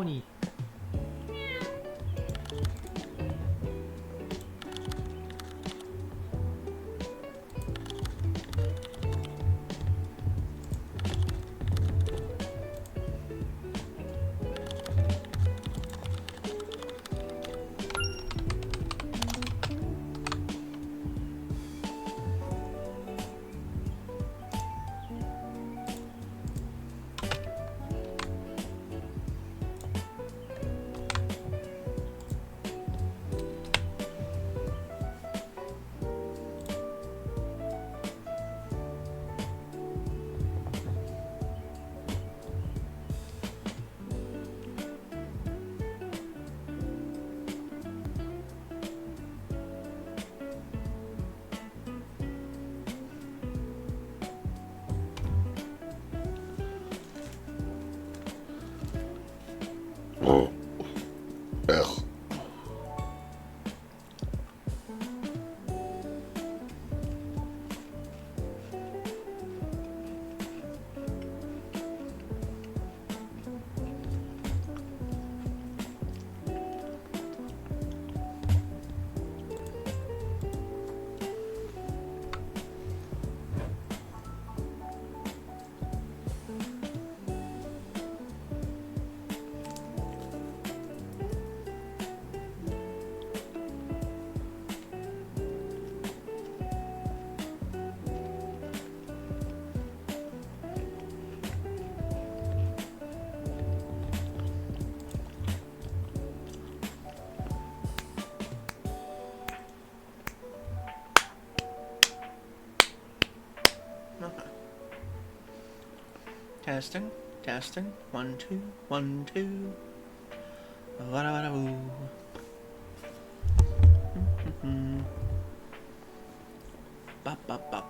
に。Ugh. Testing, testing, 1 2 1 2. Wada wada woo. Bop bop bop.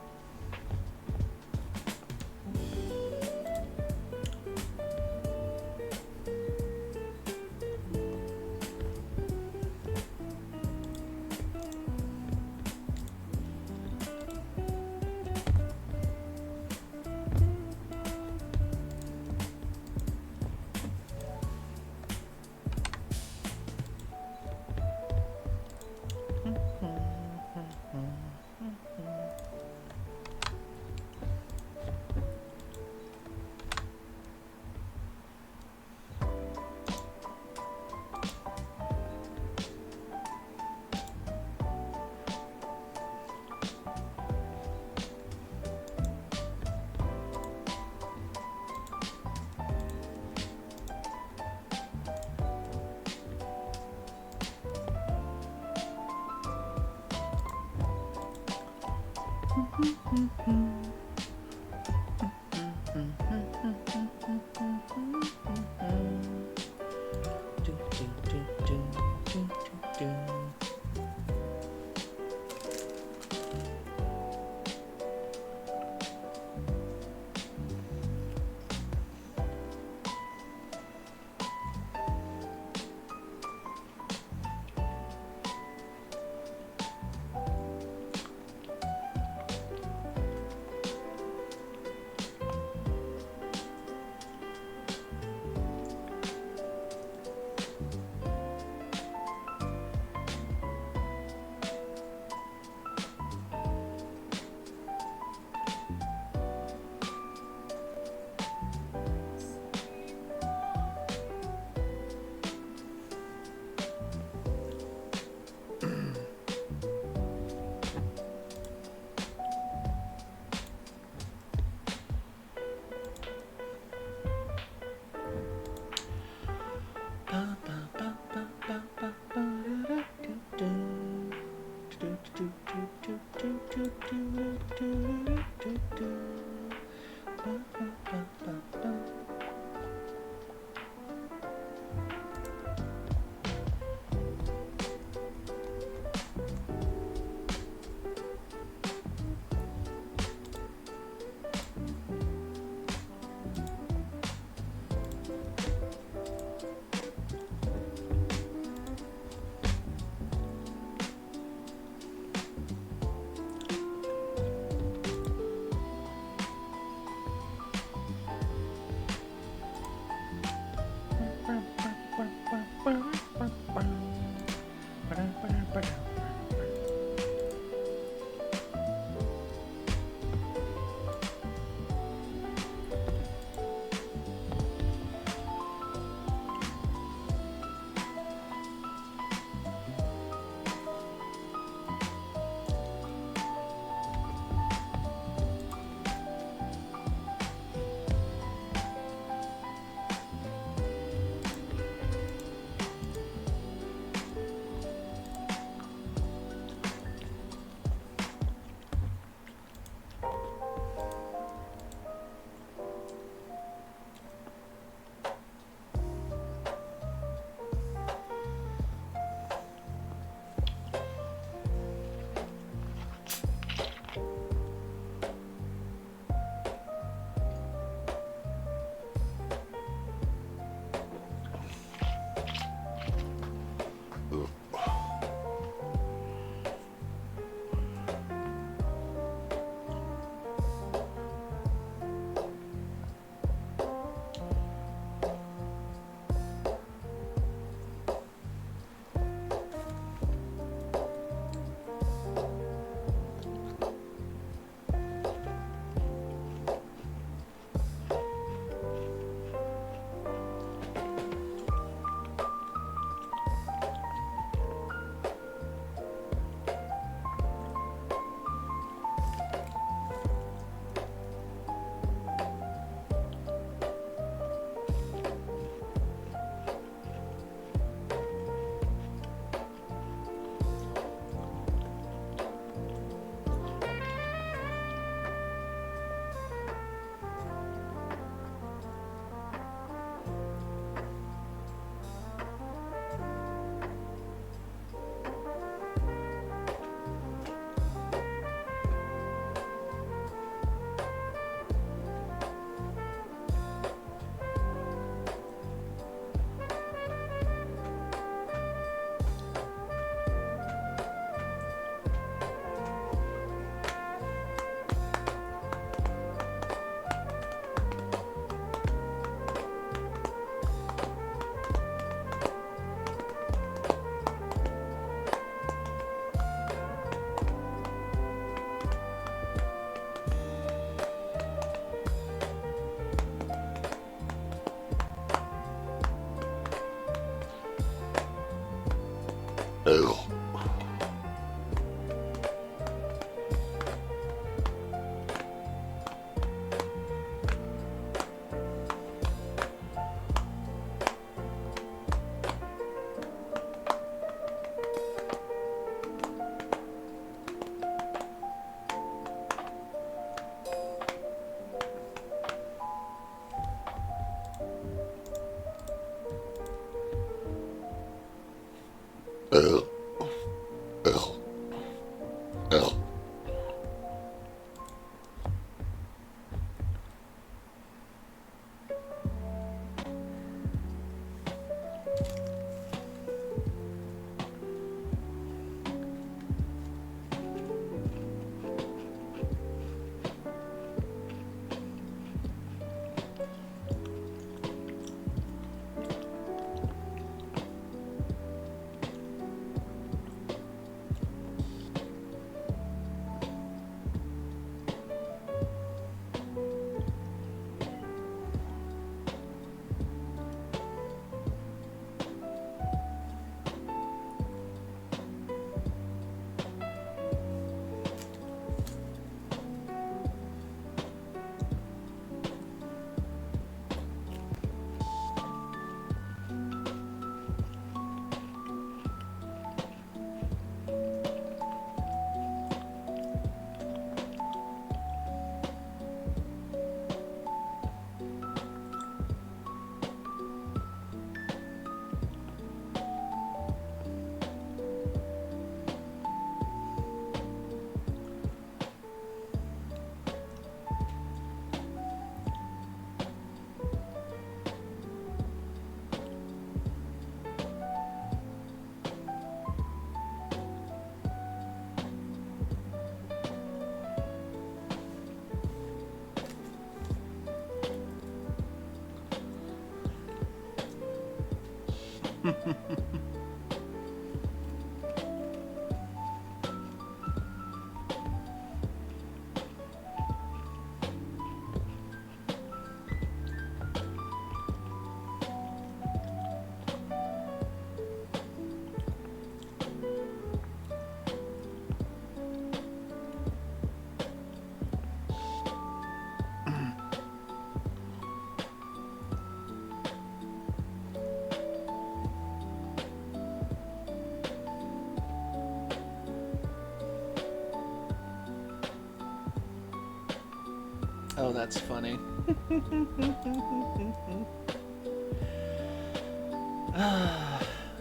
Oh, that's funny.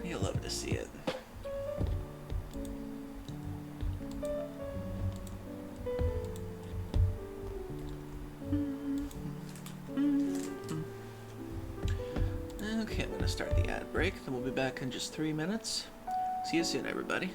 You'll love to see it. Okay, I'm gonna start the ad break, then we'll be back in just 3 minutes. See you soon, everybody.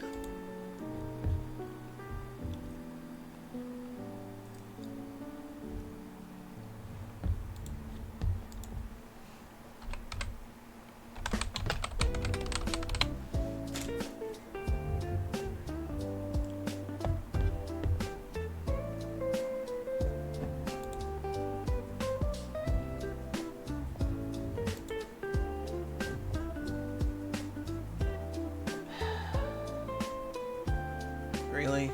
Really?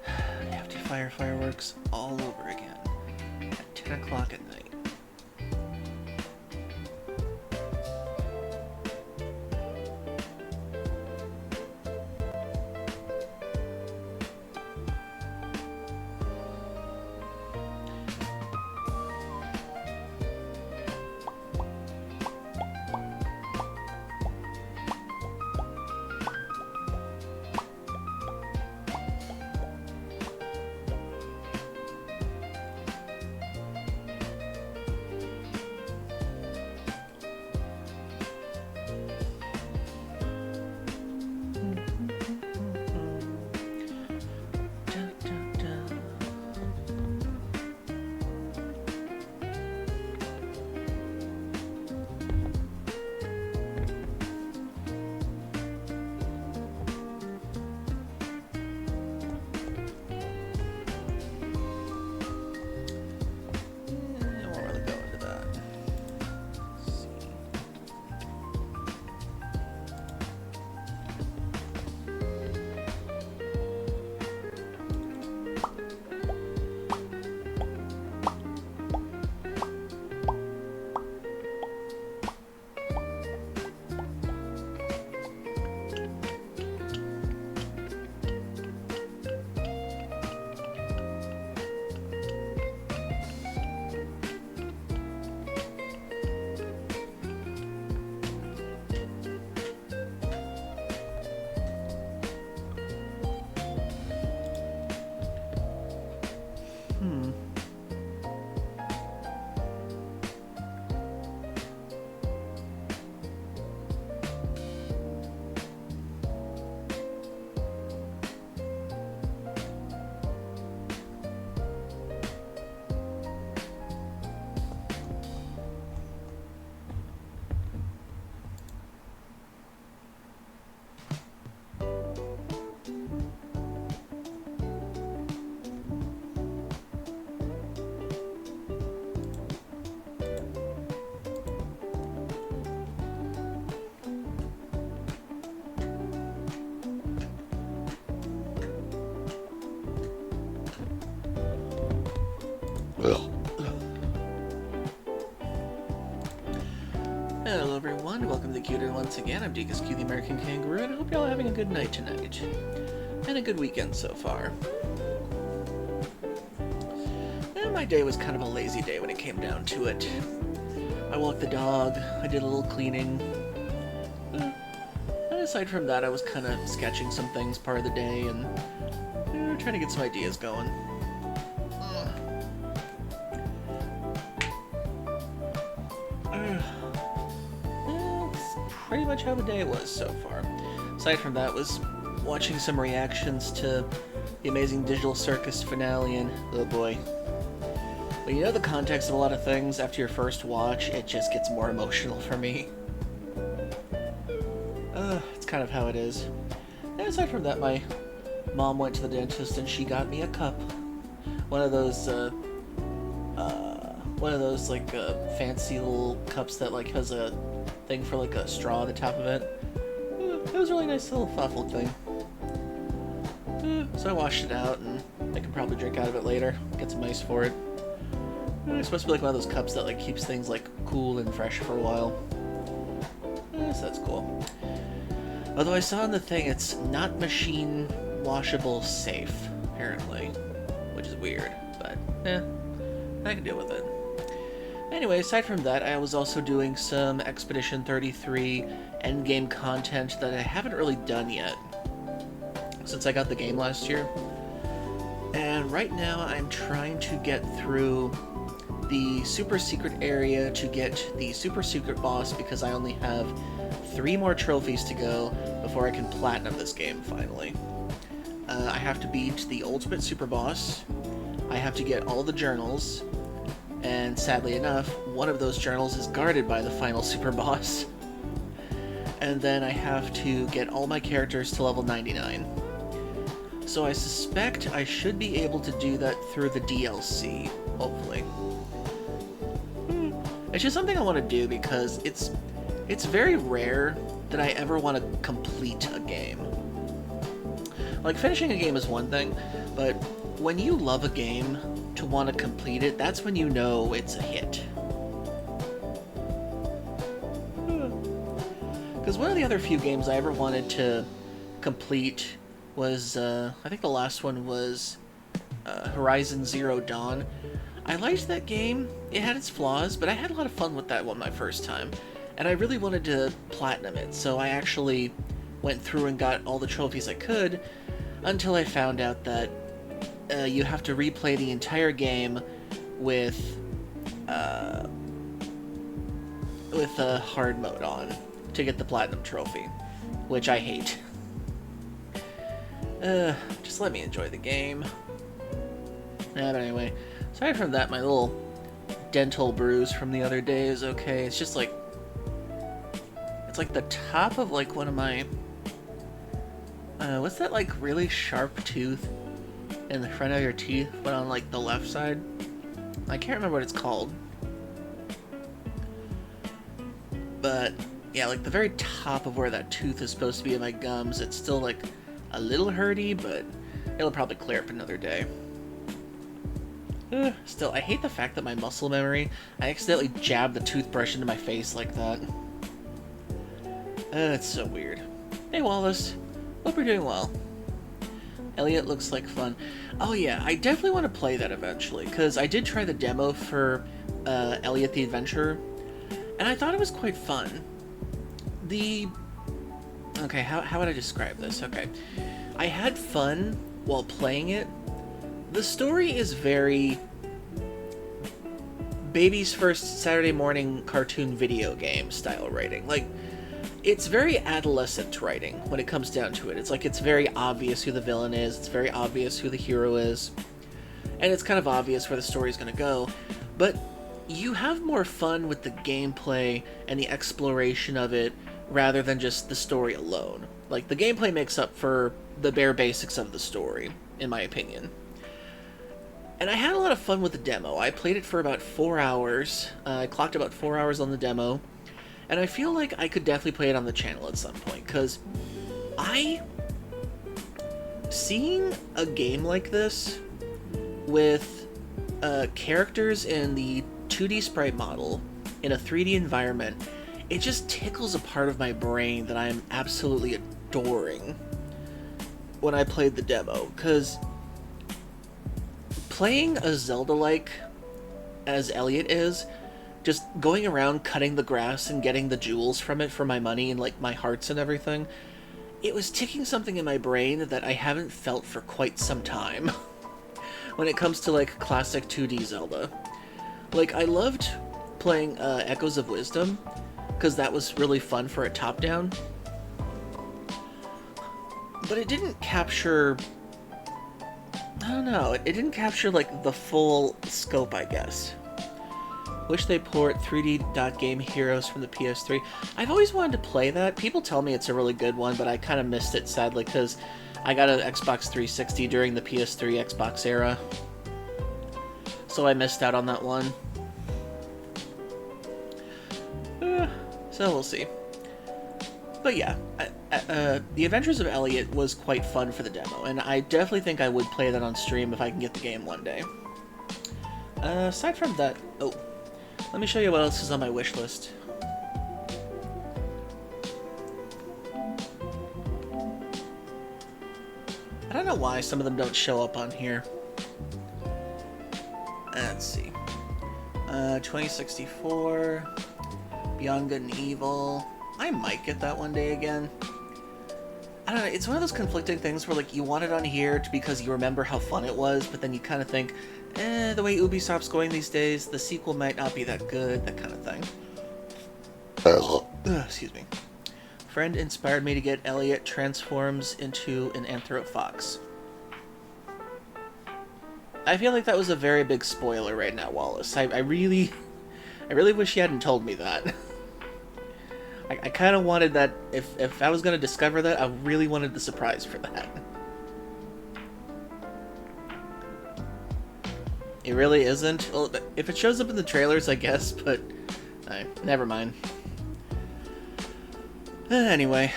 I have to fire fireworks all over again at 10 o'clock at night. Ugh. Hello everyone, welcome to the Cuter once again. I'm Deacus Q, the American Kangaroo, and I hope y'all are having a good night tonight. And a good weekend so far. And my day was kind of a lazy day when it came down to it. I walked the dog, I did a little cleaning. And aside from that, I was kind of sketching some things part of the day and trying to get some ideas going. Pretty much how the day was so far. Aside from that, was watching some reactions to the Amazing Digital Circus finale, and oh boy, When you know the context of a lot of things, after your first watch, it just gets more emotional for me. It's kind of how it is. And aside from that, my mom went to the dentist and she got me a cup. One of those like fancy little cups that like has a thing for like a straw at the top of it. It was a really nice little thoughtful thing. So I washed it out and I can probably drink out of it later. Get some ice for it. It's supposed to be like one of those cups that like keeps things like cool and fresh for a while. So that's cool. Although I saw in the thing it's not machine washable safe, apparently. Which is weird, but I can deal with it. Anyway, aside from that, I was also doing some Expedition 33 endgame content that I haven't really done yet since I got the game last year. And right now I'm trying to get through the super secret area to get the super secret boss because I only have 3 more trophies to go before I can platinum this game finally. I have to beat the ultimate super boss, I have to get all the journals, and sadly enough, one of those journals is guarded by the final super boss. And then I have to get all my characters to level 99. So I suspect I should be able to do that through the DLC, hopefully. It's just something I want to do because it's very rare that I ever want to complete a game. Like, finishing a game is one thing, but when you love a game to want to complete it, that's when you know it's a hit. Because one of the other few games I ever wanted to complete was, I think the last one was Horizon Zero Dawn. I liked that game. It had its flaws, but I had a lot of fun with that one my first time. And I really wanted to platinum it, so I actually went through and got all the trophies I could until I found out that you have to replay the entire game with hard mode on to get the platinum trophy, which I hate. Just let me enjoy the game. But anyway, aside from that, my little dental bruise from the other day is okay. It's just like, it's like the top of like one of my, what's that like really sharp tooth in the front of your teeth, but on like the left side? I can't remember what it's called. But yeah, like the very top of where that tooth is supposed to be in my gums, it's still like a little hurty, but it'll probably clear up another day. Still, I hate the fact that my muscle memory, I accidentally jabbed the toothbrush into my face like that. It's so weird. Hey Wallace, hope you're doing well. Elliot looks like fun. Oh yeah, I definitely want to play that eventually, because I did try the demo for Elliot the Adventurer, and I thought it was quite fun. Okay, how would I describe this? Okay, I had fun while playing it. The story is very baby's first Saturday morning cartoon video game style writing. Like, it's very adolescent writing when it comes down to it. It's like, it's very obvious who the villain is, it's very obvious who the hero is, and it's kind of obvious where the story's gonna go, but you have more fun with the gameplay and the exploration of it rather than just the story alone. Like, the gameplay makes up for the bare basics of the story, in my opinion. And I had a lot of fun with the demo. I played it for about 4 hours. I clocked about 4 hours on the demo. And I feel like I could definitely play it on the channel at some point, because seeing a game like this with characters in the 2D sprite model in a 3D environment, it just tickles a part of my brain that I'm absolutely adoring when I played the demo, because playing a Zelda-like as Elliot is, just going around cutting the grass and getting the jewels from it for my money and like my hearts and everything, it was ticking something in my brain that I haven't felt for quite some time when it comes to like classic 2D Zelda. Like, I loved playing Echoes of Wisdom because that was really fun for a top-down, but it didn't capture, I don't know. It didn't capture, like, the full scope, I guess. Wish they port 3D Dot Game Heroes from the PS3. I've always wanted to play that. People tell me it's a really good one, but I kind of missed it, sadly, because I got an Xbox 360 during the PS3 Xbox era. So I missed out on that one. So we'll see. But yeah, The Adventures of Elliot was quite fun for the demo, and I definitely think I would play that on stream if I can get the game one day. Aside from that... Oh, let me show you what else is on my wish list. I don't know why some of them don't show up on here. Let's see. 2064... Beyond Good and Evil. I might get that one day again. I don't know, it's one of those conflicting things where, like, you want it on here because you remember how fun it was, but then you kind of think, the way Ubisoft's going these days, the sequel might not be that good, that kind of thing. Excuse me. Friend inspired me to get Elliot transforms into an Anthrope Fox. I feel like that was a very big spoiler right now, Wallace. I really wish you hadn't told me that. I kind of wanted that, if I was going to discover that, I really wanted the surprise for that. It really isn't? Well, if it shows up in the trailers, I guess, but... never mind. Anyway.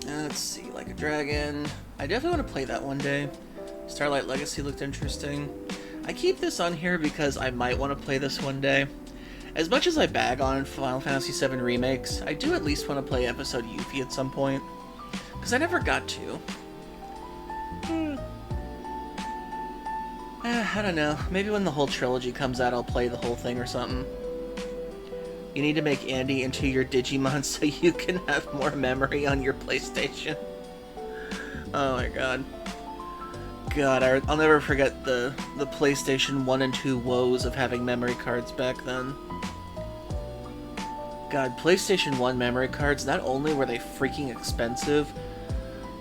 Let's see, Like a Dragon. I definitely want to play that one day. Starlight Legacy looked interesting. I keep this on here because I might want to play this one day. As much as I bag on Final Fantasy VII remakes, I do at least want to play Episode Yuffie at some point. Because I never got to. I don't know. Maybe when the whole trilogy comes out, I'll play the whole thing or something. You need to make Andy into your Digimon so you can have more memory on your PlayStation. Oh my god. God, I'll never forget the PlayStation 1 and 2 woes of having memory cards back then. God, PlayStation 1 memory cards, not only were they freaking expensive,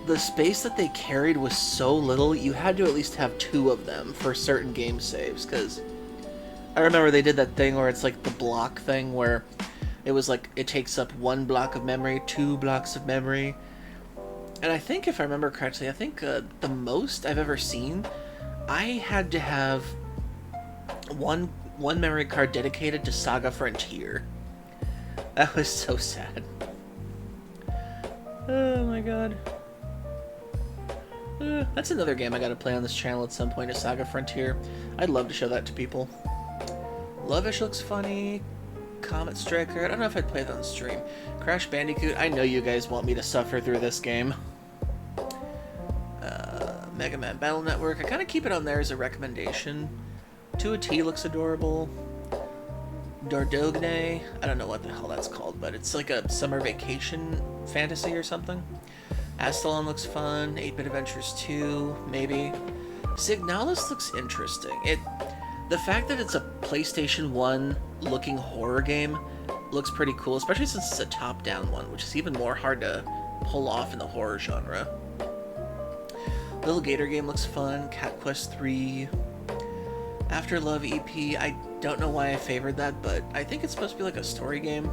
the space that they carried was so little, you had to at least have 2 of them for certain game saves, because I remember they did that thing where it's like the block thing, where it was like, it takes up 1 block of memory, 2 blocks of memory. And I think, if I remember correctly, I think the most I've ever seen, I had to have one memory card dedicated to Saga Frontier. That was so sad. Oh my god. That's another game I gotta play on this channel at some point, is Saga Frontier. I'd love to show that to people. Lovish looks funny. Comet Striker, I don't know if I'd play that on stream. Crash Bandicoot, I know you guys want me to suffer through this game. Mega Man Battle Network, I kind of keep it on there as a recommendation. 2 a T looks adorable. Dordogne, I don't know what the hell that's called, but it's like a summer vacation fantasy or something. Astalon looks fun. 8-Bit Adventures 2, maybe. Signalis looks interesting. The fact that it's a PlayStation 1 looking horror game looks pretty cool, especially since it's a top-down one, which is even more hard to pull off in the horror genre. Little Gator game looks fun. Cat Quest 3. After Love EP, I don't know why I favored that, but I think it's supposed to be like a story game.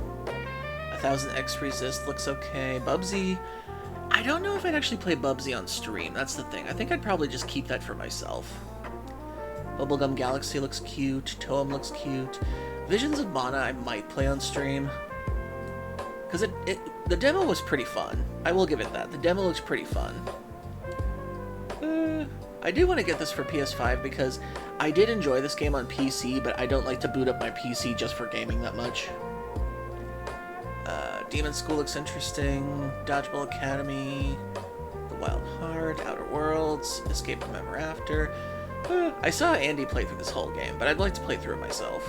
1000X Resist looks okay. Bubsy, I don't know if I'd actually play Bubsy on stream, that's the thing. I think I'd probably just keep that for myself. Bubblegum Galaxy looks cute. Toem looks cute. Visions of Mana I might play on stream. Because the demo was pretty fun. I will give it that. The demo looks pretty fun. I do want to get this for PS5 because I did enjoy this game on PC, but I don't like to boot up my PC just for gaming that much. Demon School looks interesting. Dodgeball Academy. The Wild Heart. Outer Worlds. Escape from Ever After. I saw Andy play through this whole game, but I'd like to play through it myself.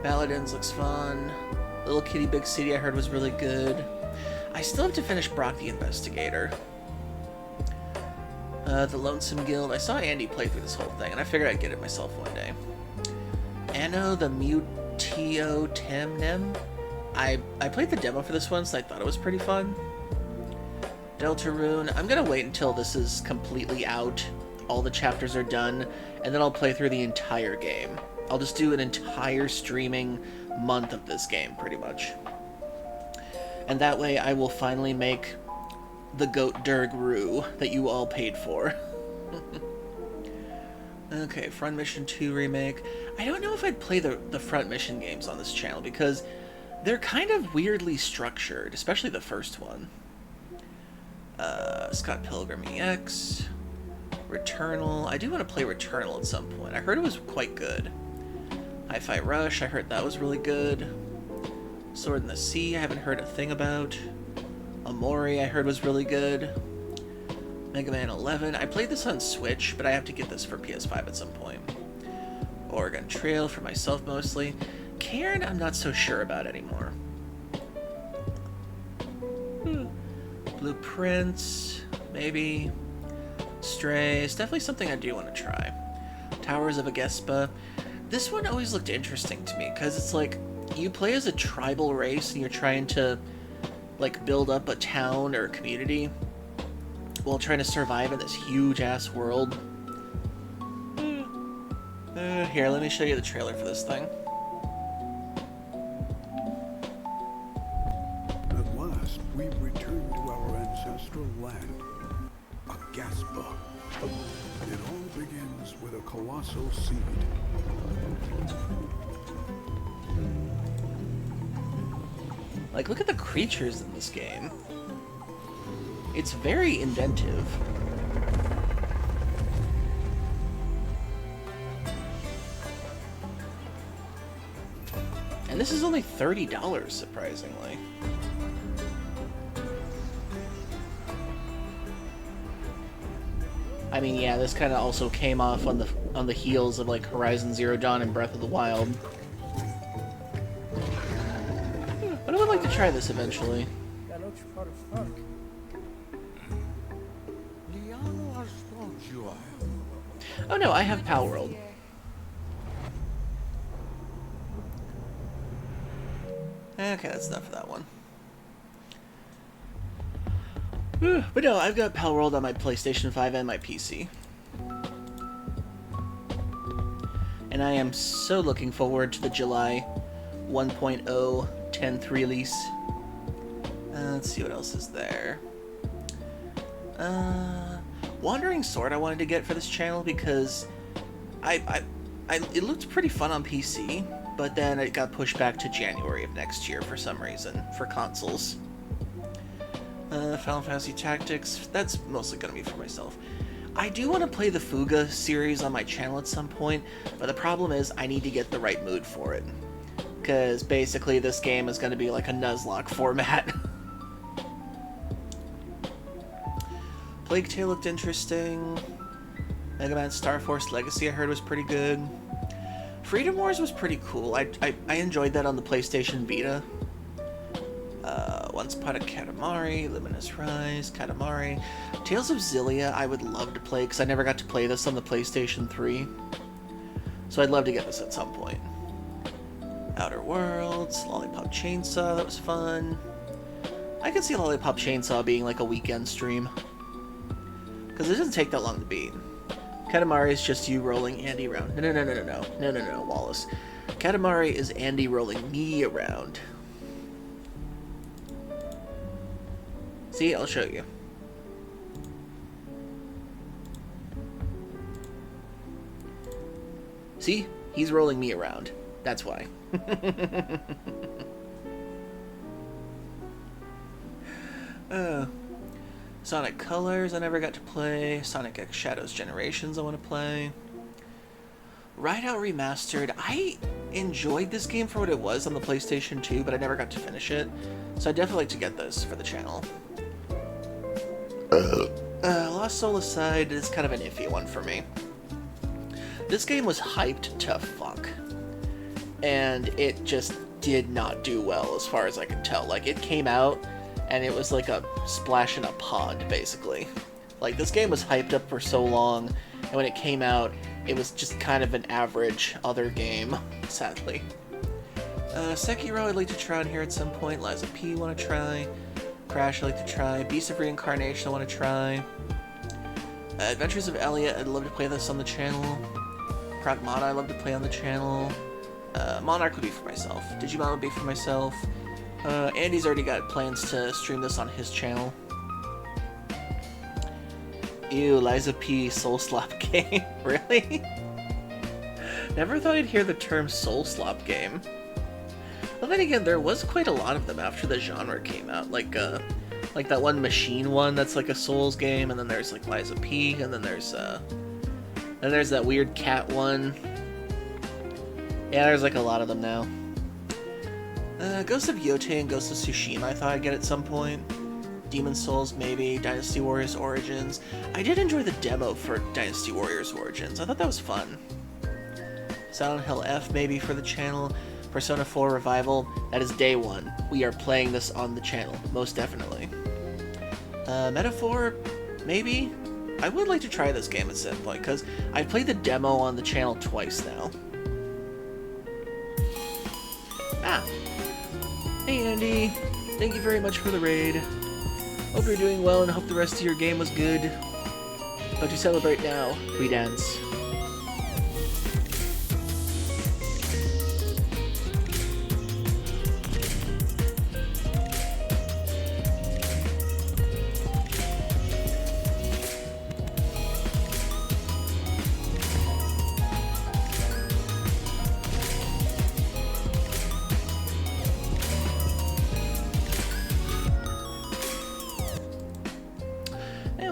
Paladins looks fun. Little Kitty Big City I heard was really good. I still have to finish Brock the Investigator. The Lonesome Guild. I saw Andy play through this whole thing, and I figured I'd get it myself one day. Anno the Mutio Temnem. I played the demo for this once, and I thought it was pretty fun. Deltarune. I'm gonna wait until this is completely out all the chapters are done, and then I'll play through the entire game. I'll just do an entire streaming month of this game, pretty much. And that way I will finally make the Goat Durg Roo that you all paid for. Okay, Front Mission 2 remake. I don't know if I'd play the Front Mission games on this channel because they're kind of weirdly structured, especially the first one. Scott Pilgrim EX. Returnal. I do want to play Returnal at some point. I heard it was quite good. Hi-Fi Rush. I heard that was really good. Sword in the Sea. I haven't heard a thing about. Amori I heard was really good. Mega Man 11. I played this on Switch, but I have to get this for PS5 at some point. Oregon Trail for myself mostly. Cairn I'm not so sure about anymore. Blueprints, maybe. Stray, it's definitely something I do want to try. Towers of Agespa. This one always looked interesting to me, because it's like, you play as a tribal race, and you're trying to, like, build up a town or a community, while trying to survive in this huge-ass world. Here, let me show you the trailer for this thing. At last, we've returned to our ancestral land, Agaspa. It all begins with a colossal seed. Like, look at the creatures in this game. It's very inventive. And this is only $30, surprisingly. I mean, yeah, this kind of also came off on the heels of like Horizon Zero Dawn and Breath of the Wild. But I would like to try this eventually. Oh no, I have Pal World. Okay, that's enough of that one. But no, I've got Pal World on my PlayStation 5 and my PC. And I am so looking forward to the July 1.0 10th release. Let's see what else is there. Wandering Sword I wanted to get for this channel because it looked pretty fun on PC, but then it got pushed back to January of next year for some reason, for consoles. Final Fantasy Tactics, that's mostly going to be for myself. I do want to play the Fuuka series on my channel at some point, but the problem is I need to get the right mood for it. Because basically this game is going to be like a Nuzlocke format. Plague Tale looked interesting. Mega Man Star Force Legacy I heard was pretty good. Freedom Wars was pretty cool. I enjoyed that on the PlayStation Vita. Once Upon a Katamari, Luminous Rise, Katamari. Tales of Xillia I would love to play, because I never got to play this on the PlayStation 3. So I'd love to get this at some point. Outer Worlds, Lollipop Chainsaw, that was fun. I could see Lollipop Chainsaw being like a weekend stream. Because it doesn't take that long to beat. Katamari is just you rolling Andy around. No, Wallace. Katamari is Andy rolling me around. See, I'll show you. See? He's rolling me around. That's why. Sonic Colors I never got to play. Sonic X Shadows Generations I want to play. Rideout Remastered. I enjoyed this game for what it was on the PlayStation 2, but I never got to finish it. So I'd definitely like to get this for the channel. Lost Soul aside, it's kind of an iffy one for me. This game was hyped to fuck. And it just did not do well as far as I can tell. Like, it came out and it was like a splash in a pond, basically. Like, this game was hyped up for so long, and when it came out, it was just kind of an average other game, sadly. Sekiro I'd like to try on here at some point. Liza P want to try. Crash I'd like to try. Beast of Reincarnation I want to try. Adventures of Elliot, I'd love to play this on the channel. Pragmata, I'd love to play on the channel. Monarch would be for myself. Digimon would be for myself. Andy's already got plans to stream this on his channel. Ew, Liza P. Soul Slop game. Really? Never thought I'd hear the term Soul Slop game. Well, then again, there was quite a lot of them after the genre came out. Like that one Machine one that's like a Souls game, and then there's like Liza P, and then there's that weird cat one. Yeah, there's like a lot of them now. Ghost of Yotei and Ghost of Tsushima I thought I'd get at some point. Demon Souls maybe, Dynasty Warriors Origins. I did enjoy the demo for Dynasty Warriors Origins. I thought that was fun. Silent Hill F maybe for the channel. Persona 4 Revival, that is day one. We are playing this on the channel, most definitely. Metaphor, maybe? I would like to try this game at some point, because I've played the demo on the channel twice now. Ah. Hey Andy, thank you very much for the raid. Hope you're doing well and hope the rest of your game was good. But to celebrate now, we dance.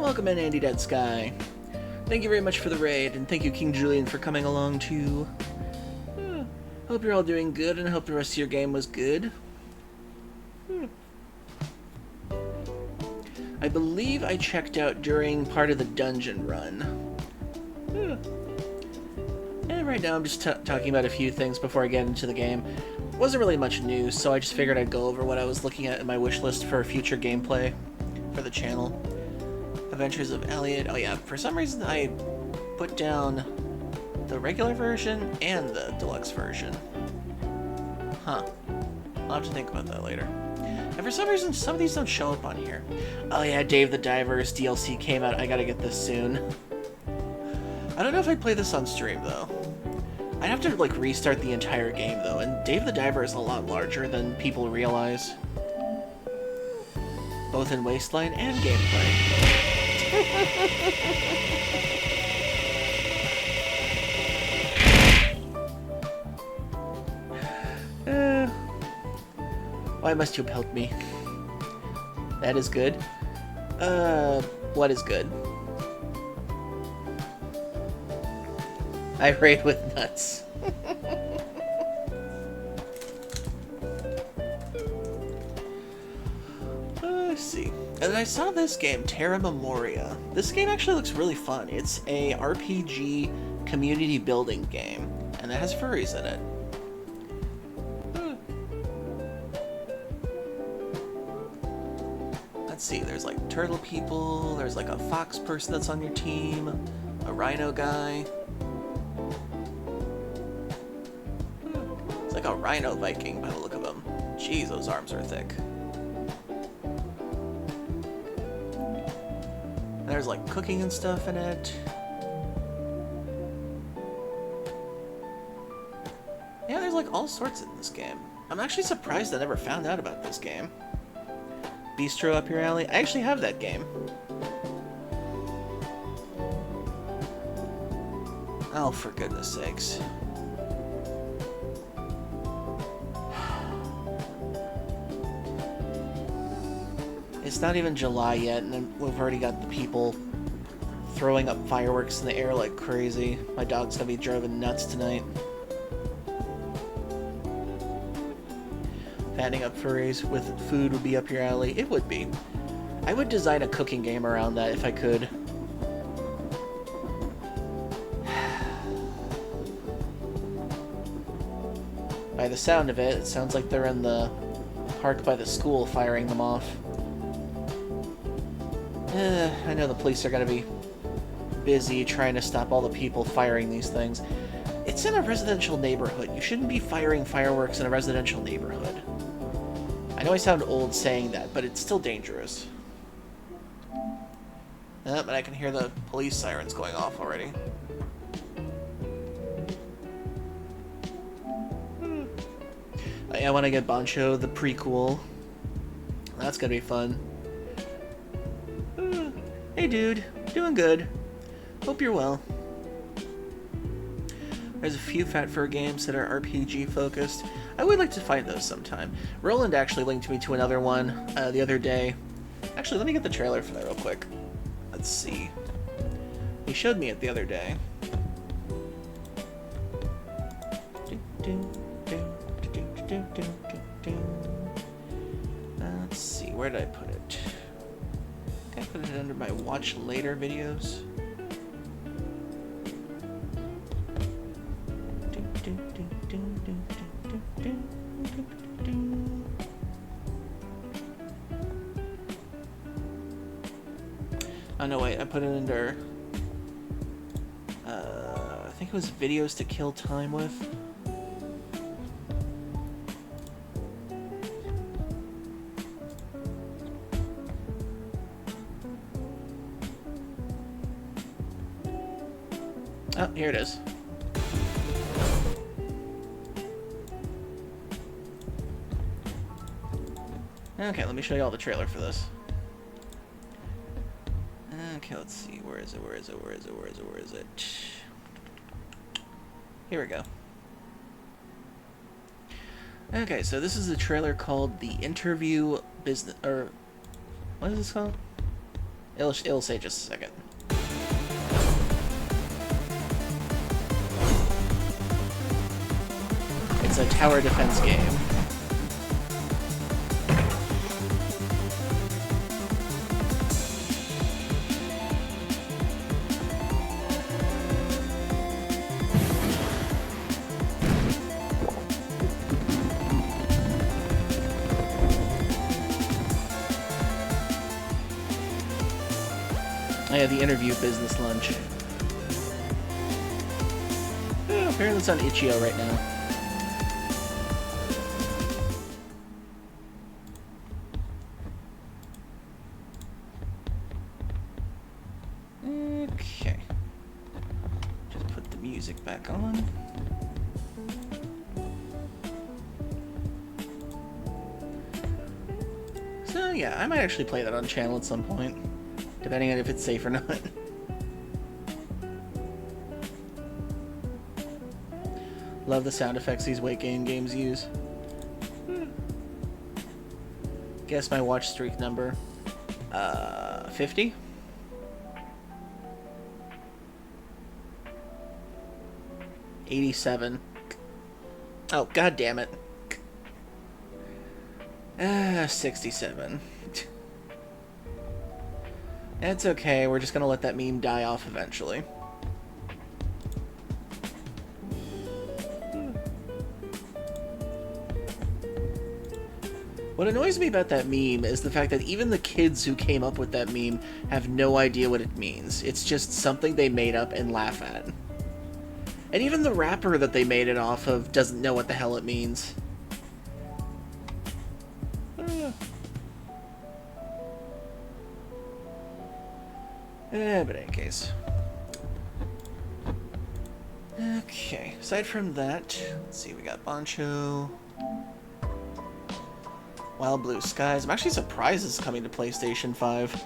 Welcome in, Andy Dead Sky. Thank you very much for the raid, and thank you, King Julian, for coming along too. Hope you're all doing good, and hope the rest of your game was good. I believe I checked out during part of the dungeon run. And right now I'm just talking about a few things before I get into the game. Wasn't really much news, so I just figured I'd go over what I was looking at in my wish list for future gameplay for the channel. Adventures of Elliot. Oh yeah, for some reason I put down the regular version and the deluxe version. Huh. I'll have to think about that later. And for some reason, some of these don't show up on here. Oh yeah, Dave the Diver's DLC came out. I gotta get this soon. I don't know if I'd play this on stream, though. I'd have to, like, restart the entire game, though, and Dave the Diver is a lot larger than people realize. Both in Wasteland and gameplay. Why must you pelt me? That is good. What is good? I raid with nuts. Let's see. And I saw this game, Terra Memoria. This game actually looks really fun. It's a RPG community building game, and it has furries in it. Let's see, there's like turtle people, there's like a fox person that's on your team, a rhino guy. It's like a rhino Viking by the look of him. Jeez, those arms are thick. There's like cooking and stuff in it. Yeah, there's like all sorts in this game. I'm actually surprised I never found out about this game. Bistro up your alley? I actually have that game. Oh, for goodness sakes. It's not even July yet, and we've already got the people throwing up fireworks in the air like crazy. My dog's gonna be driven nuts tonight. Fattening up furries with food would be up your alley. It would be. I would design a cooking game around that if I could. By the sound of it, it sounds like they're in the park by the school firing them off. I know the police are gonna be busy trying to stop all the people firing these things. It's in a residential neighborhood. You shouldn't be firing fireworks in a residential neighborhood. I know I sound old saying that, but it's still dangerous. But I can hear the police sirens going off already. I want to get Bancho the prequel. That's gonna be fun. Hey dude, doing good. Hope you're well. There's a few Fat Fur games that are RPG focused. I would like to find those sometime. Roland actually linked me to another one the other day. Actually, let me get the trailer for that real quick. Let's see. He showed me it the other day. Let's see, where did I put it? I think I put it under my watch later videos. Oh no, wait, I put it under I think it was videos to kill time with. Oh, here it is. Okay, let me show you all the trailer for this. Okay, let's see. Where is it? Where is it? Where is it? Where is it? Where is it? Here we go. Okay, so this is a trailer called The Interview Business... or... what is this called? It'll say just a second. It's a tower defense game. I had the interview business lunch. Oh, apparently it's on Itch.io right now. Okay. Just put the music back on. So yeah, I might actually play that on channel at some point, depending on if it's safe or not. Love the sound effects these weight gain games use. Guess my watch streak number. 50? $87. Oh, god damn it. 67. It's okay, we're just gonna let that meme die off eventually. What annoys me about that meme is the fact that even the kids who came up with that meme have no idea what it means. It's just something they made up and laugh at. And even the rapper that they made it off of doesn't know what the hell it means. But in any case. Okay, aside from that, let's see, we got Bancho. Wild Blue Skies. I'm actually surprised it's coming to PlayStation 5.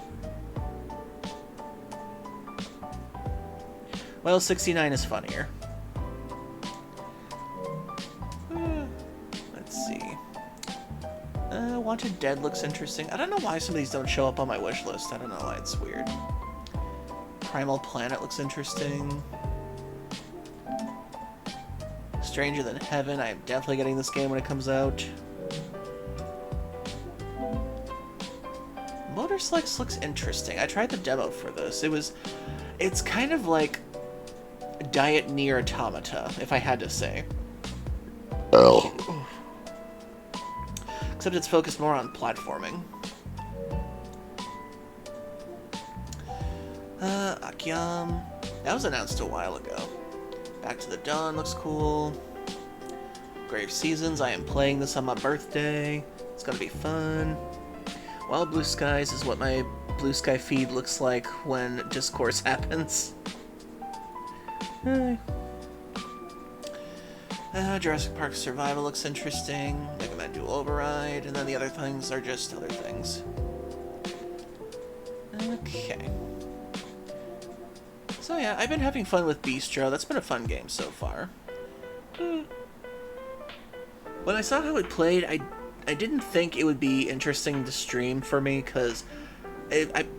Well, 69 is funnier. Let's see. Wanted Dead looks interesting. I don't know why some of these don't show up on my wish list. I don't know why, it's weird. Primal Planet looks interesting. Stranger Than Heaven. I am definitely getting this game when it comes out. Motorslicks looks interesting. I tried the demo for this. It's kind of like Diet Nier Automata, if I had to say. Oh. Except it's focused more on platforming. Akyam. That was announced a while ago. Back to the Dawn looks cool. Grave Seasons. I am playing this on my birthday. It's gonna be fun. Wild Blue Skies is what my Blue Sky feed looks like when Discourse happens. Jurassic Park Survival looks interesting. Mega Man Dual Override, and then the other things are just other things. Okay. So yeah, I've been having fun with Bistro. That's been a fun game so far. When I saw how it played, I didn't think it would be interesting to stream for me, because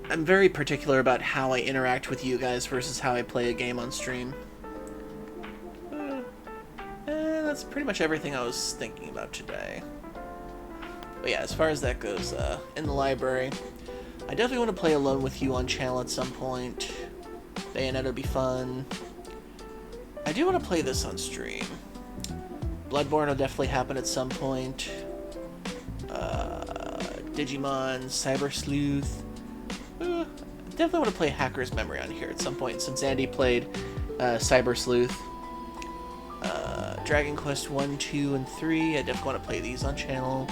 I'm very particular about how I interact with you guys versus how I play a game on stream. That's pretty much everything I was thinking about today. But yeah, as far as that goes, in the library, I definitely want to play Alone with You on channel at some point. Bayonetta would be fun. I do want to play this on stream. Bloodborne will definitely happen at some point. Digimon, Cyber Sleuth. Definitely want to play Hacker's Memory on here at some point, since Andy played Cyber Sleuth. Dragon Quest 1, 2, and 3. I definitely want to play these on channel.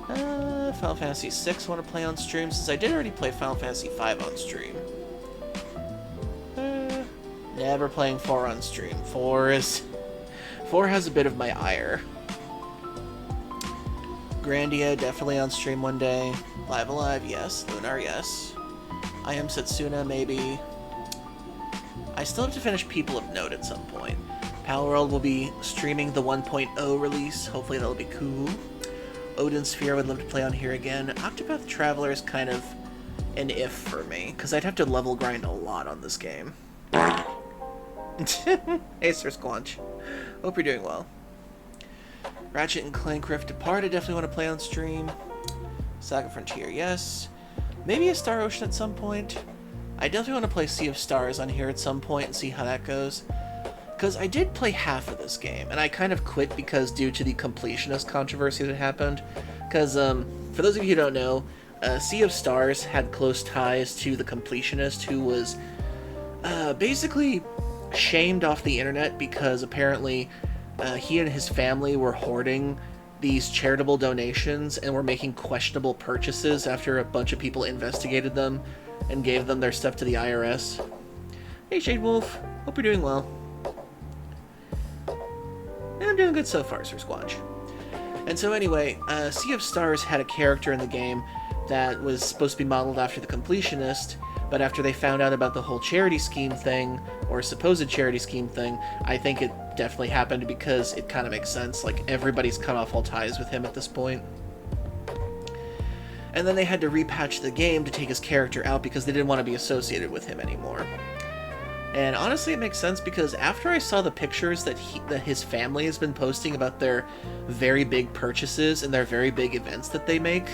Final Fantasy 6 I want to play on stream, since I did already play Final Fantasy 5 on stream. Never playing 4 on stream. 4 has a bit of my ire. Grandia, definitely on stream one day. Live Alive, yes. Lunar, yes. I Am Setsuna, maybe. I still have to finish People of Note at some point. Palworld will be streaming the 1.0 release. Hopefully that'll be cool. Odin Sphere would love to play on here again. Octopath Traveler is kind of an if for me, because I'd have to level grind a lot on this game. Hey, Sir Squanch. Hope you're doing well. Ratchet and Clank Rift Apart, I definitely want to play on stream. Saga Frontier, yes. Maybe a Star Ocean at some point. I definitely want to play Sea of Stars on here at some point and see how that goes. Because I did play half of this game, and I kind of quit because due to the completionist controversy that happened. Because, for those of you who don't know, Sea of Stars had close ties to the completionist, who was basically shamed off the internet because apparently he and his family were hoarding these charitable donations and were making questionable purchases after a bunch of people investigated them and gave them their stuff to the IRS. Hey Shade Wolf, hope you're doing well. And I'm doing good so far, Sir Squanch. And so anyway, Sea of Stars had a character in the game that was supposed to be modeled after the completionist, but after they found out about the whole charity scheme thing, or supposed charity scheme thing, I think it definitely happened because it kind of makes sense. Like, everybody's cut off all ties with him at this point. And then they had to repatch the game to take his character out because they didn't want to be associated with him anymore. And honestly, it makes sense because after I saw the pictures that his family has been posting about their very big purchases and their very big events that they make,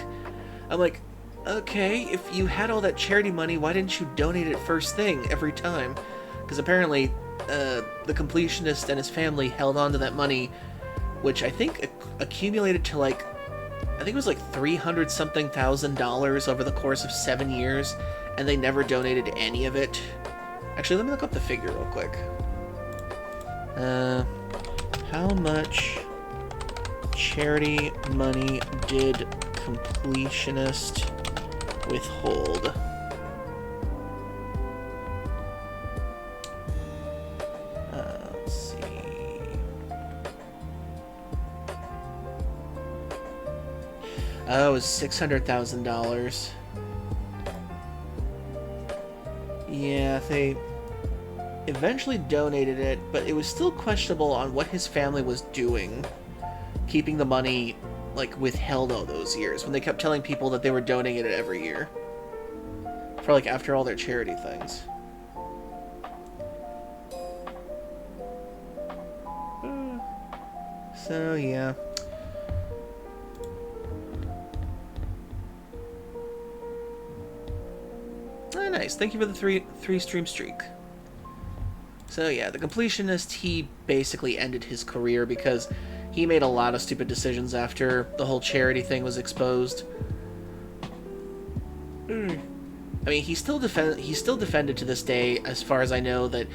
I'm like, okay, if you had all that charity money, why didn't you donate it first thing every time? Because apparently, the completionist and his family held on to that money, which I think accumulated to like, I think it was like $300-something thousand over the course of 7 years, and they never donated any of it. Actually, let me look up the figure real quick. How much charity money did completionist withhold? Let's see. Oh, it was $600,000. Yeah, they eventually donated it, but it was still questionable on what his family was doing, keeping the money, like, withheld all those years, when they kept telling people that they were donating it every year. For, like, after all their charity things. So, yeah. Oh, nice. Thank you for the three stream streak. So yeah, the completionist, he basically ended his career because he made a lot of stupid decisions after the whole charity thing was exposed. I mean, he still defended to this day, as far as I know, that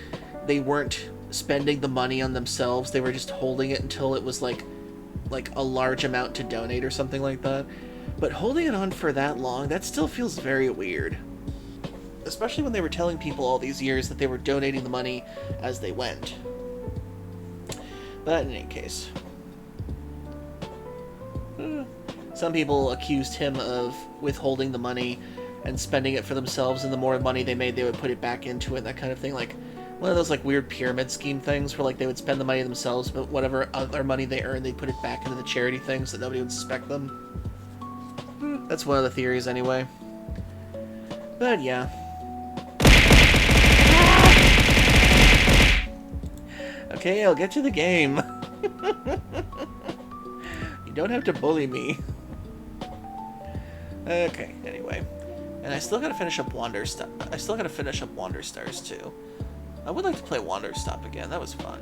they weren't spending the money on themselves. They were just holding it until it was like a large amount to donate or something like that. But holding it on for that long, that still feels very weird. Especially when they were telling people all these years that they were donating the money as they went. But in any case. Some people accused him of withholding the money and spending it for themselves, and the more money they made, they would put it back into it, that kind of thing. Like, one of those, like, weird pyramid scheme things where, like, they would spend the money themselves, but whatever other money they earned, they'd put it back into the charity thing so that nobody would suspect them. That's one of the theories, anyway. But, yeah. Okay, I'll get to the game. You don't have to bully me. Okay, anyway. And I still gotta finish up I still gotta finish up Wander Stars, too. I would like to play Wander Stop again. That was fun.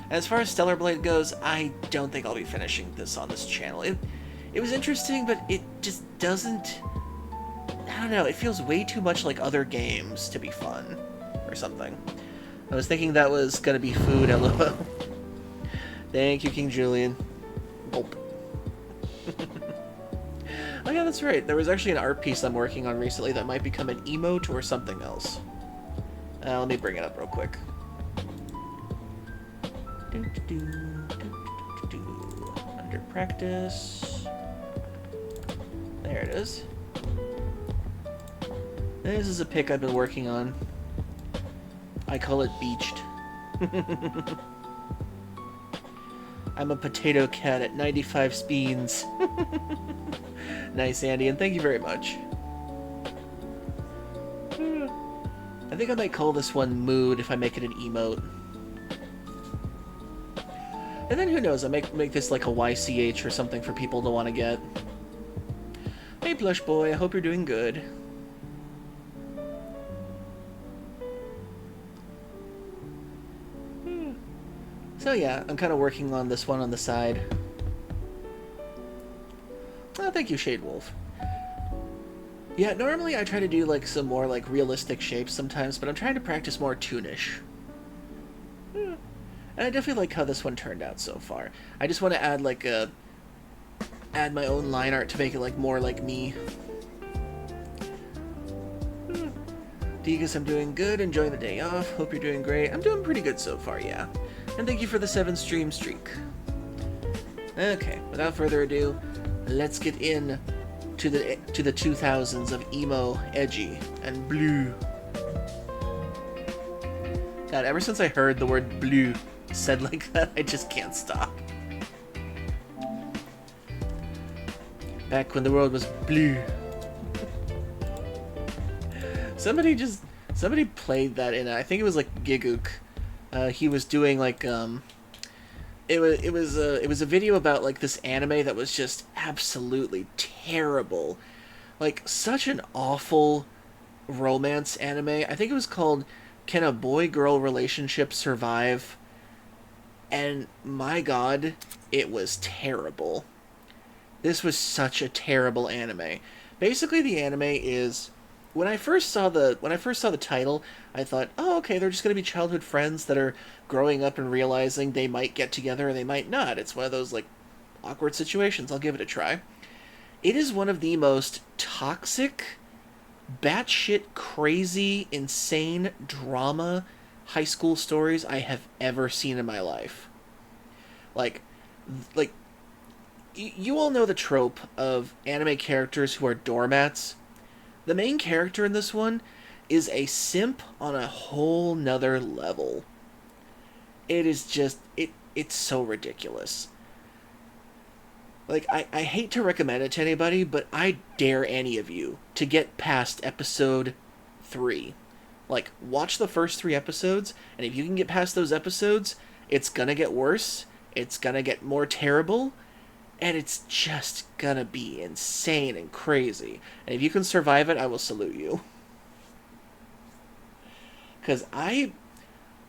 And as far as Stellar Blade goes, I don't think I'll be finishing this on this channel. It was interesting, but it just doesn't... I don't know, it feels way too much like other games to be fun. Or something. I was thinking that was gonna be food, LOL. Thank you, King Julian. Gulp. Oh yeah, that's right. There was actually an art piece I'm working on recently that might become an emote or something else. Let me bring it up real quick. Under practice. There it is. This is a pic I've been working on. I call it Beached. I'm a potato cat at 95 speeds. Nice, Andy, and thank you very much. I think I might call this one Mood if I make it an emote. And then who knows, I make this like a YCH or something for people to want to get. Hey Plush Boy, I hope you're doing good. So yeah, I'm kind of working on this one on the side. Oh, thank you, Shade Wolf. Yeah, normally I try to do like some more like realistic shapes sometimes, but I'm trying to practice more toonish. And I definitely like how this one turned out so far. I just want to add like add my own line art to make it like more like me. Degas, I'm doing good, enjoying the day off. Hope you're doing great. I'm doing pretty good so far, yeah. And thank you for the 7-stream streak. Okay, without further ado, let's get in to the 2000s of emo, edgy, and blue. God, ever since I heard the word blue said like that, I just can't stop. Back when the world was blue. Somebody played that in, I think it was like Gigook. He was doing like it was a video about like this anime that was just absolutely terrible, like such an awful romance anime. I think it was called Can a Boy-Girl Relationship Survive? And my god, it was terrible. This was such a terrible anime. Basically, the anime is, when I first saw the title, I thought, oh, okay, they're just going to be childhood friends that are growing up and realizing they might get together or they might not. It's one of those, like, awkward situations. I'll give it a try. It is one of the most toxic, batshit crazy, insane drama high school stories I have ever seen in my life. Like, you all know the trope of anime characters who are doormats. The main character in this one is a simp on a whole nother level. It is just, it's so ridiculous. Like, I hate to recommend it to anybody, but I dare any of you to get past episode 3. Like, watch the first 3 episodes, and if you can get past those episodes, it's gonna get worse, it's gonna get more terrible, and it's just gonna be insane and crazy. And if you can survive it, I will salute you. Because I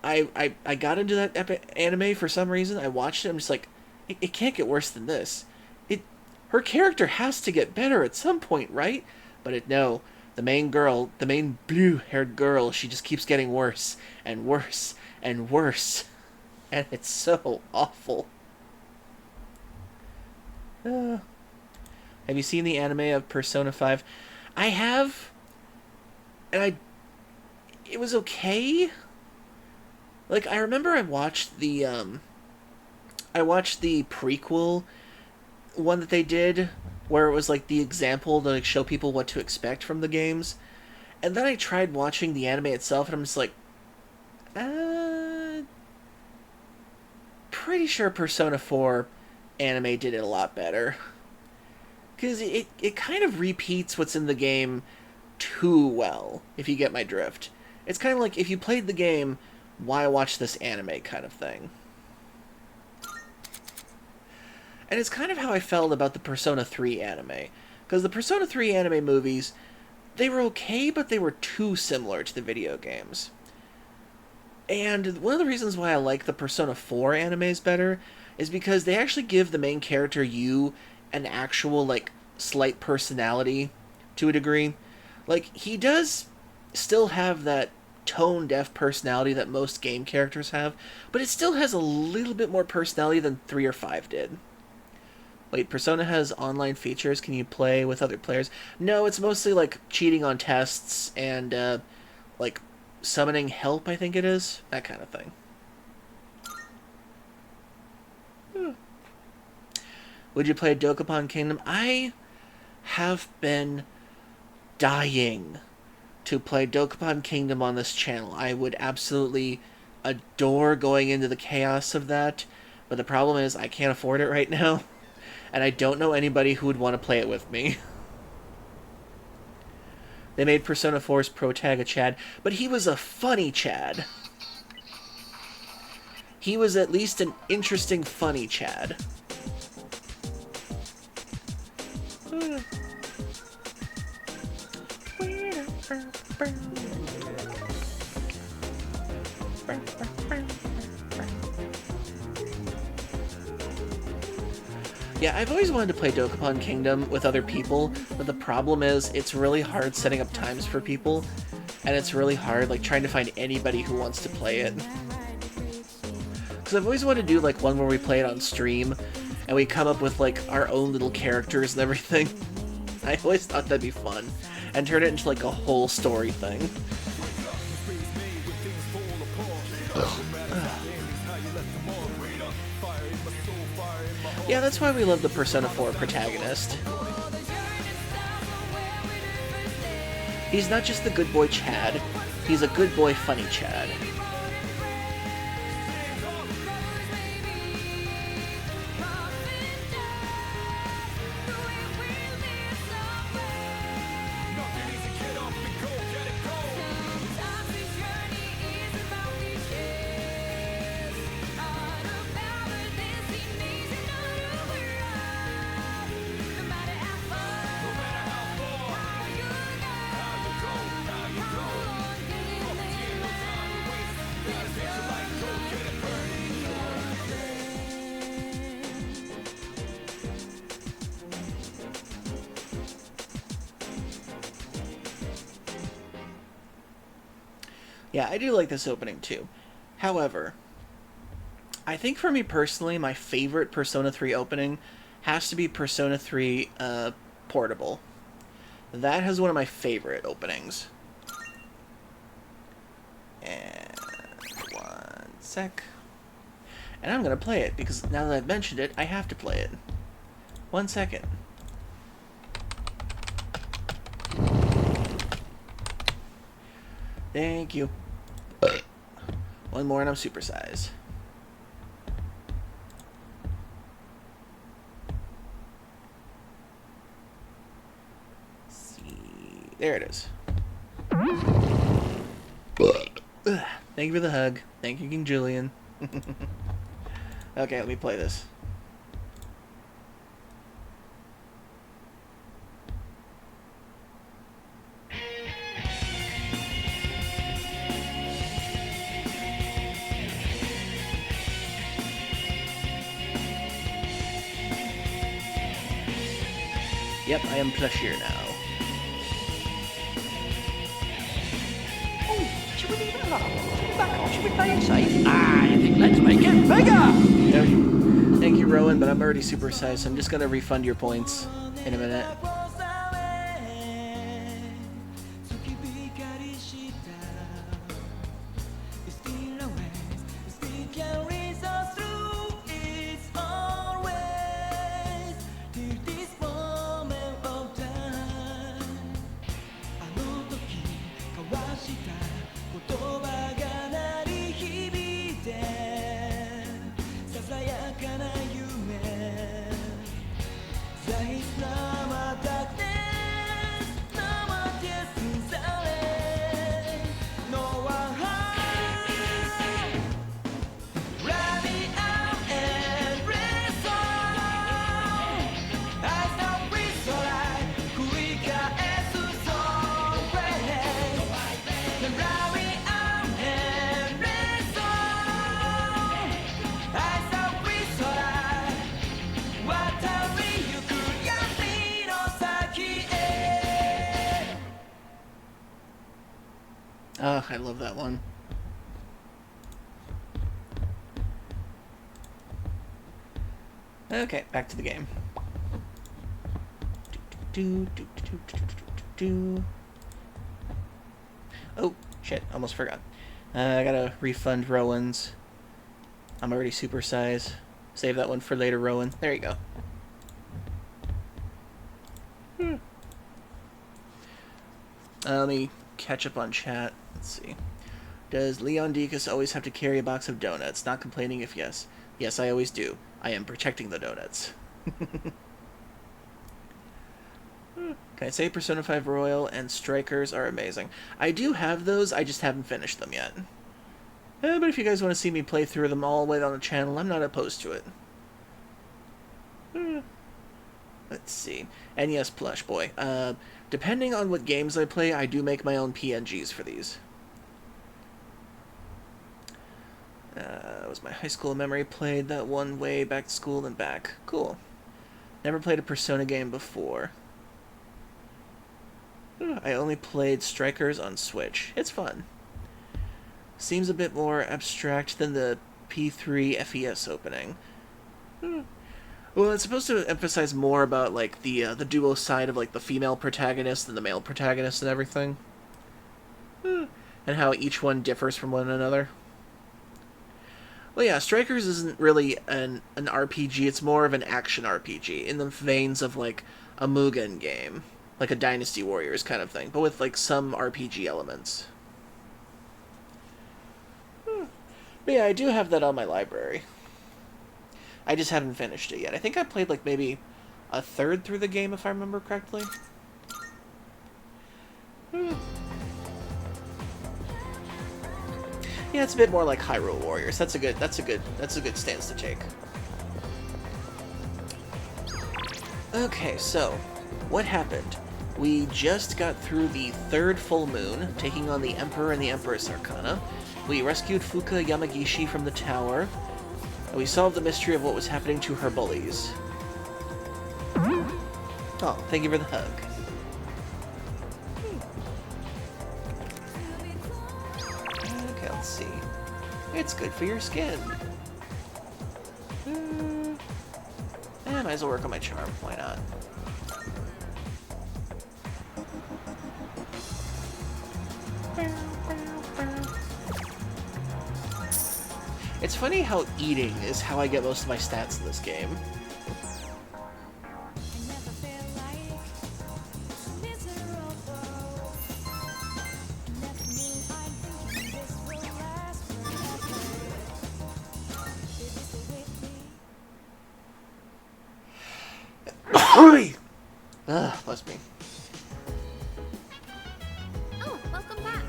got into that anime for some reason. I watched it, I'm just like, it can't get worse than this. Her character has to get better at some point, right? But no. The main girl, the main blue-haired girl, she just keeps getting worse and worse and worse. And it's so awful. Have you seen the anime of Persona 5? I have, and it was okay. Like, I remember I watched the prequel one that they did, where it was like the example to like show people what to expect from the games. And then I tried watching the anime itself, and I'm just like, pretty sure Persona 4 anime did it a lot better. Because it kind of repeats what's in the game too well, if you get my drift. It's kind of like, if you played the game, why watch this anime kind of thing. And it's kind of how I felt about the Persona 3 anime. Because the Persona 3 anime movies, they were okay, but they were too similar to the video games. And one of the reasons why I like the Persona 4 animes better is because they actually give the main character, you, an actual, like, slight personality to a degree. Like, he does still have that tone-deaf personality that most game characters have, but it still has a little bit more personality than 3 or 5 did. Wait, Persona has online features? Can you play with other players? No, it's mostly, like, cheating on tests and, like, summoning help, I think it is. That kind of thing. Would you play Dokapon Kingdom? I have been dying to play Dokapon Kingdom on this channel. I would absolutely adore going into the chaos of that, but the problem is I can't afford it right now, and I don't know anybody who would want to play it with me. They made Persona 4's protag a Chad, but he was a funny Chad. He was at least an interesting, funny Chad. Yeah, I've always wanted to play Dokapon Kingdom with other people, but the problem is it's really hard setting up times for people, and it's really hard, like, trying to find anybody who wants to play it. Because I've always wanted to do, like, one where we play it on stream, and we come up with, like, our own little characters and everything. I always thought that'd be fun, and turn it into, like, a whole story thing. Yeah, that's why we love the Persona 4 protagonist. He's not just the good boy Chad, he's a good boy funny Chad. Yeah, I do like this opening too. However, I think for me personally, my favorite Persona 3 opening has to be Persona 3 Portable. That has one of my favorite openings. And one sec. And I'm going to play it, because now that I've mentioned it, I have to play it. 1 second. Thank you. One more and I'm supersized. See, there it is. Thank you for the hug. Thank you, King Julian. Okay, let me play this. Yep, I am plushier now. Oh, should we leave it alone? Back off, should we play it safe? I think let's make it bigger! Thank you, Rowan, but I'm already supersized, so I'm just gonna refund your points. in a minute. Oh, I love that one. Okay, back to the game. Oh, shit, almost forgot. I gotta refund Rowan's. I'm already supersize. Save that one for later, Rowan. There you go. Let me catch up on chat. Let's see. Does Leon Deacus always have to carry a box of donuts? Not complaining if yes. Yes, I always do. I am protecting the donuts. Can I say Persona 5 Royal and Strikers are amazing? I do have those, I just haven't finished them yet. But if you guys want to see me play through them all the way on the channel, I'm not opposed to it. Let's see. And yes, Plush Boy. Depending on what games I play, I do make my own PNGs for these. Was my high school memory played that one way back to school and back. Cool. Never played a Persona game before. I only played Strikers on Switch. It's fun. Seems a bit more abstract than the P3 FES opening. Well, it's supposed to emphasize more about like the duo side of like the female protagonist and the male protagonist and everything, and how each one differs from one another. Well, yeah, Strikers isn't really an RPG. It's more of an action RPG in the veins of like a Mugen game, like a Dynasty Warriors kind of thing, but with like some RPG elements. But yeah, I do have that on my library. I just haven't finished it yet. I think I played like maybe a third through the game, if I remember correctly. Yeah, it's a bit more like Hyrule Warriors. That's a good stance to take. Okay, so what happened? We just got through the third full moon, taking on the Emperor and the Empress Arcana. We rescued Fuuka Yamagishi from the tower, and we solved the mystery of what was happening to her bullies. Oh, thank you for the hug. Okay, let's see. It's good for your skin. I might as well work on my charm. Why not? It's funny how eating is how I get most of my stats in this game. Ugh, bless me. Oh, welcome back.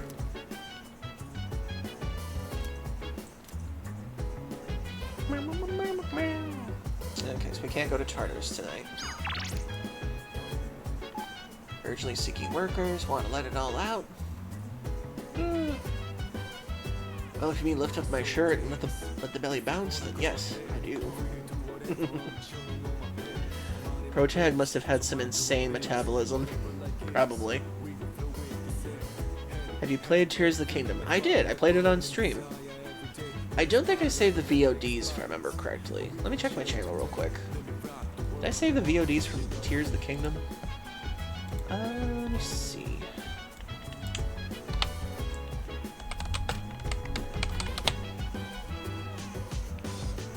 Okay, so we can't go to Tartarus tonight. Urgently seeking workers, want to let it all out. Well, if you mean lift up my shirt and let the belly bounce, then yes, I do. Protag must have had some insane metabolism. Probably. Have you played Tears of the Kingdom? I did. I played it on stream. I don't think I saved the VODs, if I remember correctly. Let me check my channel real quick. Did I save the VODs from Tears of the Kingdom? Let me see.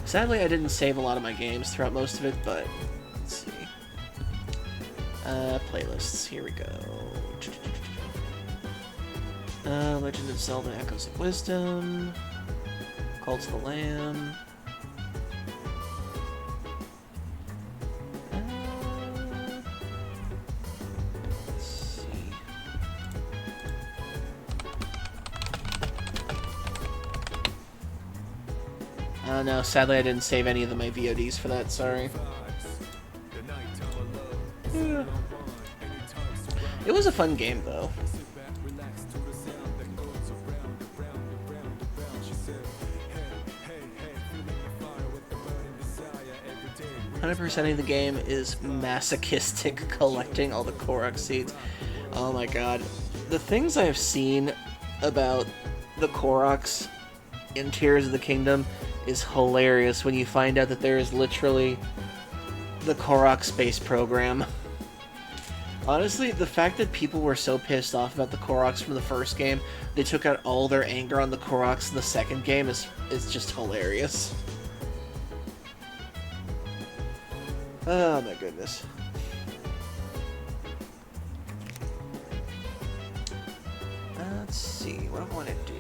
Sadly, I didn't save a lot of my games throughout most of it, but let's see. Playlists. Here we go. Legend of Zelda: Echoes of Wisdom. Call to the Lamb. Let's see. No, sadly I didn't save any of my VODs for that, sorry. Yeah. It was a fun game, though. 100%ing the game is masochistic collecting all the Korok seeds. Oh my god. The things I have seen about the Koroks in Tears of the Kingdom is hilarious when you find out that there is literally the Korok space program. Honestly, the fact that people were so pissed off about the Koroks from the first game, they took out all their anger on the Koroks in the second game is just hilarious. Oh my goodness. Let's see, what do I want to do?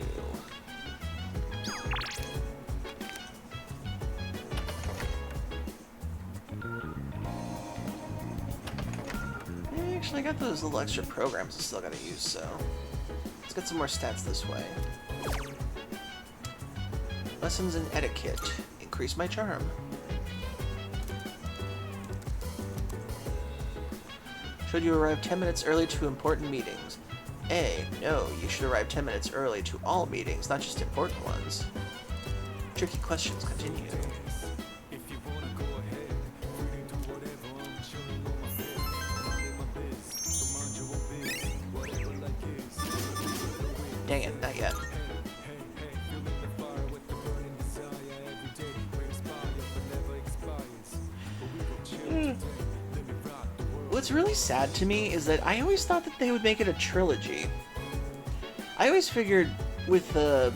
Actually, I got those little extra programs I still gotta use, so let's get some more stats this way. Lessons in etiquette. Increase my charm. Should you arrive 10 minutes early to important meetings? A. No, you should arrive 10 minutes early to all meetings, not just important ones. Tricky questions continue. Dang it, not yet. What's really sad to me is that I always thought that they would make it a trilogy. I always figured with the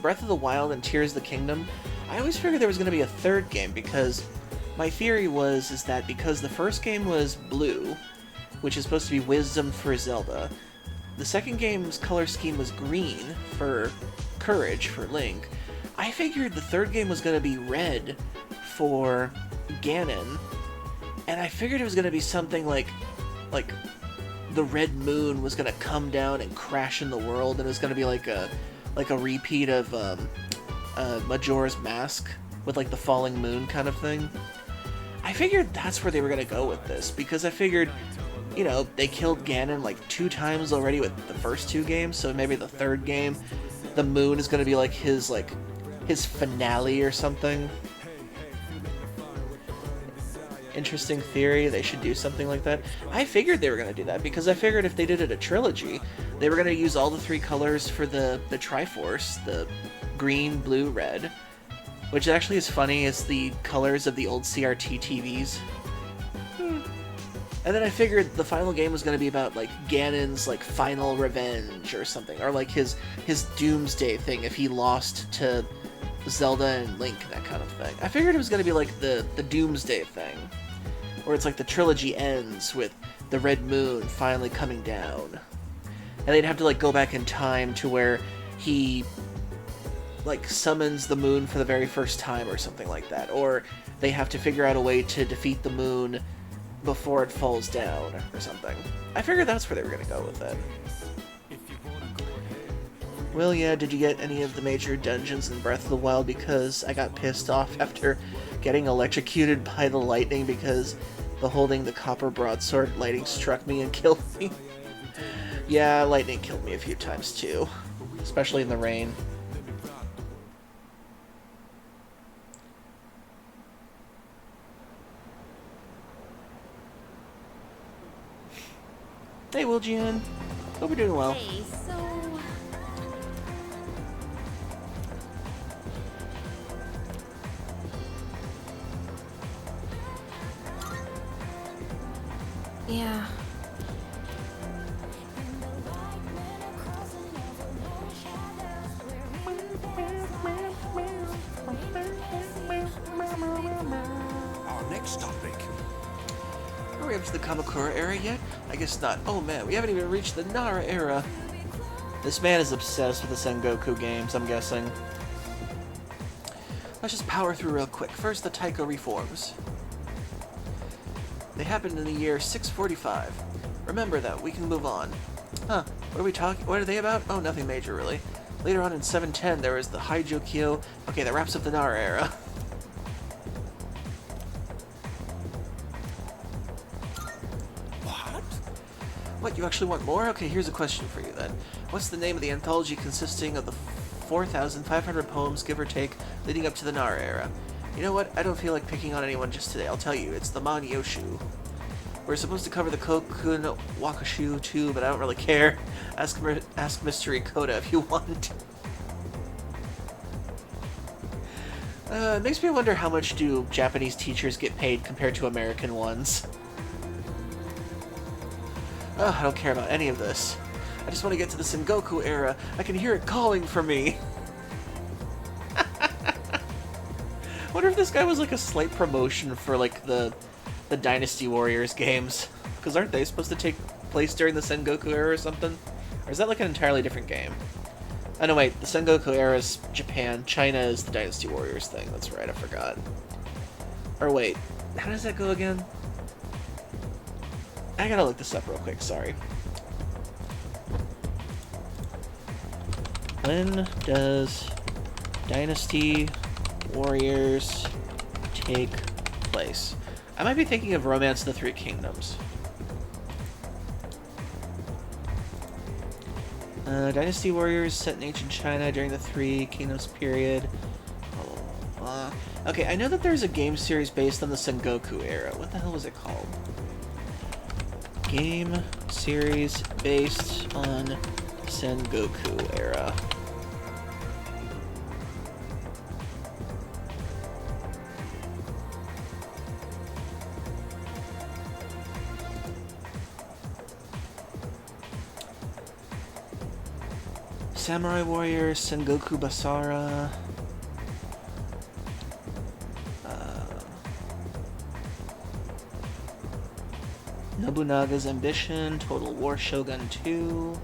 Breath of the Wild and Tears of the Kingdom, I always figured there was going to be a third game because my theory is that because the first game was blue, which is supposed to be wisdom for Zelda, the second game's color scheme was green for courage for Link. I figured the third game was going to be red for Ganon, and I figured it was going to be something like the red moon was going to come down and crash in the world, and it was going to be like a repeat of Majora's Mask with like the falling moon kind of thing. I figured that's where they were going to go with this, because I figured, you know, they killed Ganon like 2 times already with the first 2 games, so maybe the third game, the moon is going to be like his finale or something. Interesting theory, they should do something like that. I figured they were going to do that, because I figured if they did it a trilogy, they were going to use all the 3 colors for the Triforce, the green, blue, red, which actually is funny, it's the colors of the old CRT TVs. And then I figured the final game was going to be about, like, Ganon's, like, final revenge or something, or, like, his doomsday thing if he lost to Zelda and Link, that kind of thing. I figured it was going to be, like, the doomsday thing, where it's like the trilogy ends with the red moon finally coming down. And they'd have to, like, go back in time to where he, like, summons the moon for the very first time or something like that. Or they have to figure out a way to defeat the moon before it falls down or something. I figured that's where they were going to go with it. Well, yeah, did you get any of the major dungeons in Breath of the Wild? Because I got pissed off after getting electrocuted by the lightning because the holding the copper broadsword lightning struck me and killed me. Yeah, lightning killed me a few times too, especially in the rain. Hey, Wiljian. Hope you're doing well. Hey, so... Yeah. Our next topic. Are we up to the Kamakura era yet? I guess not. Oh man, we haven't even reached the Nara era. This man is obsessed with the Sengoku games, I'm guessing. Let's just power through real quick. First, the Taiko reforms. They happened in the year 645. Remember that, we can move on. Huh, what are we talking? What are they about? Oh, nothing major, really. Later on in 710, there was the Haijokyo. Okay, that wraps up the Nara era. What, you actually want more? Okay, here's a question for you then. What's the name of the anthology consisting of the 4,500 poems, give or take, leading up to the Nara era? You know what? I don't feel like picking on anyone just today. I'll tell you, it's the Manyoshu. We're supposed to cover the Kokun Wakashu too, but I don't really care. Ask Mystery Koda if you want. It makes me wonder how much do Japanese teachers get paid compared to American ones. Ugh, I don't care about any of this. I just want to get to the Sengoku era. I can hear it calling for me. Wonder if this guy was like a slight promotion for like the Dynasty Warriors games. Because aren't they supposed to take place during the Sengoku era or something? Or is that like an entirely different game? Oh no, wait. The Sengoku era is Japan. China is the Dynasty Warriors thing. That's right, I forgot. Or wait, how does that go again? I gotta look this up real quick, sorry. When does Dynasty Warriors take place? I might be thinking of Romance of the Three Kingdoms. Dynasty Warriors set in ancient China during the Three Kingdoms period. Okay, I know that there's a game series based on the Sengoku era. What the hell was it called? Game series based on Sengoku era. Samurai Warriors, Sengoku Basara. Nobunaga's Ambition, Total War Shogun 2,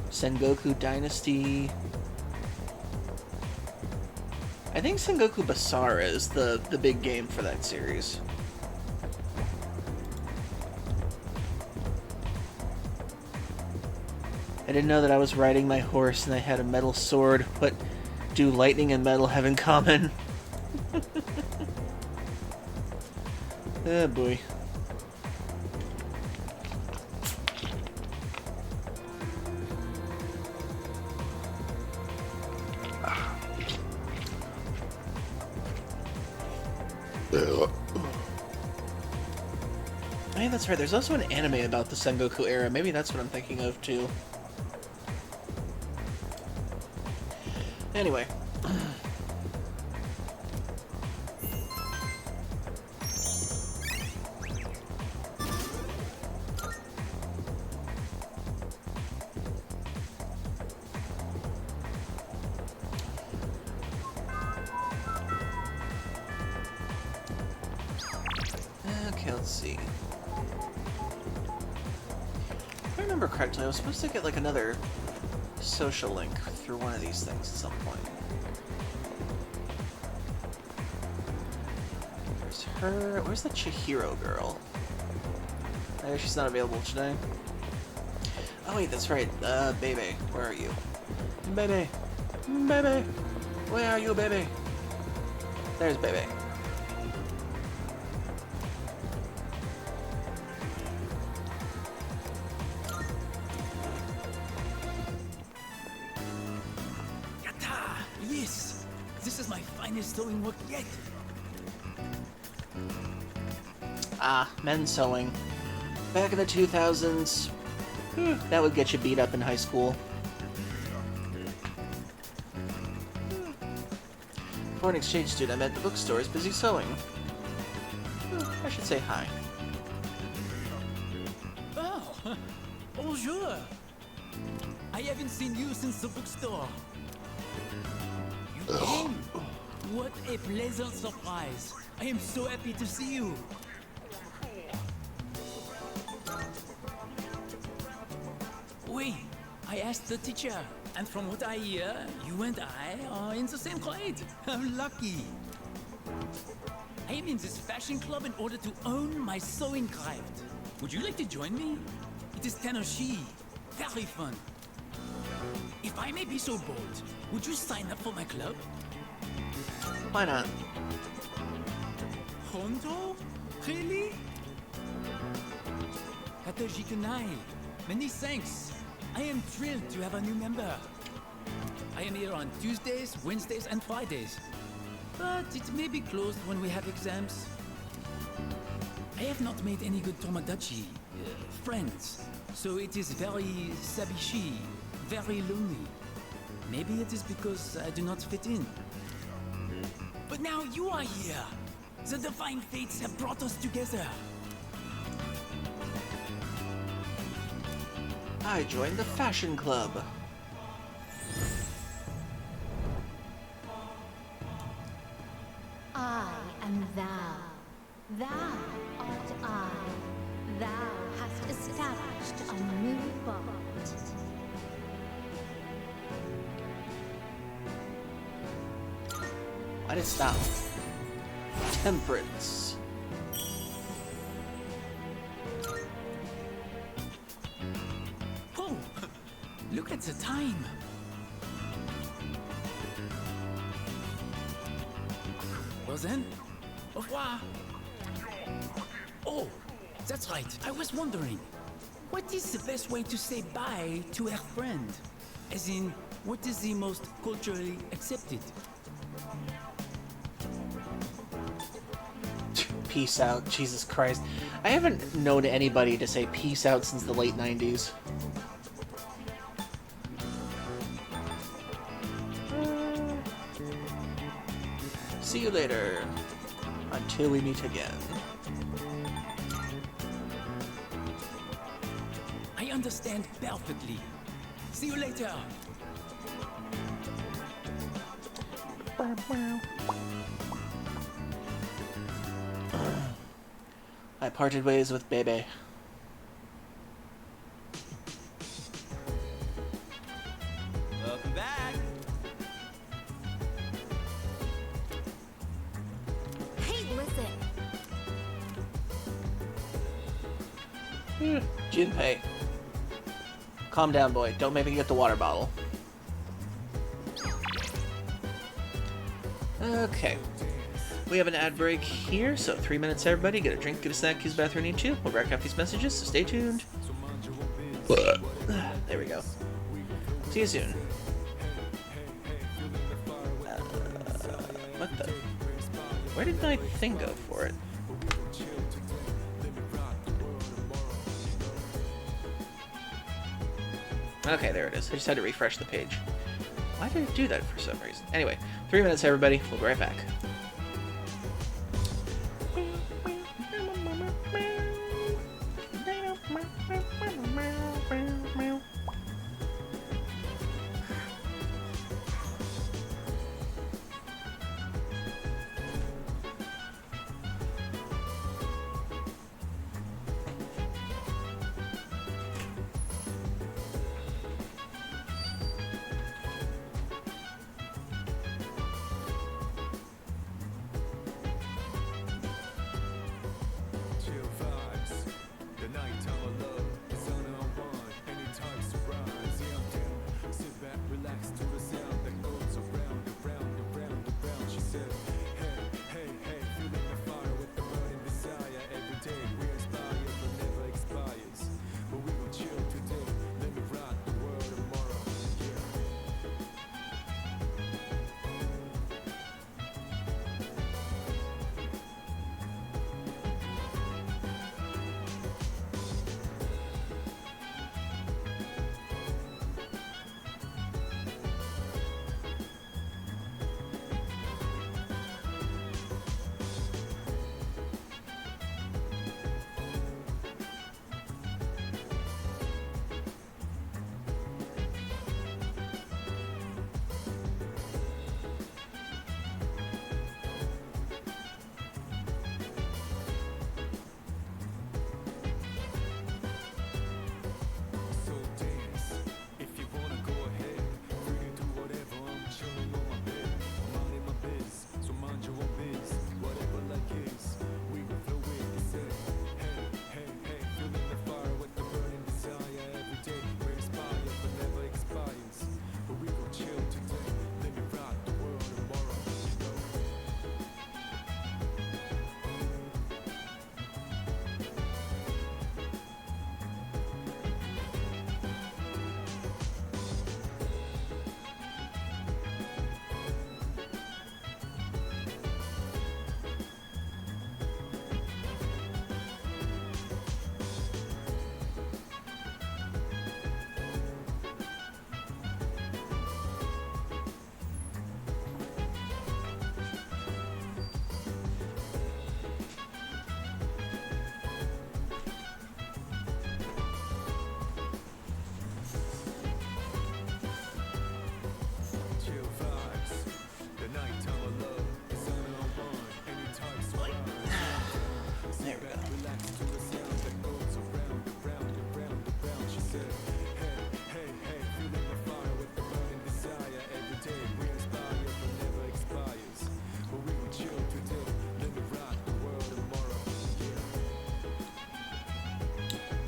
Sengoku Dynasty. I think Sengoku Basara is the big game for that series. I didn't know that I was riding my horse and I had a metal sword. What do lightning and metal have in common? Oh boy. Yeah. Hey, that's right. There's also an anime about the Sengoku era. Maybe that's what I'm thinking of too. Anyway. Okay, let's see. If I remember correctly, I was supposed to get like another social link through one of these things at some point. There's her. Where's the Chihiro girl? Maybe she's not available today. Oh wait, that's right. Bebe, where are you? Bebe, Bebe, where are you, Bebe? There's Bebe. Yes! This is my finest sewing work yet. Ah, men's sewing. Back in the 2000s, that would get you beat up in high school. For an exchange student, I met the bookstore is busy sewing. I should say hi. Oh, bonjour. I haven't seen you since the bookstore. You came. What a pleasant surprise. I am so happy to see you. Oui, I asked the teacher, and from what I hear, you and I are in the same grade. I'm lucky. I am in this fashion club in order to own my sewing craft. Would you like to join me? It is Tenoshi. Very fun. If I may be so bold, would you sign up for my club? Why not? Hondo? Really? Kataji Kunai, many thanks. I am thrilled to have a new member. I am here on Tuesdays, Wednesdays, and Fridays. But it may be closed when we have exams. I have not made any good Tomodachi, friends. So it is very sabishi, very lonely. Maybe it is because I do not fit in. But now you are here. The divine fates have brought us together. I joined the fashion club. I am thou. Thou art I. Thou hast established a new bond. Why did it stop? Temperance. Oh, look at the time. Well then, au revoir. Oh, that's right. I was wondering, what is the best way to say bye to a friend? As in, what is the most culturally accepted? Peace out. Jesus Christ. I haven't known anybody to say peace out since the late 90s. See you later. Until we meet again. I understand perfectly. See you later. I parted ways with Bebe. Welcome back. Hey, listen. Junpei. Calm down, boy. Don't make me get the water bottle. Okay. We have an ad break here, so 3 minutes, everybody. Get a drink, get a snack, use the bathroom, need you. We'll back up these messages, so stay tuned. There we go. See you soon. What the? Where did my thing go for it? Okay, there it is. I just had to refresh the page. Why did it do that for some reason? Anyway, 3 minutes, everybody. We'll be right back.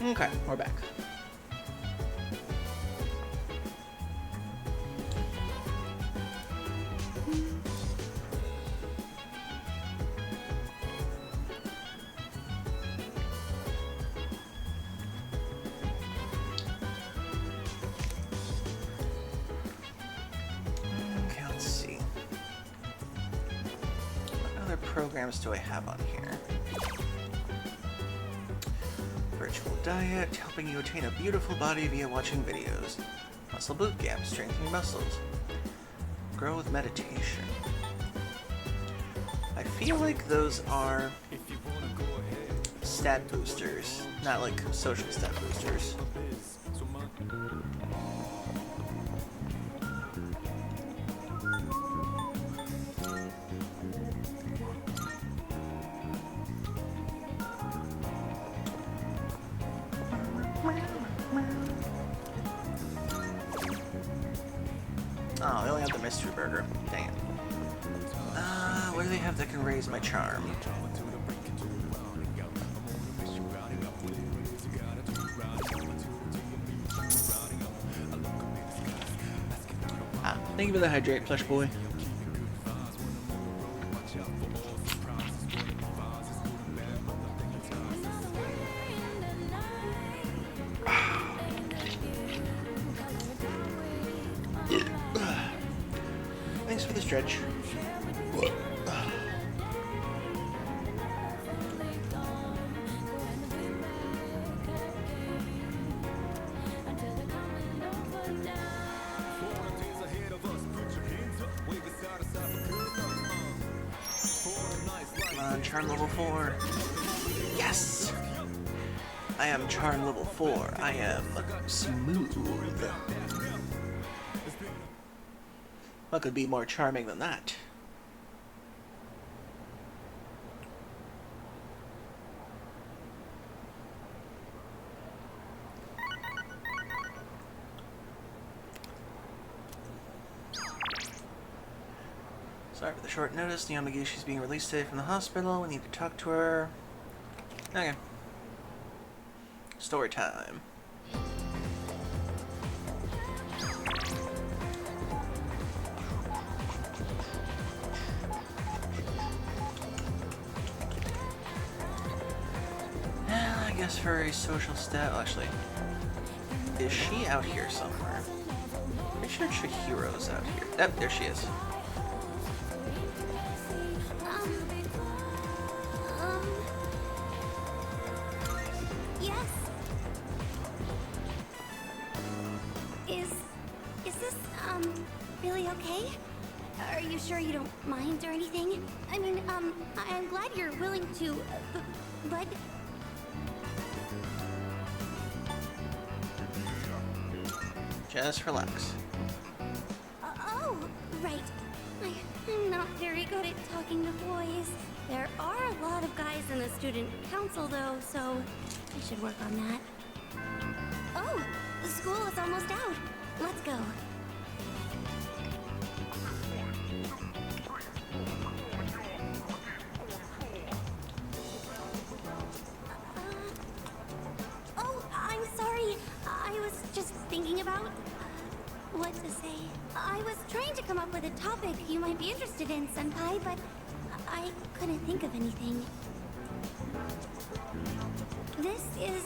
Okay, we're back. Okay, let's see. What other programs do I have on here? Virtual diet, helping you attain a beautiful body via watching videos. Muscle boot camp, strengthening muscles. Grow with meditation. I feel like those are stat boosters, not like social stat boosters. Oh, they only have the mystery burger. Dang it. What do they have that can raise my charm? Ah, thank you for the hydrate, plush boy. Thanks for the stretch. Come on, charm level 4. Yes! I am charm level 4. I am smooth. What could be more charming than that? Sorry for the short notice. Yamagishi's being released today from the hospital. We need to talk to her. Okay. Story time. I guess for a social stat, well, actually, is she out here somewhere? Pretty sure Chihiro's out here. Yep, there she is. Yes. Is this, really okay? Are you sure you don't mind or anything? I mean, I'm glad you're willing to, but... Just relax. Oh, right. I'm not very good at talking to boys. There are a lot of guys in the student council, though, so I should work on that. Oh, the school is almost out. Let's go. Oh, I'm sorry. I was just thinking about what to say. I was trying to come up with a topic you might be interested in, Senpai, but I couldn't think of anything. This is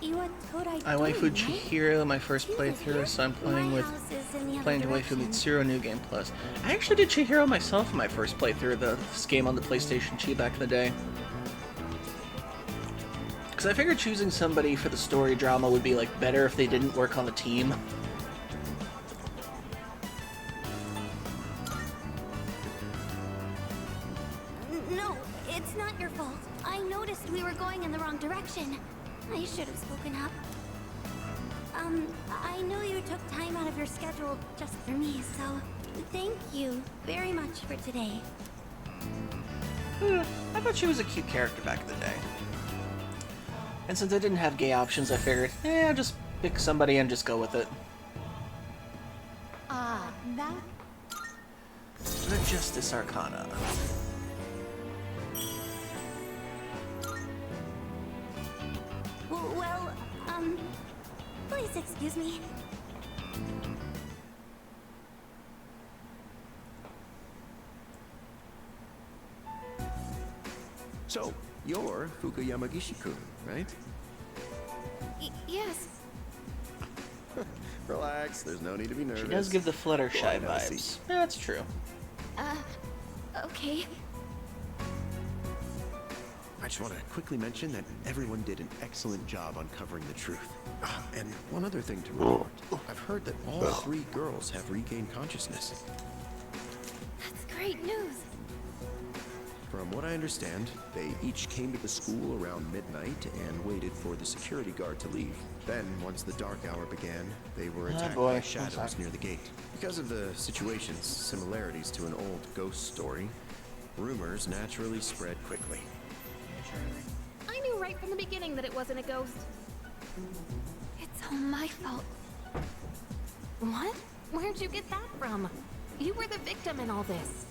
Iwatodai. I waifued Chihiro my first playthrough, so I'm playing to waifu Mitsuru New Game Plus. I actually did Chihiro myself in my first playthrough of this game on the PlayStation 2 back in the day. Because I figured choosing somebody for the story drama would be like better if they didn't work on the team. No, it's not your fault. I noticed we were going in the wrong direction. I should have spoken up. I know you took time out of your schedule just for me, so thank you very much for today. I thought she was a cute character back in the day. And since I didn't have gay options, I figured, I'll just pick somebody and just go with it. Ah, that... The Justice Arcana. Well, Please excuse me. So, you're Fuuka Yamagishi-kun, right? Yes. Relax, there's no need to be nervous. She does give the Fluttershy Go on, have a vibes. seat. Yeah, that's true. Okay. I just want to quickly mention that everyone did an excellent job uncovering the truth. And one other thing to report. I've heard that all 3 girls have regained consciousness. That's great news. From what I understand, they each came to the school around midnight and waited for the security guard to leave. Then, once the dark hour began, they were attacked boy. by shadows near the gate. Because of the situation's similarities to an old ghost story, rumors naturally spread quickly. I knew right from the beginning that it wasn't a ghost. It's all my fault. What? Where'd you get that from? You were the victim in all this.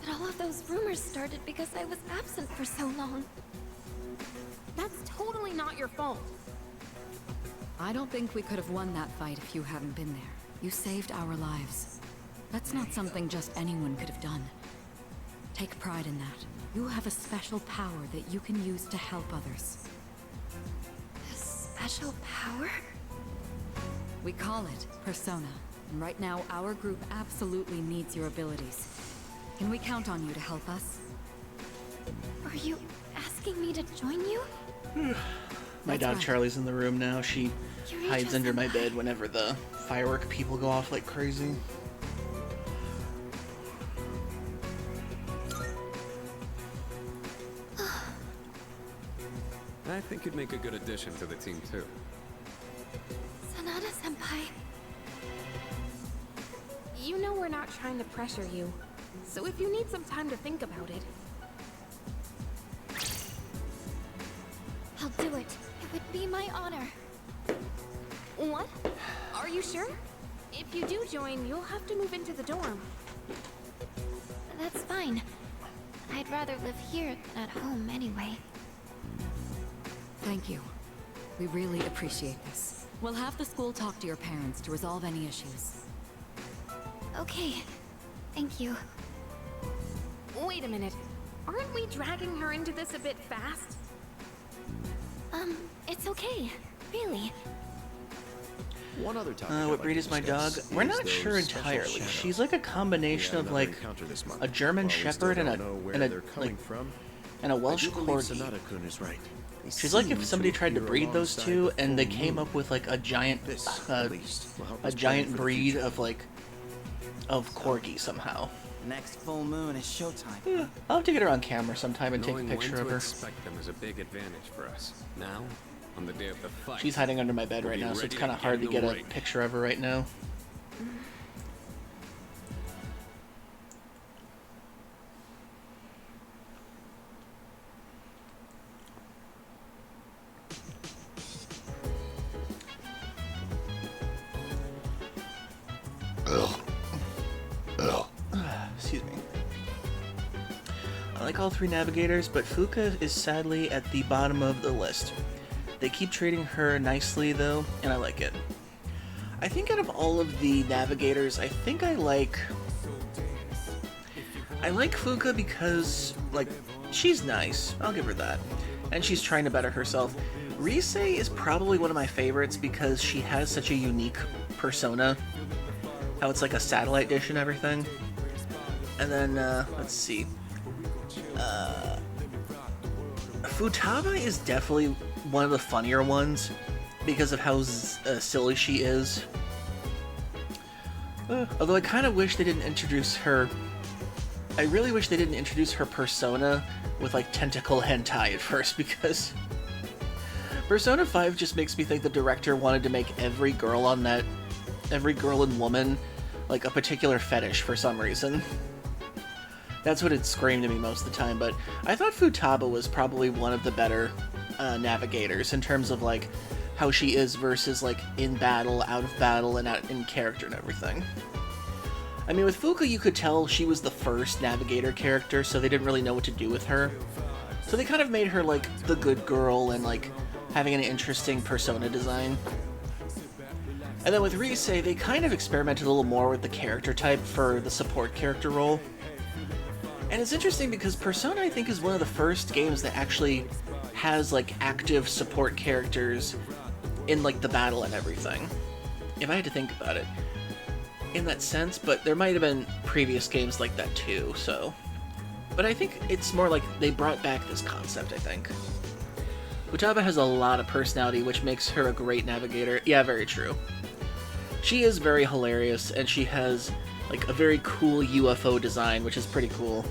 But all of those rumors started because I was absent for so long. That's totally not your fault. I don't think we could have won that fight if you hadn't been there. You saved our lives. That's not something just anyone could have done. Take pride in that. You have a special power that you can use to help others. A special power? We call it Persona. And right now, our group absolutely needs your abilities. Can we count on you to help us? Are you asking me to join you? My That's dog right. Charlie's in the room now. She You're hides just under my alive. bed whenever the firework people go off like crazy. I think you'd make a good addition to the team, too. Sanada-senpai. You know we're not trying to pressure you. So if you need some time to think about it, I'll do it. It would be my honor. what? Are you sure? If you do join, you'll have to move into the dorm. That's fine. I'd rather live here than at home anyway. Thank you. We really appreciate this. We'll have the school talk to your parents to resolve any issues. Okay. Thank you. Wait a minute. Aren't we dragging her into this a bit fast? It's okay. Really. One other topic I'd What like breed to is my dog? discuss We're is not those sure special entirely. shadows. She's like a combination We of had like another encounter this month. a German While we still Shepherd and don't know where a they're coming from, and a I Welsh do believe Corgi. Sanada-kun is right. They She's like seem if somebody tried to appear breed those alongside two the and they full came moon. up with like a giant, This, at least, will help a us plan giant for the breed future. of like, of Corgi somehow. Next full moon is showtime. I'll have to get her on camera sometime and take a Knowing picture when of to her. expect them is a big advantage for us. Now, on the day of the fight, She's hiding under my bed we'll right be now, so it's ready kind of to hard to get in get the a ring. picture of her right now. Excuse me. I like all 3 navigators, but Fuuka is sadly at the bottom of the list. They keep treating her nicely though, and I like it. I think out of all of the navigators, I think I like Fuuka because, like, she's nice. I'll give her that. And she's trying to better herself. Rise is probably one of my favorites because she has such a unique persona. How it's like a satellite dish and everything. And then, let's see. Futaba is definitely one of the funnier ones because of how silly she is. Although I kind of wish they didn't introduce her. I really wish they didn't introduce her persona with like tentacle hentai at first because Persona 5 just makes me think the director wanted to make every girl and woman like a particular fetish for some reason. That's what it screamed to me most of the time, but I thought Futaba was probably one of the better navigators in terms of like how she is versus like in battle, out of battle, and out in character and everything. I mean, with Fuuka, you could tell she was the first navigator character, so they didn't really know what to do with her. So they kind of made her like the good girl and like having an interesting persona design. And then with Rise, they kind of experimented a little more with the character type for the support character role. And it's interesting because Persona, I think, is one of the first games that actually has, like, active support characters in, like, the battle and everything. If I had to think about it. In that sense, but there might have been previous games like that too, so... But I think it's more like they brought back this concept, I think. Futaba has a lot of personality, which makes her a great navigator. Yeah, very true. She is very hilarious, and she has, like, a very cool UFO design, which is pretty cool.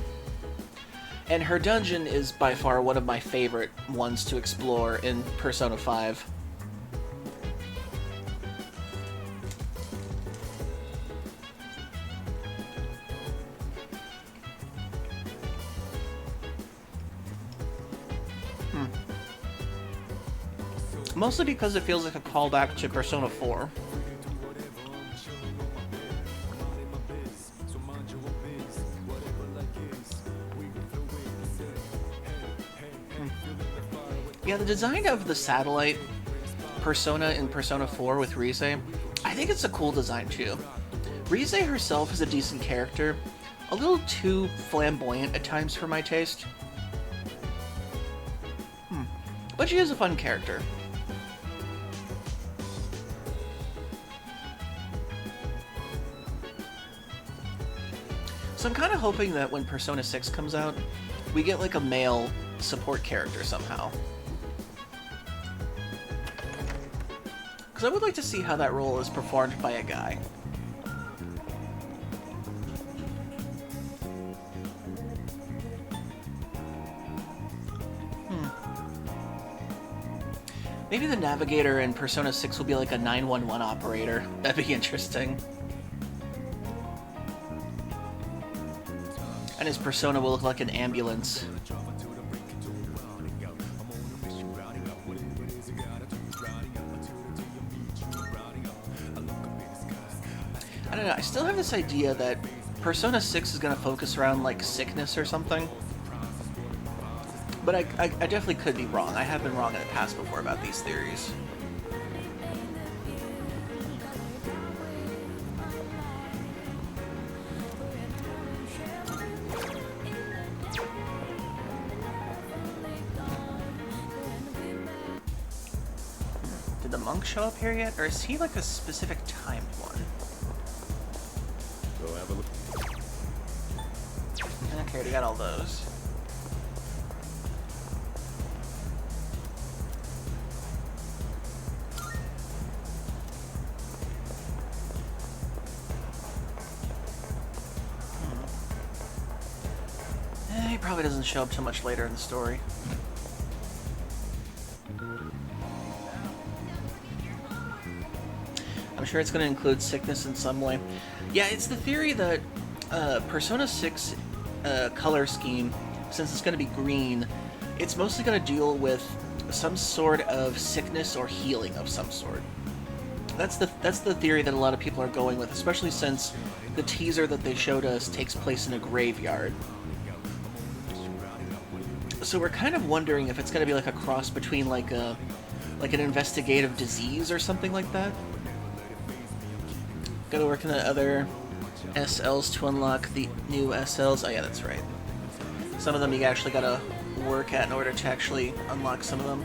And her dungeon is by far one of my favorite ones to explore in Persona 5. Mostly because it feels like a callback to Persona 4. Yeah, the design of the satellite persona in Persona 4 with Rise, I think it's a cool design too. Rise herself is a decent character, a little too flamboyant at times for my taste. But she is a fun character. So I'm kind of hoping that when Persona 6 comes out, we get like a male support character somehow. Because I would like to see how that role is performed by a guy. Maybe the navigator in Persona 6 will be like a 911 operator. That'd be interesting. And his persona will look like an ambulance. I don't know, I still have this idea that Persona 6 is going to focus around, like, sickness or something. But I definitely could be wrong. I have been wrong in the past before about these theories. Did the monk show up here yet? Or is he like a specific timed one? Go have a look. Okay, already got all those. He probably doesn't show up too much later in the story. I'm sure it's going to include sickness in some way. Yeah, it's the theory that Persona 6 color scheme, since it's going to be green, it's mostly going to deal with some sort of sickness or healing of some sort. That's the theory that a lot of people are going with, especially since the teaser that they showed us takes place in a graveyard. So we're kind of wondering if it's going to be like a cross between like an investigative disease or something like that. Gotta work on the other SLs to unlock the new SLs. Oh yeah, that's right. Some of them you actually gotta work at in order to actually unlock some of them.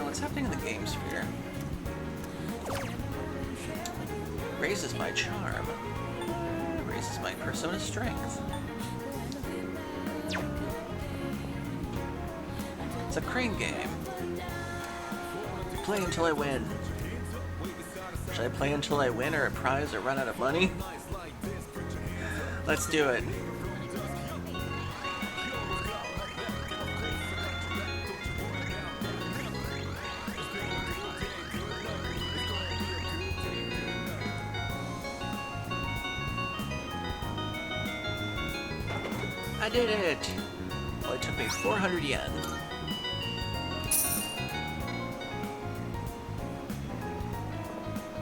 What's happening in the game sphere? Raises my charm. Raises my persona strength. It's a crane game. Play until I win. Should I play until I win or a prize or run out of money? Let's do it. I did it! Well, it took me 400 yen.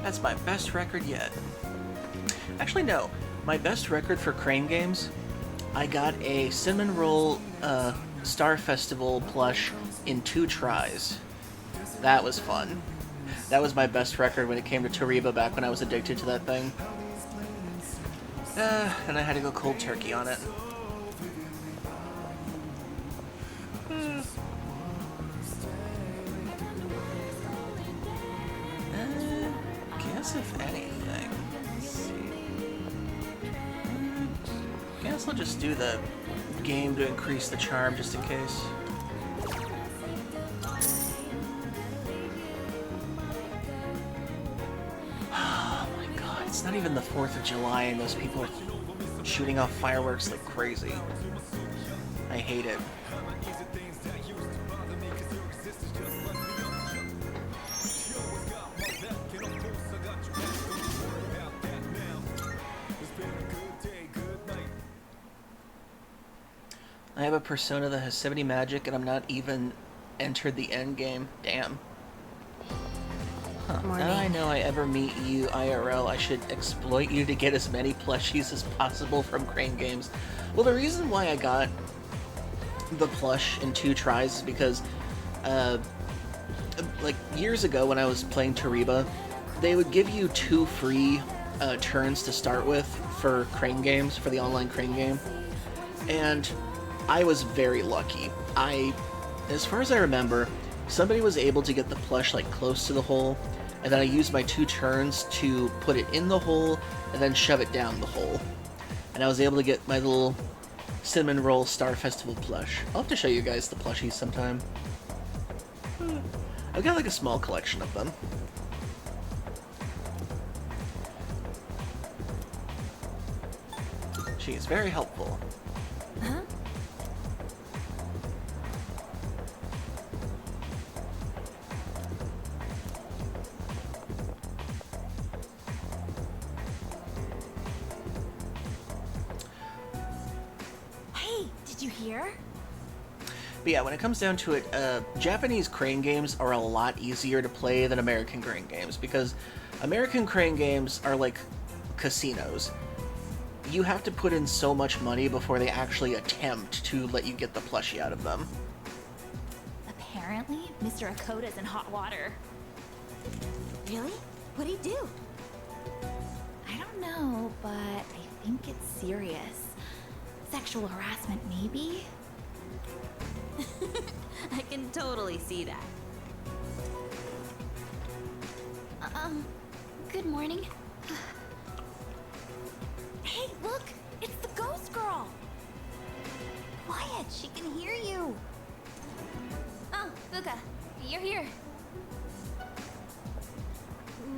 That's my best record yet. Actually, no. My best record for crane games, I got a Cinnamon Roll Star Festival plush in 2 tries. That was fun. That was my best record when it came to Tariba back when I was addicted to that thing. And I had to go cold turkey on it. Guess if anything. Let's see. Guess I'll just do the game to increase the charm just in case. Oh my god, it's not even the 4th of July and those people are shooting off fireworks like crazy. I hate it. I have a persona that has 70 magic and I'm not even entered the end game. Damn. Huh. Now I know I ever meet you IRL, I should exploit you to get as many plushies as possible from Crane Games. Well, the reason why I got the plush in 2 tries is because, like, years ago when I was playing Tariba, they would give you 2 free turns to start with for Crane Games, for the online Crane game. And I was very lucky. As far as I remember, somebody was able to get the plush like close to the hole, and then I used my 2 turns to put it in the hole and then shove it down the hole. And I was able to get my little Cinnamon Roll Star Festival plush. I'll have to show you guys the plushies sometime. I've got like a small collection of them. She is very helpful. Huh? Hey, did you hear? But yeah, when it comes down to it, Japanese Crane games are a lot easier to play than American Crane games, because American Crane games are like casinos. You have to put in so much money before they actually attempt to let you get the plushie out of them. Apparently, Mr. Akoda's in hot water. Really? What'd he do? I don't know, but I think it's serious. Sexual harassment, maybe? I can totally see that. Good morning. Hey, look! It's the ghost girl! Quiet, she can hear you. Oh, Fuuka, you're here.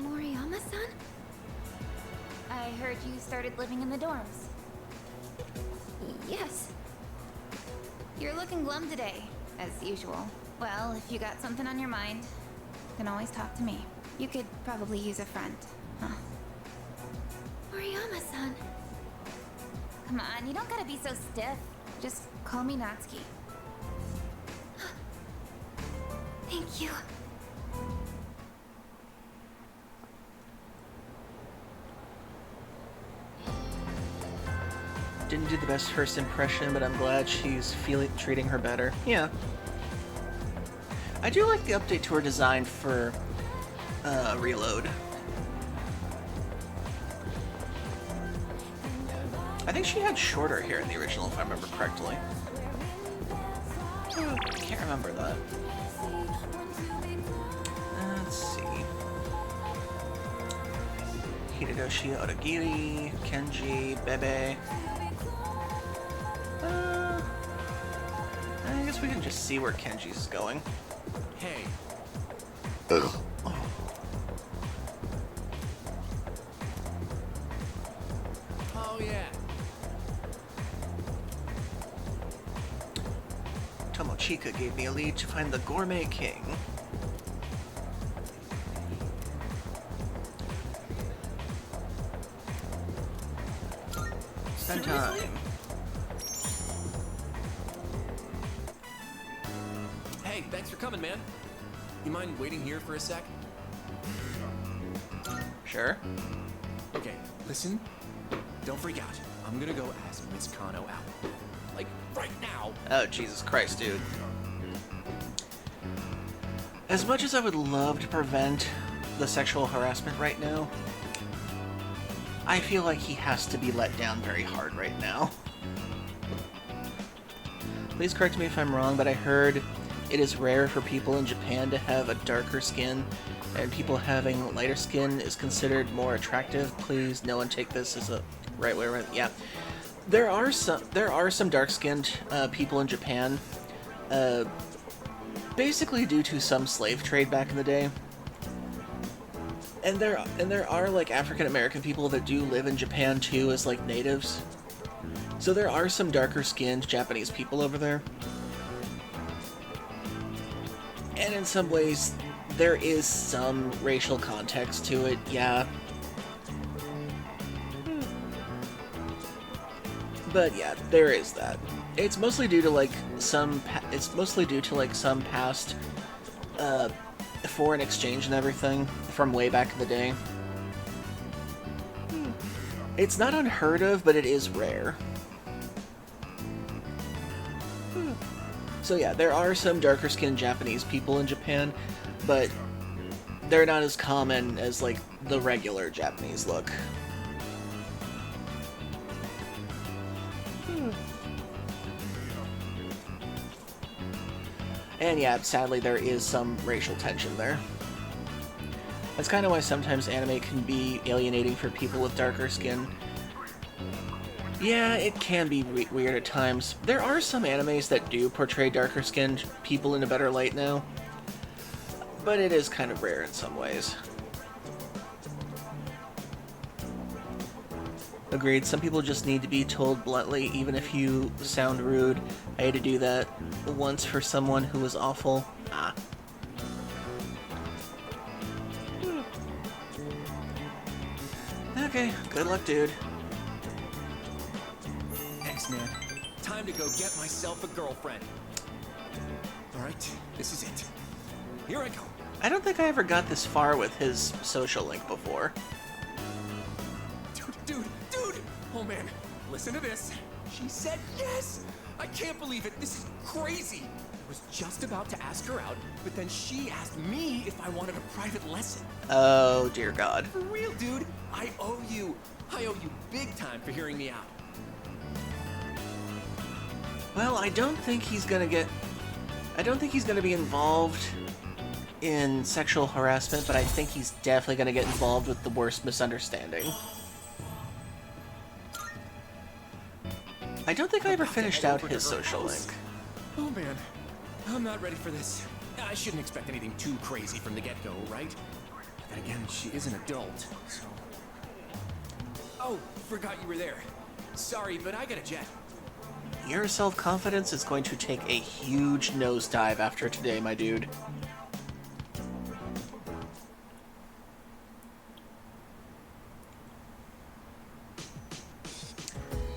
Moriyama-san? I heard you started living in the dorms. Yes. You're looking glum today, as usual. Well, if you got something on your mind, you can always talk to me. You could probably use a friend, huh? Moriyama-san. Come on, you don't gotta be so stiff. Just call me Natsuki. Thank you. Didn't do the best first impression, but I'm glad she's treating her better. Yeah. I do like the update to her design for Reload. I think she had shorter hair in the original, if I remember correctly. I can't remember that. Let's see. Hideyoshi Odagiri, Kenji, Bebe. I guess we can just see where Kenji's going. Hey. Ugh. Oh, yeah. Tomochika gave me a lead to find the Gourmet King. Spend time. Hey, thanks for coming, man. You mind waiting here for a sec? Sure. Okay, listen. Don't freak out. I'm gonna go ask Miss Kano out. Like, right now. Oh, Jesus Christ, dude. As much as I would love to prevent the sexual harassment right now, I feel like he has to be let down very hard right now. Please correct me if I'm wrong, but I heard it is rare for people in Japan to have a darker skin, and people having lighter skin is considered more attractive. Please, no one take this as a right way around. Yeah, there are some dark-skinned people in Japan, basically due to some slave trade back in the day. And there are like African American people that do live in Japan too as like natives. So there are some darker skinned Japanese people over there. And in some ways there is some racial context to it, yeah. But yeah, there is that. It's mostly due to like some past foreign exchange and everything from way back in the day. It's not unheard of, but it is rare. So yeah, there are some darker skinned Japanese people in Japan, but they're not as common as like the regular Japanese look. And yeah, sadly there is some racial tension there. That's kind of why sometimes anime can be alienating for people with darker skin. Yeah, it can be weird at times. There are some animes that do portray darker skinned people in a better light now, but it is kind of rare in some ways. Agreed, some people just need to be told bluntly, even if you sound rude. I had to do that once for someone who was awful. Okay, good luck, dude. Thanks, man. Time to go get myself a girlfriend. Alright, this is it. Here I go. I don't think I ever got this far with his social link before. Dude! Oh man, listen to this. She said yes! I can't believe it. This is crazy. I was just about to ask her out, but then she asked me if I wanted a private lesson. Oh, dear God. For real, dude. I owe you big time for hearing me out. Well, I don't think he's gonna be involved in sexual harassment, but I think he's definitely gonna get involved with the worst misunderstanding. I don't think I ever finished out his social link. Oh man, I'm not ready for this. I shouldn't expect anything too crazy from the get-go, right? Then again, she is an adult, so... Oh, forgot you were there. Sorry, but I got a jet. Your self-confidence is going to take a huge nosedive after today, my dude.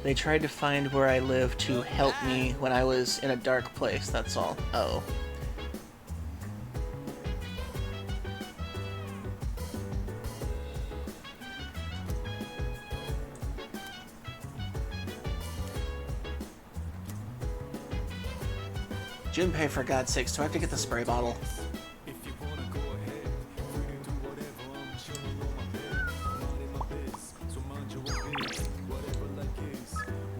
They tried to find where I live to help me when I was in a dark place, that's all. Oh. Junpei, for God's sakes, do I have to get the spray bottle?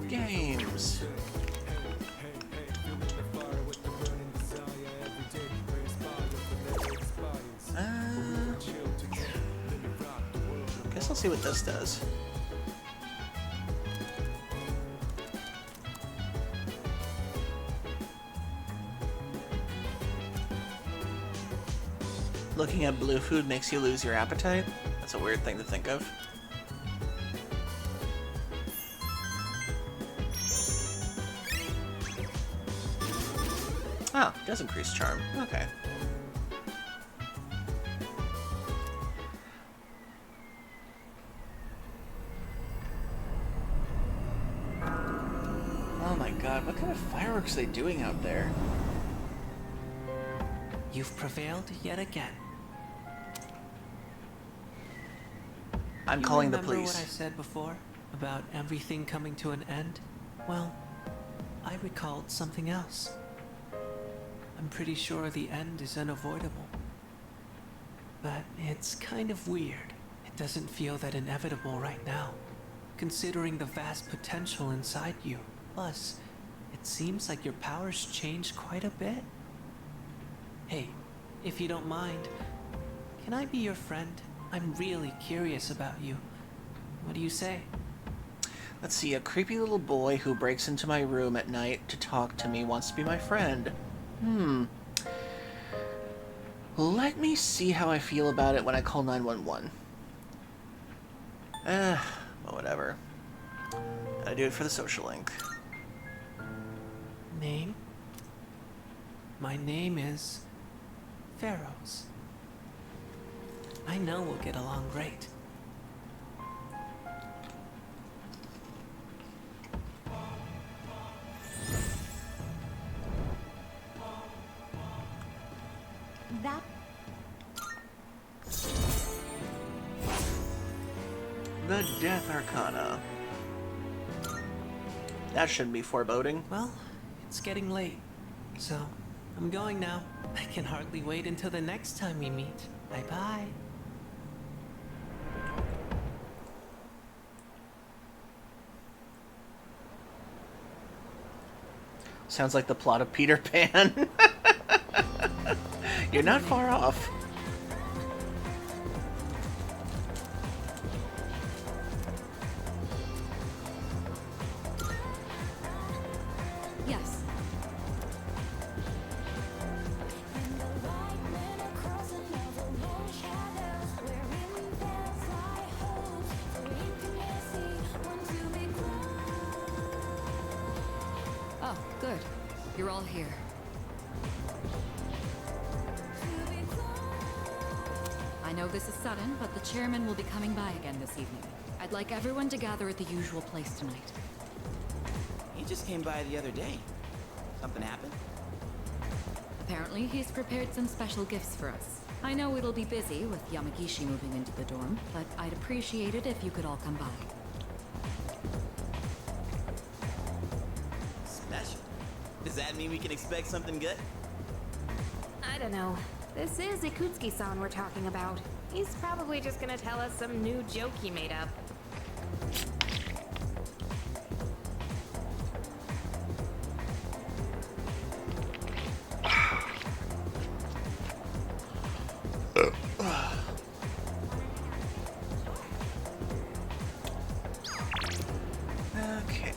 Games. Guess I'll see what this does. Looking at blue food makes you lose your appetite? That's a weird thing to think of. Oh, does increase charm. Okay. Oh my god, what kind of fireworks are they doing out there? You've prevailed yet again. I'm calling the Remember police. what I said before about everything coming to an end? Well, I recalled something else. I'm pretty sure the end is unavoidable. but it's kind of weird. It doesn't feel that inevitable right now, considering the vast potential inside you. Plus, it seems like your powers changed quite a bit. Hey, if you don't mind, can I be your friend? I'm really curious about you. What do you say? Let's see, a creepy little boy who breaks into my room at night to talk to me wants to be my friend. Let me see how I feel about it when I call 911. Well, whatever. Gotta do it for the social link. Name? My name is Pharaohs. I know we'll get along great. That... The Death Arcana. That shouldn't be foreboding. Well, it's getting late, so I'm going now. I can hardly wait until the next time we meet. Bye-bye. Sounds like the plot of Peter Pan. You're not far off. Yes. Oh, good. You're all here. I know this is sudden, but the chairman will be coming by again this evening. I'd like everyone to gather at the usual place tonight. He just came by the other day. Something happened? Apparently, he's prepared some special gifts for us. I know it'll be busy with Yamagishi moving into the dorm, but I'd appreciate it if you could all come by. Special? Does that mean we can expect something good? I don't know. This is Ikutsuki-san we're talking about. He's probably just gonna tell us some new joke he made up. Okay.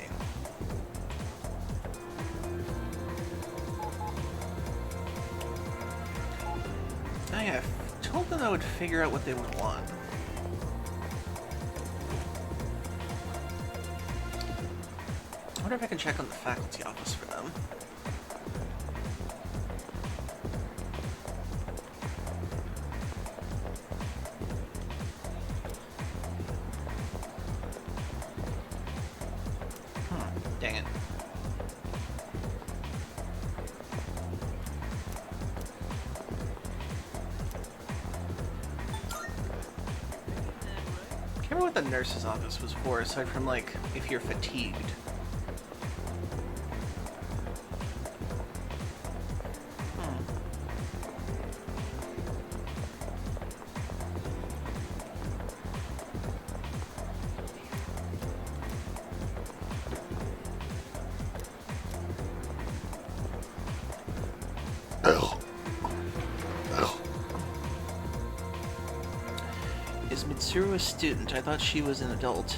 I told them I would figure out what they would want. I wonder if I can check on the faculty office for them. Dang it. Can't remember what the nurse's office was for, aside from, like, if you're fatigued. Is Mitsuru a student? I thought she was an adult.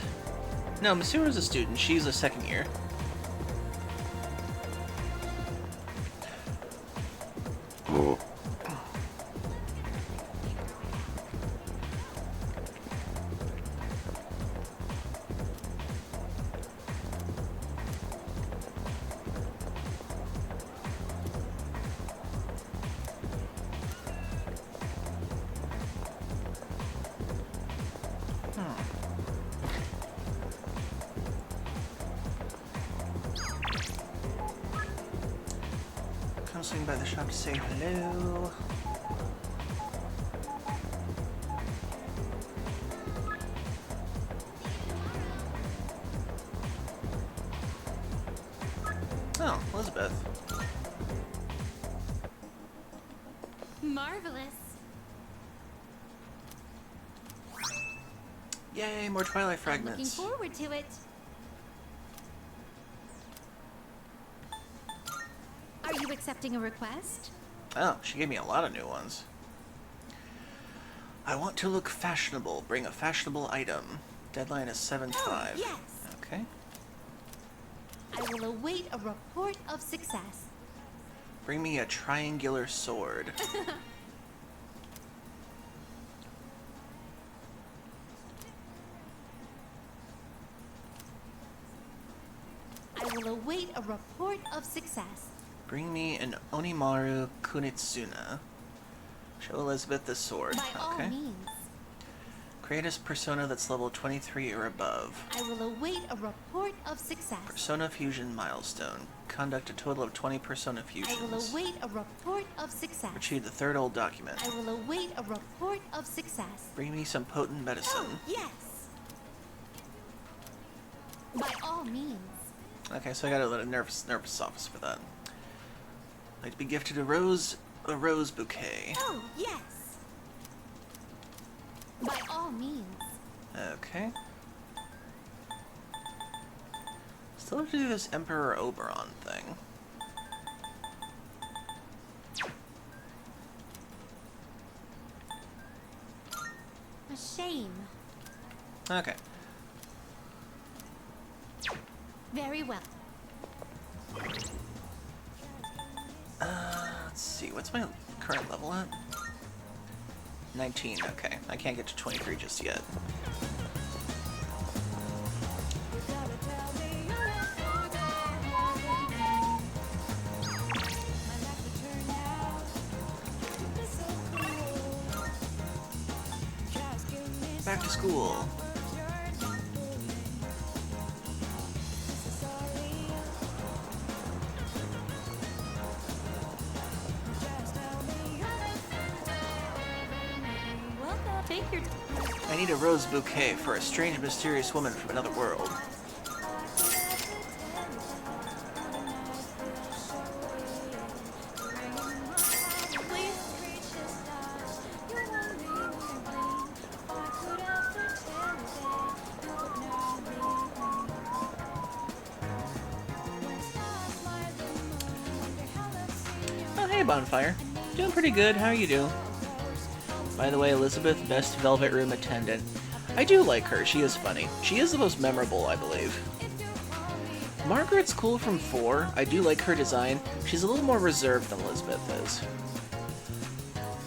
No, Mitsuru's a student. She's a second year. Come swing by the shop to say hello. Oh, Elizabeth. Marvelous. Yay, more Twilight I'm looking fragments. forward to it. Are you accepting a request? Oh, she gave me a lot of new ones. I want to look fashionable. Bring a fashionable item. Deadline is 7/5. Oh, yes. Okay. I will await a report of success. Bring me a triangular sword. I will await a report of success. Bring me an Onimaru Kunitsuna. Show Elizabeth the sword. By all Okay. means. Create a persona that's level 23 or above. I will await a report of success. Persona fusion milestone. Conduct a total of 20 persona I will fusions. await a report of success. Retrieve the third old document. I will await a report of success. Bring me some potent medicine. Oh, yes. By all means. Okay, so I gotta let a nervous office for that. Like to be gifted a rose bouquet. Oh, yes. By all means. Okay. Still have to do this Emperor Oberon thing. A shame. Okay. Very well. Let's see, what's my current level at? 19, okay. I can't get to 23 just yet. Back to school. Welcome. Take your I need a rose bouquet for a strange, mysterious woman from another world. Oh, hey, Bonfire. Doing pretty good. How are you doing? By the way, Elizabeth, best Velvet Room attendant. I do like her. She is funny. She is the most memorable, I believe. Margaret's cool from 4. I do like her design. She's a little more reserved than Elizabeth is.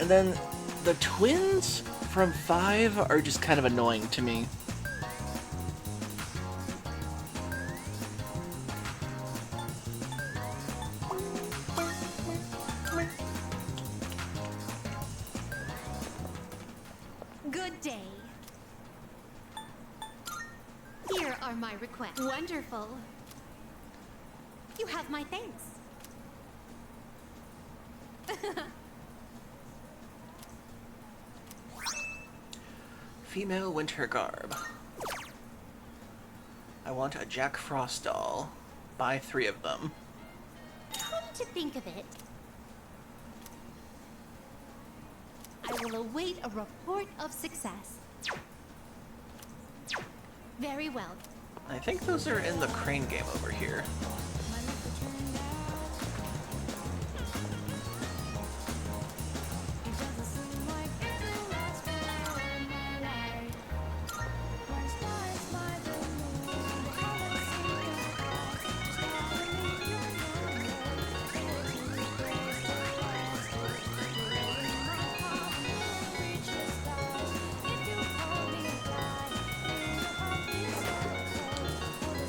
And then the twins from 5 are just kind of annoying to me. good day. Here are my requests. Wonderful. You have my thanks. Female winter garb. I want a Jack Frost doll. Buy 3 of them. Come to think of it, I will await a report of success. Very well. I think those are in the crane game over here.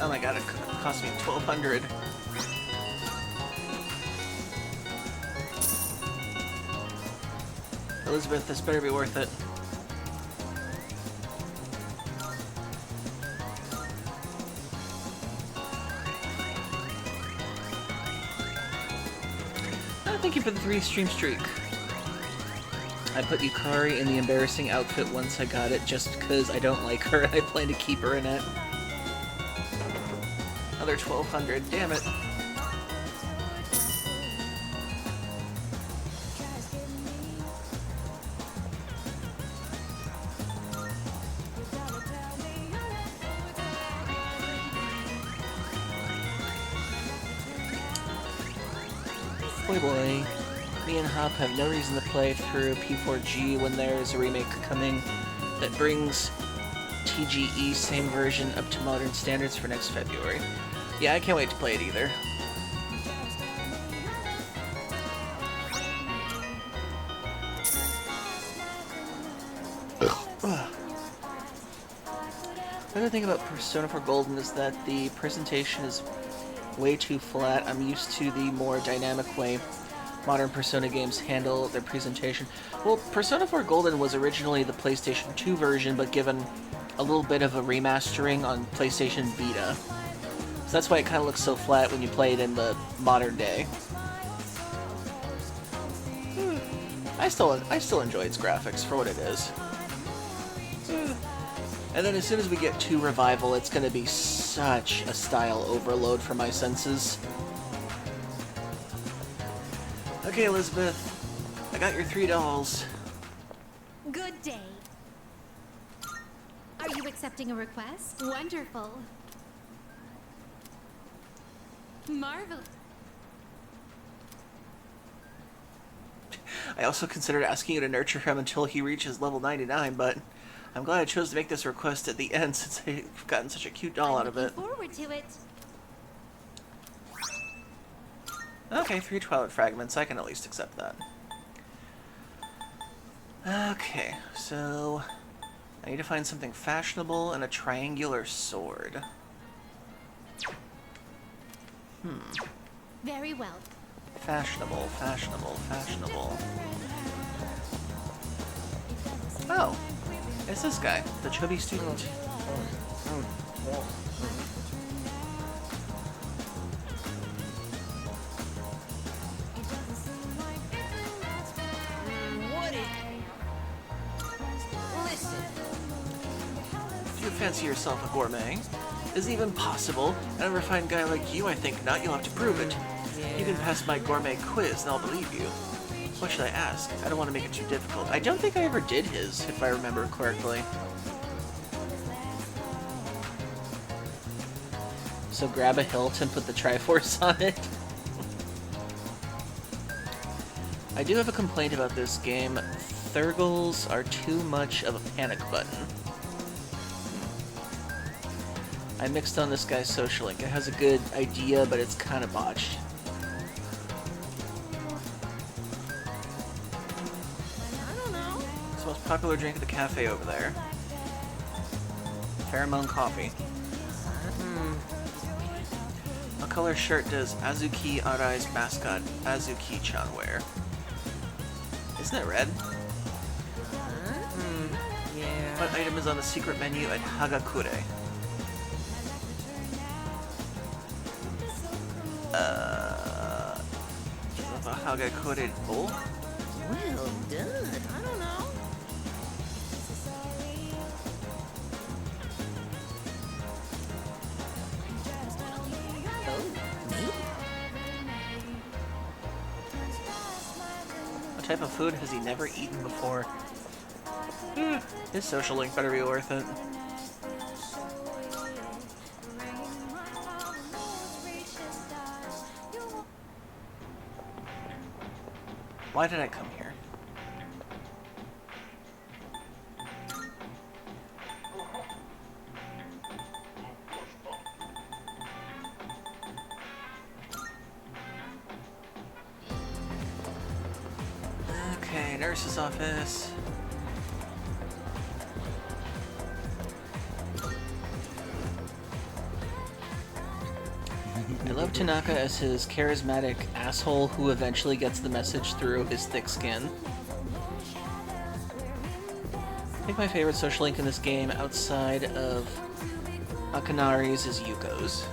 Oh my god, it cost me 1,200. Elizabeth, this better be worth it. Oh, thank you for the 3 stream streak. I put Yukari in the embarrassing outfit once I got it just because I don't like her and I plan to keep her in it. Another 1,200, damn it. Boy boy. Me and Hop have no reason to play through P4G when there's a remake coming that brings TGE same version up to modern standards for next February. Yeah, I can't wait to play it either. Another thing about Persona 4 Golden is that the presentation is way too flat. I'm used to the more dynamic way modern Persona games handle their presentation. Well, Persona 4 Golden was originally the PlayStation 2 version, but given a little bit of a remastering on PlayStation Vita. So that's why it kind of looks so flat when you play it in the modern day. I still enjoy its graphics for what it is. And then as soon as we get to Revival, it's going to be such a style overload for my senses. Okay, Elizabeth, I got your 3 dolls. Good day. Are you accepting a request? Wonderful. Marvelous. I also considered asking you to nurture him until he reaches level 99, but I'm glad I chose to make this request at the end since I've gotten such a cute doll out of it. Forward to it. Okay, 3 Twilight Fragments. I can at least accept that. Okay, so I need to find something fashionable and a triangular sword. Very well. Fashionable, fashionable, fashionable. Oh, it's this guy, the chubby student. Do you fancy yourself a gourmet? Is it even possible? An unrefined guy like you, I think not. You'll have to prove it. You can pass my gourmet quiz and I'll believe you. What should I ask? I don't want to make it too difficult. I don't think I ever did his, if I remember correctly. So grab a hilt and put the Triforce on it. I do have a complaint about this game. Thurgles are too much of a panic button. I mixed on this guy's social link. It has a good idea, but it's kind of botched. It's the most popular drink at the cafe over there. Pheromone coffee. What color shirt does Azuki Arai's mascot, Azuki-chan, wear? Isn't it red? Yeah. What item is on the secret menu at Hagakure? The Hagakure bowl? Well done. I don't know. What type of food has he never eaten before? His social link better be worth it. Why did I come here? Okay, nurse's office. I love Tanaka as his charismatic asshole who eventually gets the message through his thick skin. I think my favorite social link in this game outside of Akanari's is Yuko's.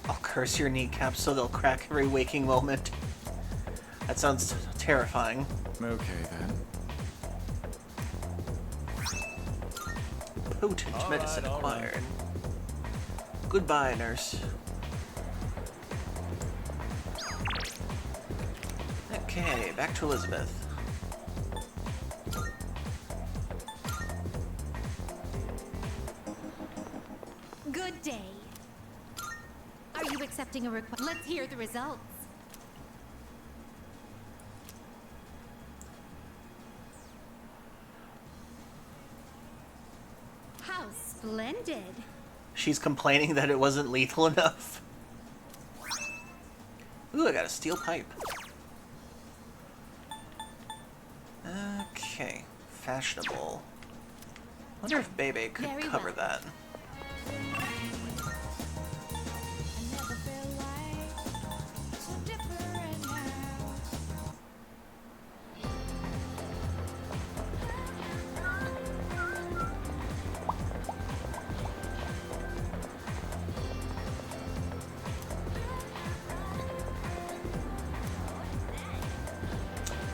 I'll curse your kneecaps so they'll crack every waking moment. That sounds terrifying. Okay, then. Potent medicine acquired. Goodbye, nurse. Okay, back to Elizabeth. A request. Let's hear the results. How splendid. She's complaining that it wasn't lethal enough. Ooh, I got a steel pipe. Okay, fashionable. Wonder if Bebe could Very cover well. that.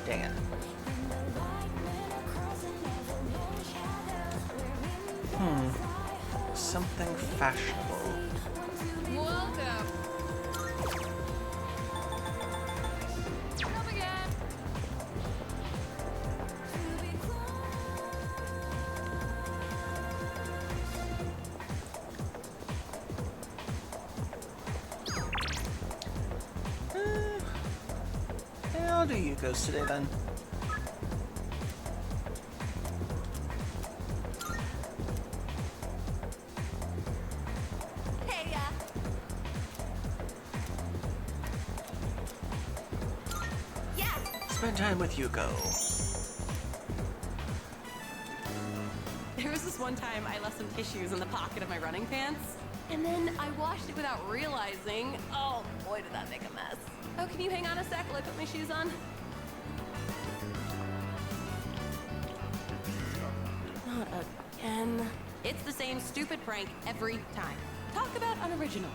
Dang it. Something fashionable. Welcome. Come again. I'll do Yukos today then. Hey, yeah. Spend time with Yuko. There was this one time I left some tissues in the pocket of my running pants, and then I washed it without realizing. Oh boy, did that make a mess. Oh, can you hang on a sec while I put my shoes on? Not again. It's the same stupid prank every time. Talk about unoriginal.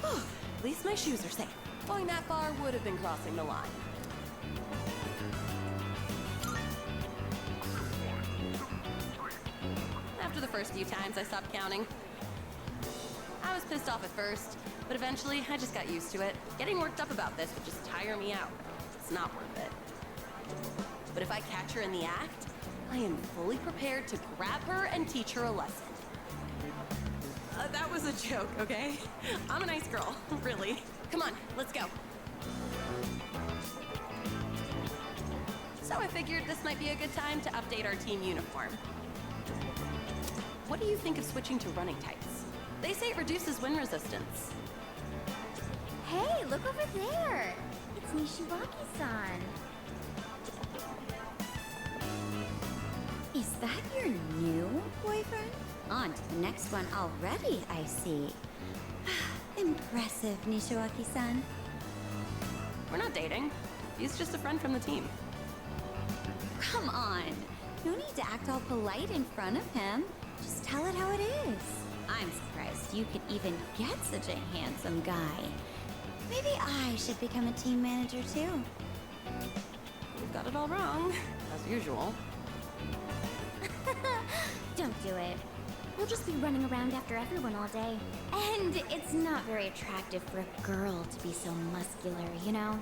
At least my shoes are safe. Going that far would have been crossing the line. After the first few times, I stopped counting. I was pissed off at first, but eventually I just got used to it. Getting worked up about this would just tire me out. It's not worth it. But if I catch her in the act, I am fully prepared to grab her and teach her a lesson. That was a joke, okay? I'm a nice girl, really. Come on, let's go. So I figured this might be a good time to update our team uniform. What do you think of switching to running tights? They say it reduces wind resistance. Hey, look over there. It's Nishiwaki-san. Is that your new boyfriend? On to the next one already, I see. Impressive, Nishiwaki-san. We're not dating. He's just a friend from the team. Come on. No need to act all polite in front of him. Just tell it how it is. I'm surprised you could even get such a handsome guy. Maybe I should become a team manager too. You've got it all wrong, as usual. Don't do it. We'll just be running around after everyone all day. And it's not very attractive for a girl to be so muscular, you know?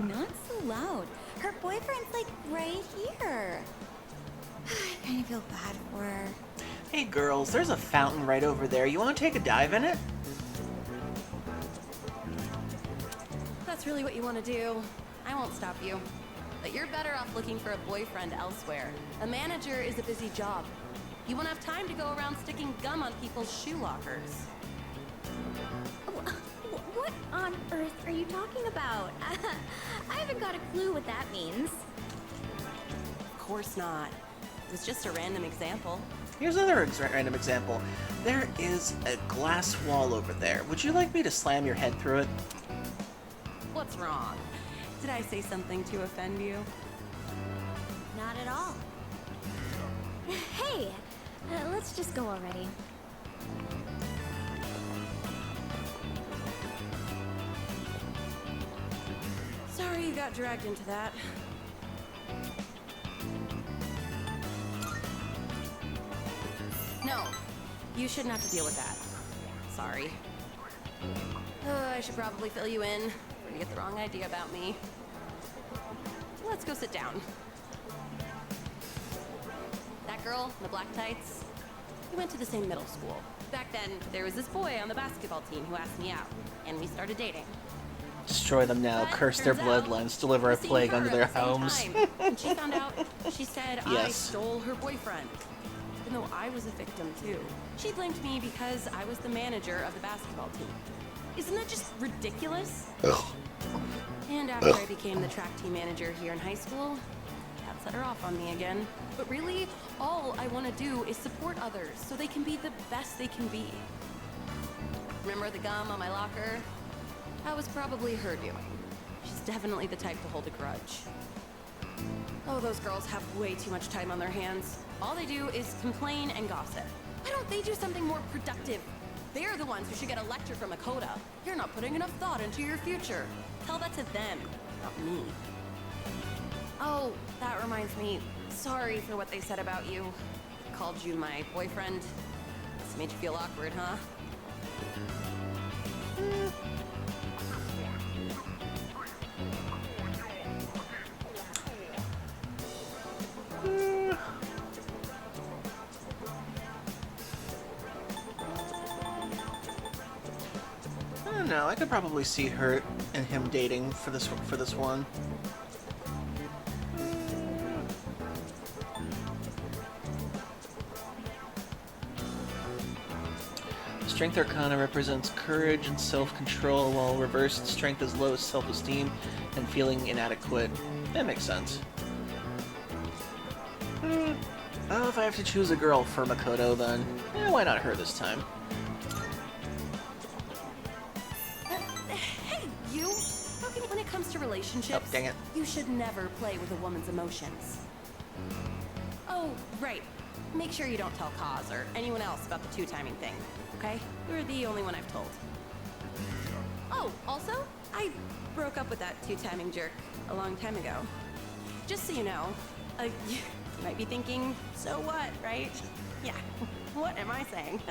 Not so loud. Her boyfriend's like right here. I kind of feel bad for her. Hey girls, there's a fountain right over there. You want to take a dive in it? That's really what you want to do. I won't stop you. But you're better off looking for a boyfriend elsewhere. A manager is a busy job. You won't have time to go around sticking gum on people's shoe lockers. What on earth are you talking about? I haven't got a clue what that means. Of course not. It was just a random example. Here's another random example. There is a glass wall over there. Would you like me to slam your head through it? What's wrong? Did I say something to offend you? Not at all. Hey, let's just go already. Sorry you got dragged into that. No, you shouldn't have to deal with that. Sorry. I should probably fill you in. You get the wrong idea about me. Let's go sit down. That girl in the black tights? We went to the same middle school. Back then, there was this boy on the basketball team who asked me out, and we started dating. Destroy them now, But curse their turns out, bloodlines, deliver a we seen plague her unto at their the same homes. time. When she found out, she said I Yes. stole her boyfriend. Even though I was a victim too. She blamed me because I was the manager of the basketball team. Isn't that just ridiculous? Ugh. And after I became the track team manager here in high school, that set her off on me again. But really, all I want to do is support others so they can be the best they can be. Remember the gum on my locker? That was probably her doing. She's definitely the type to hold a grudge. Oh, those girls have way too much time on their hands. All they do is complain and gossip. Why don't they do something more productive? They're the ones who should get a lecture from Makoto. You're not putting enough thought into your future. Tell that to them, not me. Oh, that reminds me. Sorry for what they said about you. Called you my boyfriend. This made you feel awkward, huh? I don't know. I could probably see her and him dating for this one. Strength Arcana represents courage and self-control, while reversed strength is low self-esteem and feeling inadequate. That makes sense. Oh, if I have to choose a girl for Makoto, then why not her this time? Hey, you! How come when it comes to relationships, Oh, dang it. you should never play with a woman's emotions? Oh, right. Make sure you don't tell Kaz or anyone else about the two-timing thing, okay? You're the only one I've told. Oh, also, I broke up with that two-timing jerk a long time ago. Just so you know, you might be thinking, so what, right? Yeah, what am I saying?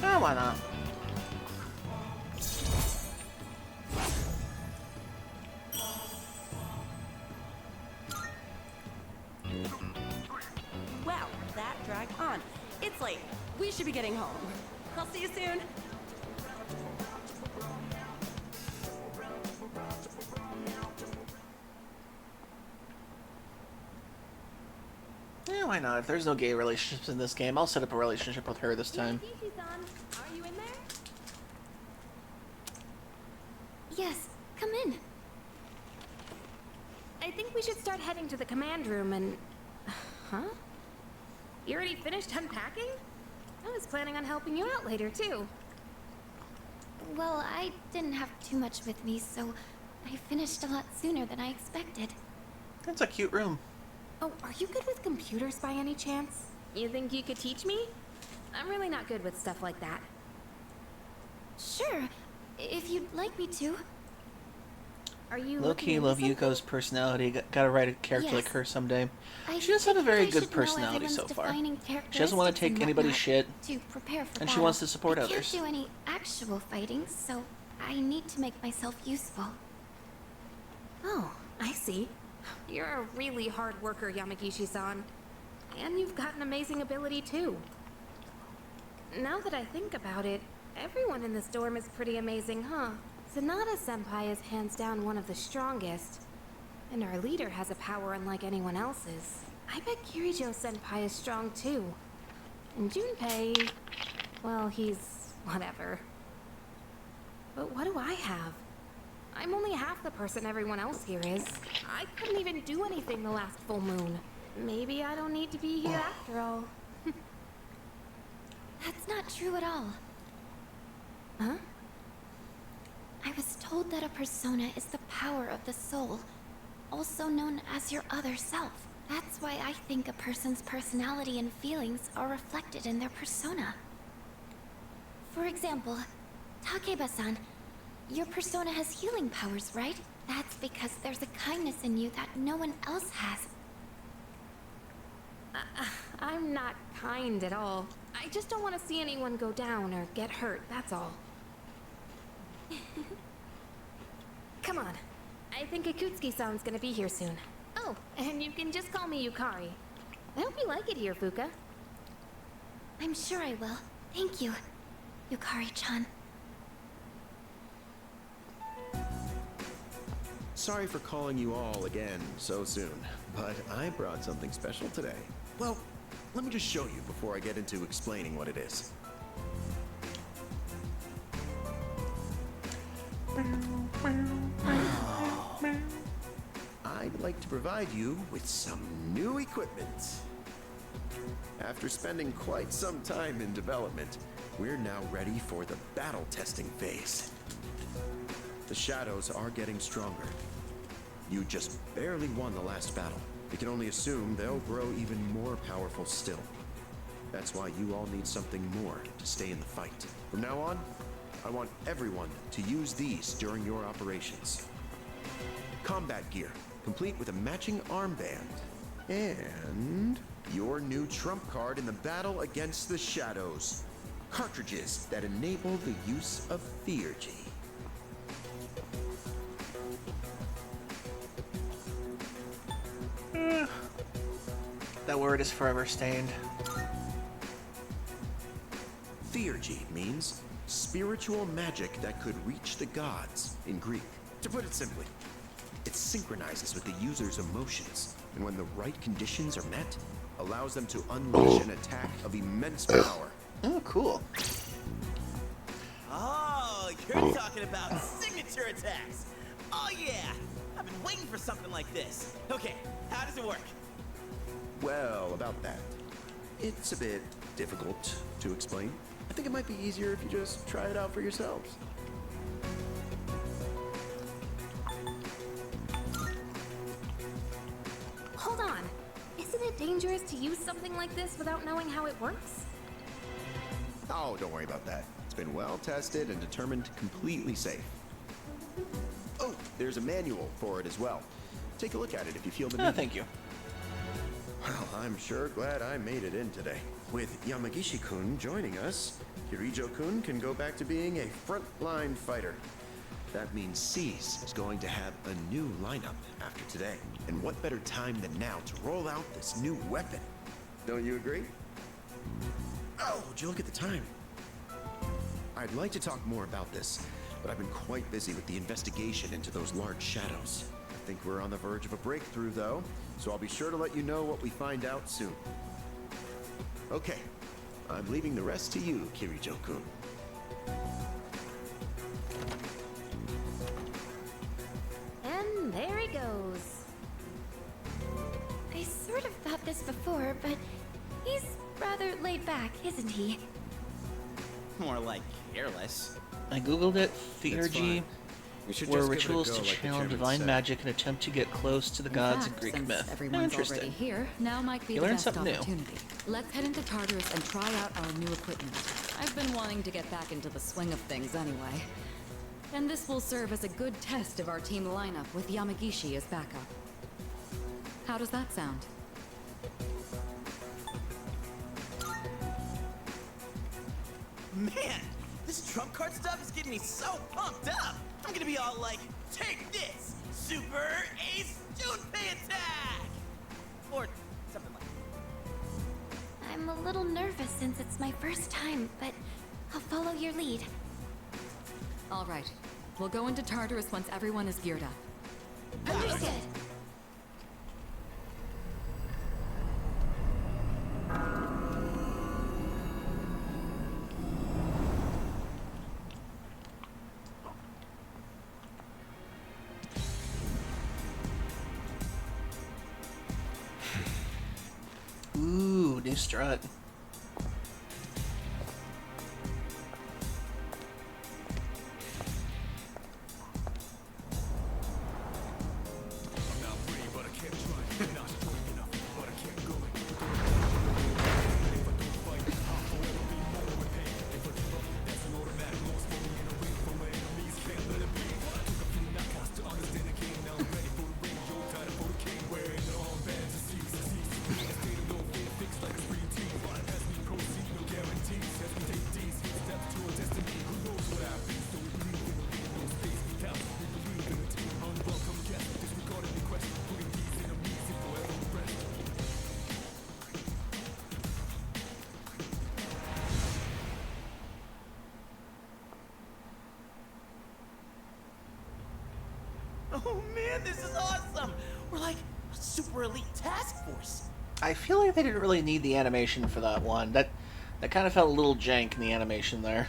Oh, why not? Wow, that dragged on. It's late. We should be getting home. I'll see you soon. Yeah, why not? If there's no gay relationships in this game, I'll set up a relationship with her this time. Are you in there? Yes, come in. I think we should start heading to the command room and... Huh? You already finished unpacking? I was planning on helping you out later, too. Well, I didn't have too much with me, so I finished a lot sooner than I expected. That's a cute room. Oh, are you good with computers by any chance? You think you could teach me? I'm really not good with stuff like that. Sure, if you'd like me to. Are you Low-key love Yuko's personality. Gotta write a character like Yes. her someday. I She does have a think very I good should know personality so everyone's far. defining She doesn't want to characteristics take and anybody's whatnot shit, to prepare for and she battle. wants to support I others. can't do any actual fighting, so I need to make myself useful. Oh, I see. You're a really hard worker, Yamagishi-san. And you've got an amazing ability, too. Now that I think about it, everyone in this dorm is pretty amazing, huh? Sanada-senpai is hands down one of the strongest. And our leader has a power unlike anyone else's. I bet Kirijo-senpai is strong, too. And Junpei... well, he's... whatever. But what do I have? I'm only half the person everyone else here is. I couldn't even do anything the last full moon. Maybe I don't need to be here after all. That's not true at all. Huh? I was told that a persona is the power of the soul, also known as your other self. That's why I think a person's personality and feelings are reflected in their persona. For example, Takeba-san, your persona has healing powers, right? That's because there's a kindness in you that no one else has. I'm not kind at all. I just don't want to see anyone go down or get hurt, that's all. Come on. I think Akutsuki-san's gonna be here soon. Oh, and you can just call me Yukari. I hope you like it here, Fuuka. I'm sure I will. Thank you, Yukari-chan. Sorry for calling you all again so soon, but I brought something special today. Well, let me just show you before I get into explaining what it is. I'd like to provide you with some new equipment. After spending quite some time in development, we're now ready for the battle testing phase. The shadows are getting stronger. You just barely won the last battle. We can only assume they'll grow even more powerful still. That's why you all need something more to stay in the fight. From now on, I want everyone to use these during your operations. Combat gear, complete with a matching armband. And your new trump card in the battle against the shadows. Cartridges that enable the use of Theurgy. That word is forever stained. Theurgy means spiritual magic that could reach the gods in Greek. To put it simply, it synchronizes with the user's emotions, and when the right conditions are met, allows them to unleash an attack of immense power. Oh, cool. Oh, you're talking about signature attacks. Oh yeah, I've been waiting for something like this. Okay, how does it work? Well, about that, it's a bit difficult to explain. I think it might be easier if you just try it out for yourselves. Hold on. Isn't it dangerous to use something like this without knowing how it works? Oh, don't worry about that. It's been well tested and determined completely safe. Oh, there's a manual for it as well. Take a look at it if you feel the need. Oh, thank you. Well, I'm sure glad I made it in today. With Yamagishi-kun joining us, Kirijo-kun can go back to being a frontline fighter. That means C's is going to have a new lineup after today. And what better time than now to roll out this new weapon? Don't you agree? Oh, would you look at the time? I'd like to talk more about this, but I've been quite busy with the investigation into those large shadows. I think we're on the verge of a breakthrough, though, so I'll be sure to let you know what we find out soon. Okay, I'm leaving the rest to you, Kirijo-kun. And there he goes. I sort of thought this before, but he's rather laid back, isn't he? More like careless. I googled it. Theurgy We should were just give it a rituals go, to like the channel chairman divine said. magic and attempt to get close to the In gods fact, in Greek since myth. everyone's Interesting. already here, now might be You the learned best something new. opportunity. Let's head into Tartarus and try out our new equipment. I've been wanting to get back into the swing of things anyway. And this will serve as a good test of our team lineup with Yamagishi as backup. How does that sound? Man, this trump card stuff is getting me so pumped up. I'm gonna be all like, take this, Super Ace Junpei attack! Or something like that. I'm a little nervous since it's my first time, but I'll follow your lead. All right. We'll go into Tartarus once everyone is geared up. Understood. Ooh, new strut. man, this is awesome! We're like a super elite task force. I feel like they didn't really need the animation for that one. That kind of felt a little jank in the animation there.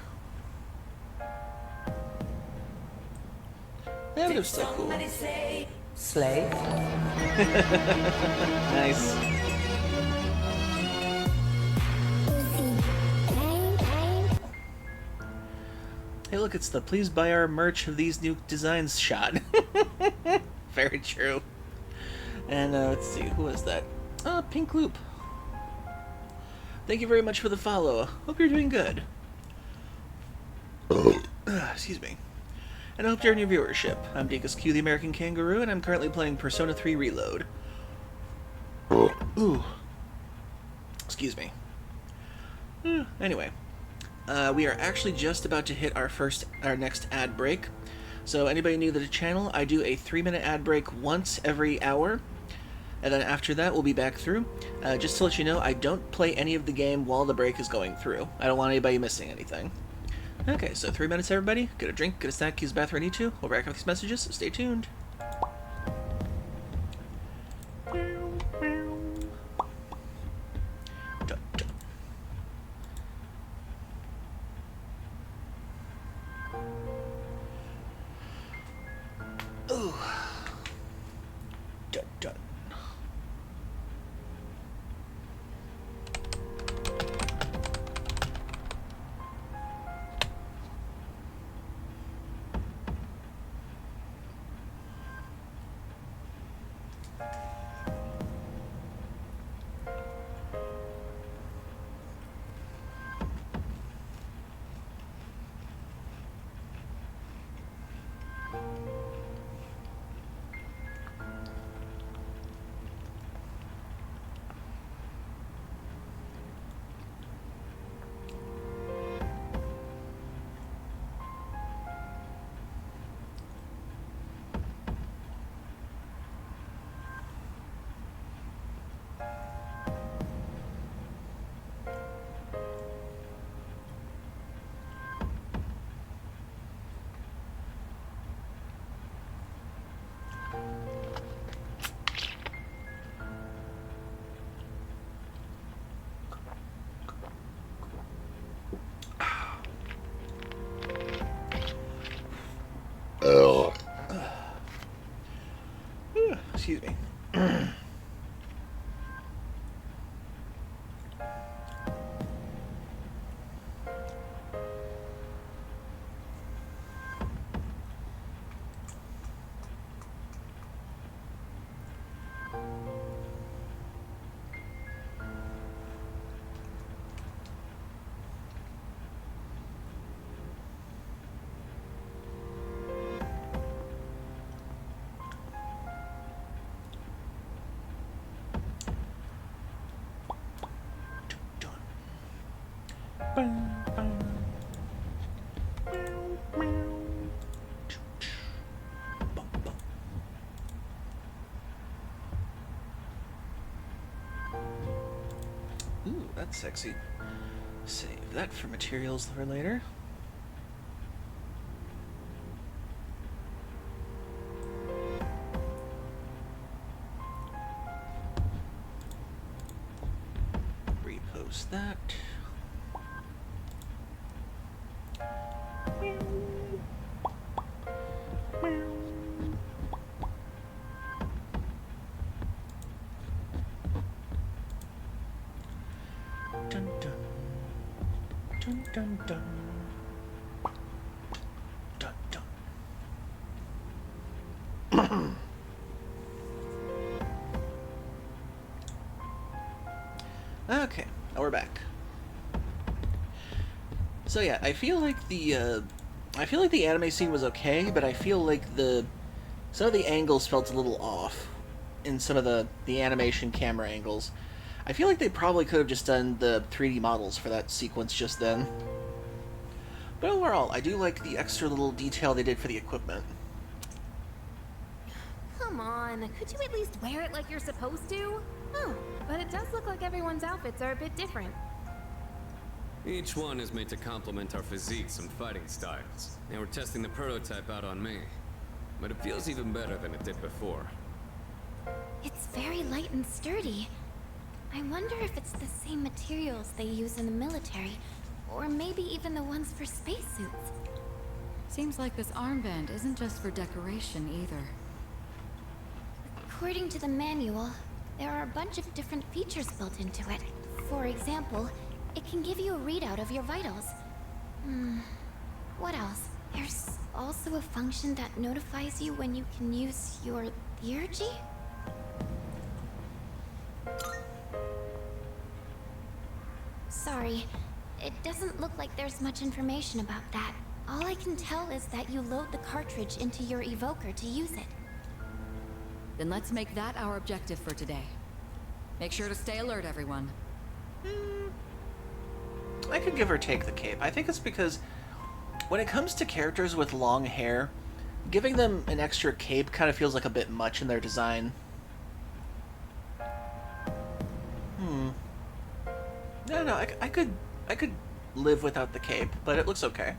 Yeah, but it was still cool. Slave? Nice. Hey, look, it's the please buy our merch of these new designs shot. Very true. And let's see, who is that? Pink Loop. Thank you very much for the follow. Hope you're doing good. Excuse me. And I hope you're in your viewership. I'm Dekus Q, the American Kangaroo, and I'm currently playing Persona 3 Reload. Ooh. Excuse me. Anyway. We are actually just about to hit our next ad break. So anybody new to the channel, I do a 3-minute ad break once every hour. And then after that, we'll be back through. Just to let you know, I don't play any of the game while the break is going through. I don't want anybody missing anything. Okay, so 3 minutes, everybody. Get a drink, get a snack, use the bathroom I need to. We'll back up these messages, so stay tuned. Ooh. Dun, dun. Excuse me. Ooh, that's sexy. Save that for materials for later. Repost that. Dun dun. Dun dun dun. Dun dun. Okay, now we're back. So yeah, I feel like the anime scene was okay, but I feel like some of the angles felt a little off in some of the animation camera angles. I feel like they probably could have just done the 3D models for that sequence just then. But overall, I do like the extra little detail they did for the equipment. Come on, could you at least wear it like you're supposed to? Oh, but it does look like everyone's outfits are a bit different. Each one is made to complement our physiques and fighting styles. And we're testing the prototype out on me. but it feels even better than it did before. It's very light and sturdy. I wonder if it's the same materials they use in the military, or maybe even the ones for spacesuits. Seems like this armband isn't just for decoration either. According to the manual, there are a bunch of different features built into it. For example, it can give you a readout of your vitals. What else? There's also a function that notifies you when you can use your theurgy? Sorry, it doesn't look like there's much information about that. All I can tell is that you load the cartridge into your evoker to use it. Then let's make that our objective for today. Make sure to stay alert, everyone. I could give or take the cape. I think it's because when it comes to characters with long hair, giving them an extra cape kind of feels like a bit much in their design. No, I could live without the cape, but it looks okay.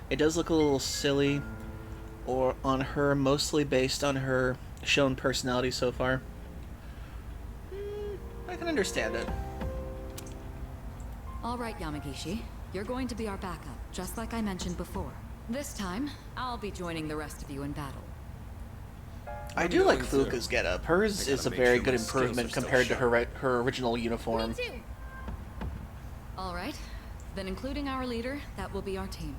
It does look a little silly, or on her, mostly based on her shown personality so far. I can understand it. All right, Yamagishi. You're going to be our backup, just like I mentioned before. This time, I'll be joining the rest of you in battle. I do like Fuuka's getup. Hers is a very good improvement compared to her original uniform. Me too. All right. Then including our leader, that will be our team.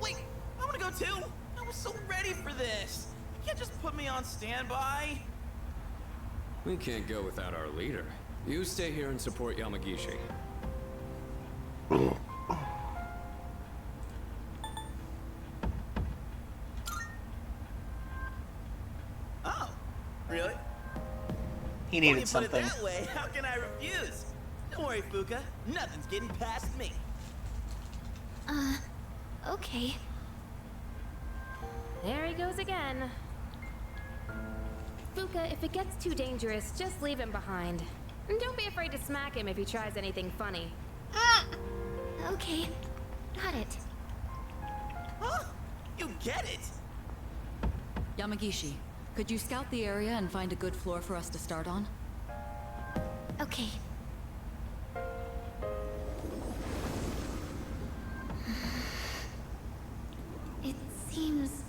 Wait, I want to go too. I was so ready for this. You can't just put me on standby. We can't go without our leader. You stay here and support Yamagishi. Oh, really? He needed When you something. put it that way, how can I refuse? Don't worry, Fuuka. Nothing's getting past me. Okay. There he goes again. Fuuka, if it gets too dangerous, just leave him behind. And don't be afraid to smack him if he tries anything funny. Okay. Got it. Huh? You get it? Yamagishi, could you scout the area and find a good floor for us to start on? Okay. It seems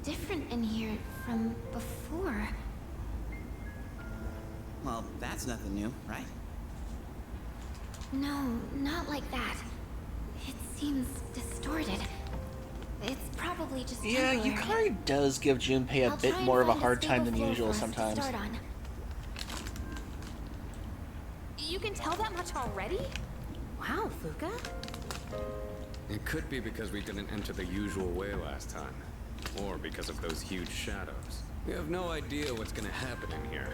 different in here from before. Well, that's nothing new, right? No, not like that. It seems distorted. It's probably just Yeah, temporary. Yukari does give Junpei a I'll bit try and more of a find hard stable time than floor usual for us to sometimes. start on. You can tell that much already? Wow, Fuuka. It could be because we didn't enter the usual way last time. Or because of those huge shadows. We have no idea what's gonna happen in here.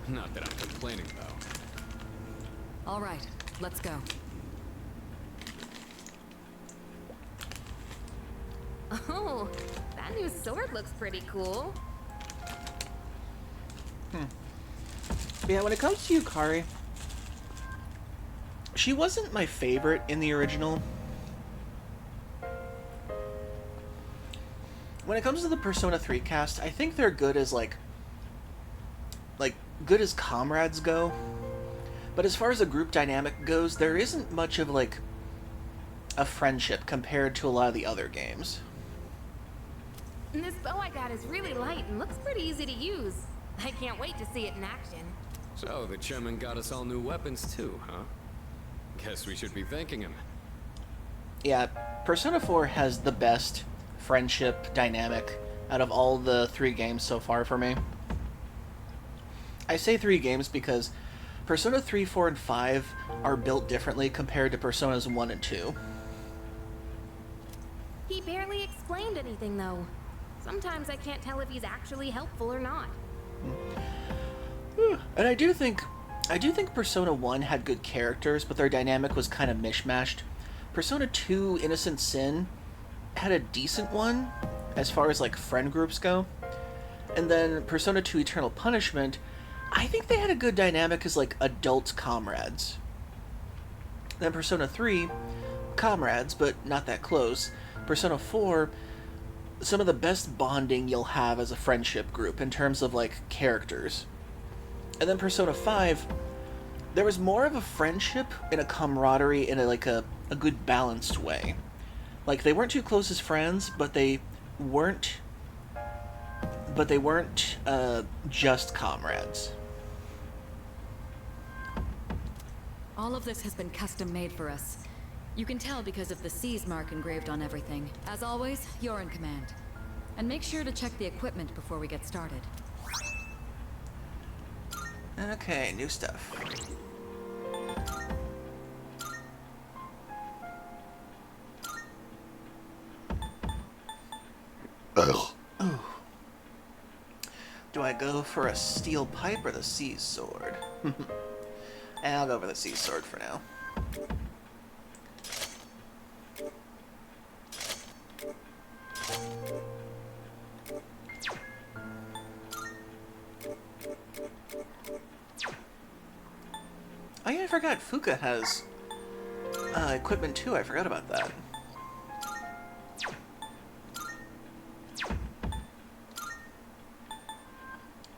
Not that I'm complaining, though. All right, let's go. Oh, that new sword looks pretty cool. Yeah, when it comes to Yukari, she wasn't my favorite in the original. When it comes to the Persona 3 cast, I think they're good as like good as comrades go. But as far as the group dynamic goes, there isn't much of like a friendship compared to a lot of the other games. And this bow I got is really light and looks pretty easy to use. I can't wait to see it in action. So, the chairman got us all new weapons too, huh? Guess we should be thanking him. Yeah, Persona 4 has the best friendship dynamic out of all the 3 games so far for me. I say 3 games because Persona 3, 4, and 5 are built differently compared to Personas 1 and 2. He barely explained anything, though. Sometimes I can't tell if he's actually helpful or not. And I do think Persona 1 had good characters, but their dynamic was kind of mishmashed. Persona 2 Innocent Sin had a decent one as far as like friend groups go. And then Persona 2 Eternal Punishment, I think they had a good dynamic as like adult comrades. Then Persona 3, comrades, but not that close. Persona 4, some of the best bonding you'll have as a friendship group in terms of, like, characters. And then Persona 5, there was more of a friendship and a camaraderie in a good balanced way. Like, they weren't too close as friends, but they weren't just comrades. All of this has been custom made for us. You can tell because of the C's mark engraved on everything. As always, you're in command. And make sure to check the equipment before we get started. Okay, new stuff. Ooh. Do I go for a steel pipe or the sea sword? I'll go for the sea sword for now. Oh yeah, I forgot Fuuka has equipment too. I forgot about that.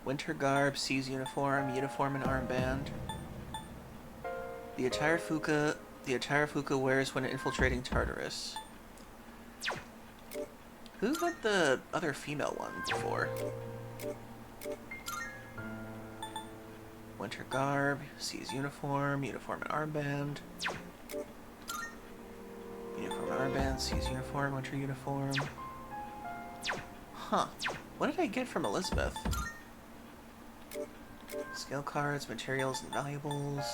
Winter garb, C's uniform, and armband. The attire Fuuka wears when infiltrating Tartarus. Who had the other female one before? Winter garb, C's uniform, and armband. Uniform and armband, C's uniform, winter uniform. Huh. What did I get from Elizabeth? Skill cards, materials and valuables.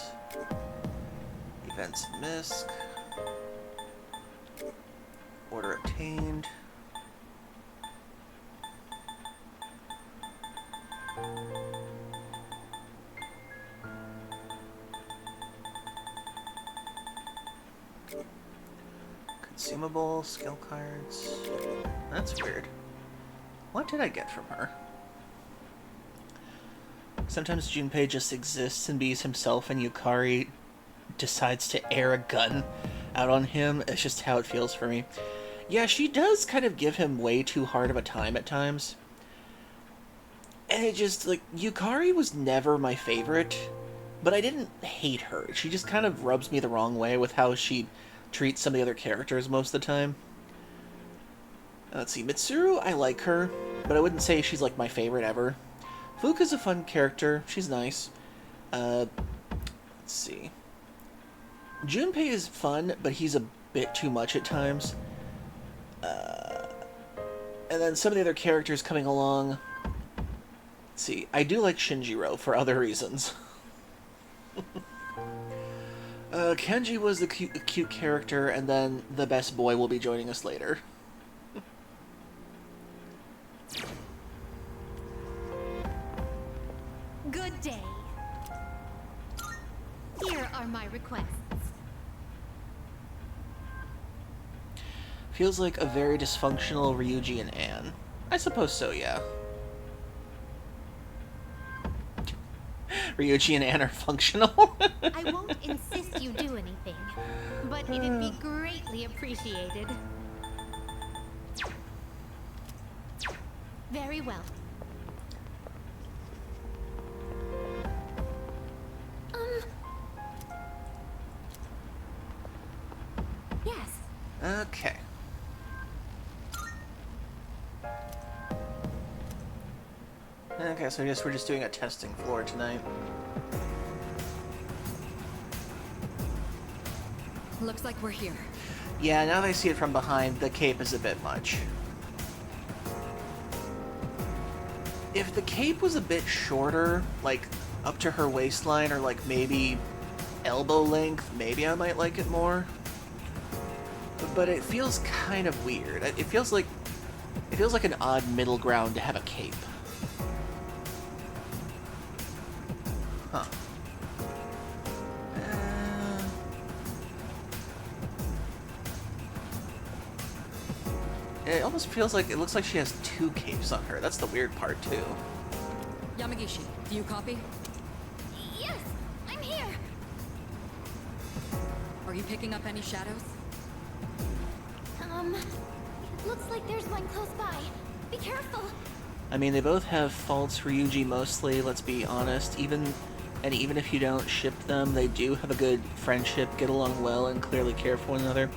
Events and misc. Order obtained. Consumable, skill cards. That's weird. What did I get from her? Sometimes Junpei just exists and bees himself, and Yukari decides to air a gun out on him. It's just how it feels for me. Yeah, she does kind of give him way too hard of a time at times. And it just, like, Yukari was never my favorite, but I didn't hate her. She just kind of rubs me the wrong way with how she treats some of the other characters most of the time. Let's see, Mitsuru, I like her, but I wouldn't say she's, like, my favorite ever. Fuuka's a fun character. She's nice. Let's see. Junpei is fun, but he's a bit too much at times. And then some of the other characters coming along. Let's see. I do like Shinjiro for other reasons. Kenji was the cute character, and then the best boy will be joining us later. Good day. Here are my requests. Feels like a very dysfunctional Ryuji and Anne. I suppose so, yeah. Ryuji and Anne are functional. I won't insist you do anything, but it'd be greatly appreciated. Very well. Yes. Okay. Okay, so I guess we're just doing a testing floor tonight. Looks like we're here. Yeah, now that I see it from behind, the cape is a bit much. If the cape was a bit shorter, like up to her waistline, or like maybe elbow length, maybe I might like it more. But it feels kind of weird. It feels like an odd middle ground to have a cape. Huh. It almost feels like it looks like she has two capes on her. That's the weird part too. Yamagishi, do you copy? Yes, I'm here. Are you picking up any shadows? Looks like there's one close by. Be careful. I mean, they both have faults, Ryuji mostly, let's be honest. Even if you don't ship them, they do have a good friendship, get along well, and clearly care for one another.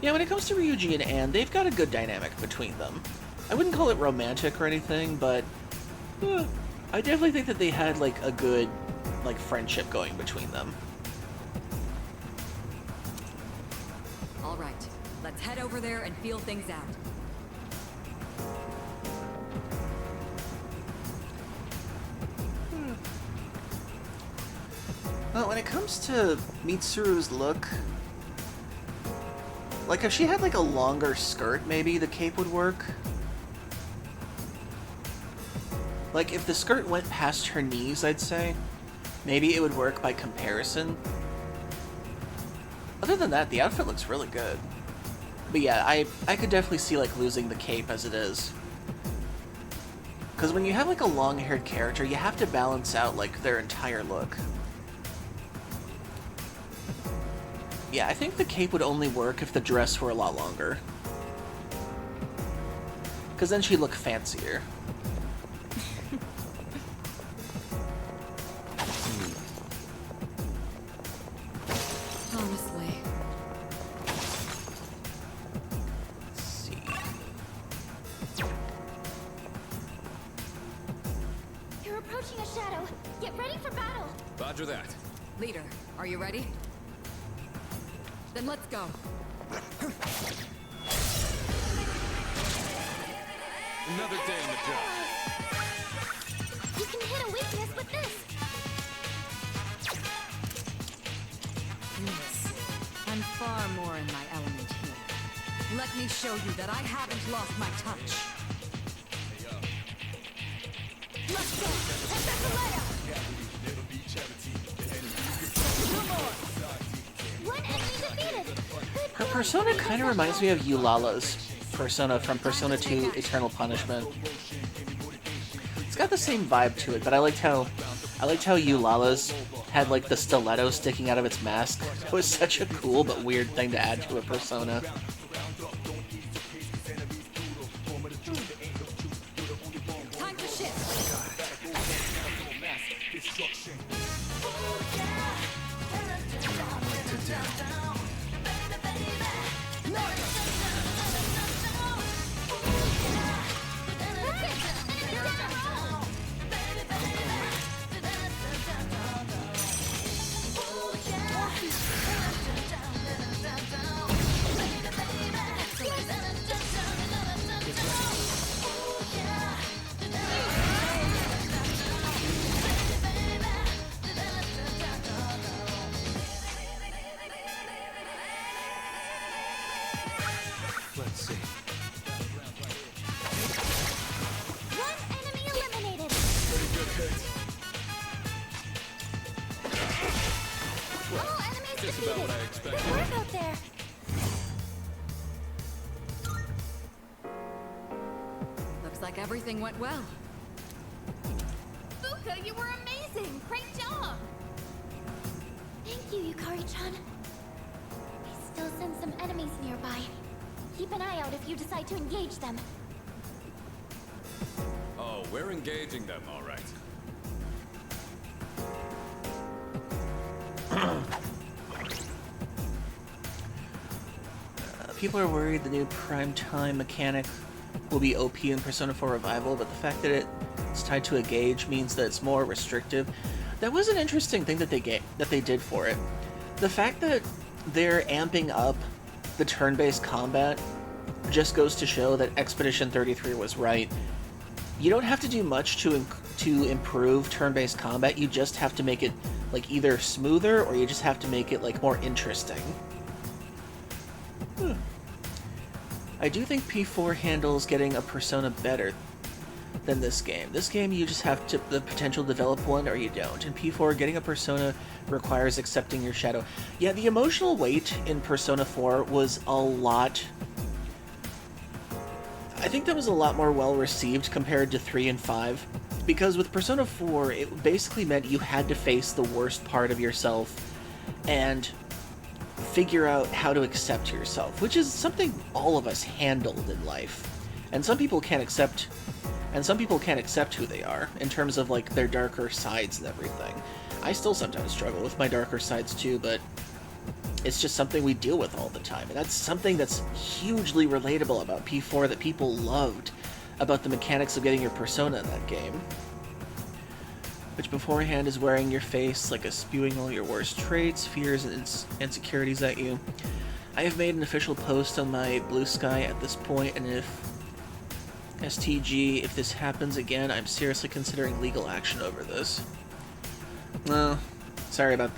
Yeah, when it comes to Ryuji and Anne, they've got a good dynamic between them. I wouldn't call it romantic or anything, but I definitely think that they had, like, a good, like, friendship going between them. All right, let's head over there and feel things out. Well, when it comes to Mitsuru's look, like, if she had, like, a longer skirt, maybe the cape would work. Like, if the skirt went past her knees, I'd say, maybe it would work by comparison. Other than that, the outfit looks really good. But yeah, I could definitely see, like, losing the cape as it is. Because when you have, like, a long-haired character, you have to balance out, like, their entire look. Yeah, I think the cape would only work if the dress were a lot longer. Because then she'd look fancier. Honestly. Let's see. You're approaching a shadow. Get ready for battle. Roger that. Leader, are you ready? Then let's go. Another day in the job. You can hit a weakness with this. Yes, I'm far more in my element here. Let me show you that I haven't lost my touch. Let's go. Hit one enemy defeated. Her persona kind of reminds me of Eulala's persona from Persona 2 Eternal Punishment. It's got the same vibe to it, but I liked how Eulala's had, like, the stiletto sticking out of its mask. It was such a cool but weird thing to add to a persona. Time to shift. Let's see. One enemy eliminated. Pretty good hit. All enemies Just defeated. about what I expected. Good work out there. Looks like everything went well. Fuuka, you were amazing! Great job! Thank you, Yukari-chan. I still sense some enemies nearby. Keep an eye out if you decide to engage them. Oh, we're engaging them, all right. People are worried the new prime time mechanic will be OP in Persona 4 Revival, but the fact that it's tied to a gauge means that it's more restrictive. That was an interesting thing that they did for it. The fact that they're amping up the turn-based combat just goes to show that Expedition 33 was right. You don't have to do much to improve turn-based combat. You just have to make it, like, either smoother or you just have to make it, like, more interesting. I do think P4 handles getting a persona better than this game. This game, you just have to the potential to develop one or you don't. In P4, getting a persona requires accepting your shadow. Yeah, the emotional weight in Persona 4 was a lot... I think that was a lot more well received compared to 3 and 5. Because with Persona 4, it basically meant you had to face the worst part of yourself and figure out how to accept yourself, which is something all of us handled in life. And some people can't accept who they are in terms of like their darker sides and everything. I still sometimes struggle with my darker sides too, but it's just something we deal with all the time. And that's something that's hugely relatable about P4 that people loved about the mechanics of getting your persona in that game. Which beforehand is wearing your face like a spewing all your worst traits, fears, and insecurities at you. I have made an official post on my Blue Sky at this point, and if STG, if this happens again, I'm seriously considering legal action over this. No, sorry about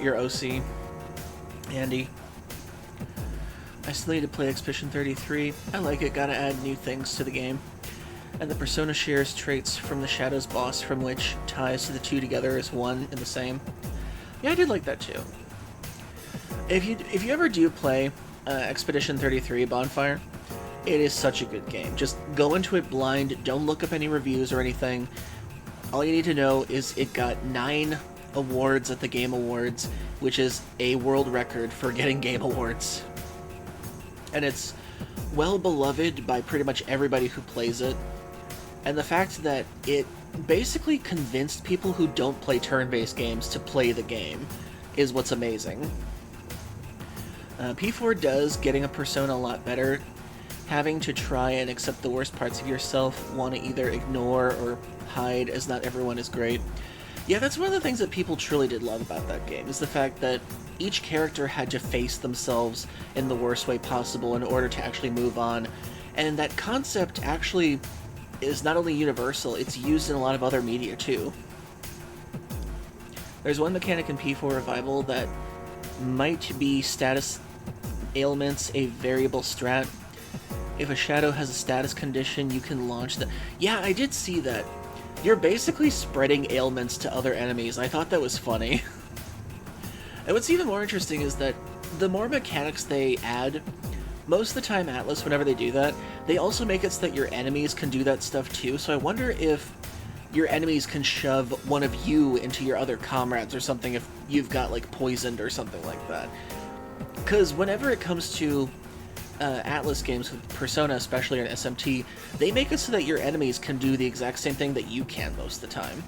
your OC, Andy. I still need to play Expedition 33. I like it, gotta add new things to the game. And the persona shares traits from the Shadows boss, from which ties to the two together as one and the same. Yeah, I did like that too. If you ever do play Expedition 33 Bonfire, it is such a good game. Just go into it blind, don't look up any reviews or anything. All you need to know is it got 9 awards at the Game Awards, which is a world record for getting Game Awards. And it's well beloved by pretty much everybody who plays it. And the fact that it basically convinced people who don't play turn-based games to play the game is what's amazing. P4 does getting a persona a lot better. Having to try and accept the worst parts of yourself, want to either ignore or hide, as not everyone is great. Yeah, that's one of the things that people truly did love about that game, is the fact that each character had to face themselves in the worst way possible in order to actually move on. And that concept actually is not only universal, it's used in a lot of other media too. There's one mechanic in P4 Revival that might be status ailments a variable strat. If a shadow has a status condition, you can launch the... Yeah, I did see that. You're basically spreading ailments to other enemies. I thought that was funny. And what's even more interesting is that the more mechanics they add, most of the time Atlas, whenever they do that, they also make it so that your enemies can do that stuff too. So I wonder if your enemies can shove one of you into your other comrades or something if you've got, like, poisoned or something like that. Because whenever it comes to Atlas games with Persona, especially, or SMT, they make it so that your enemies can do the exact same thing that you can most of the time.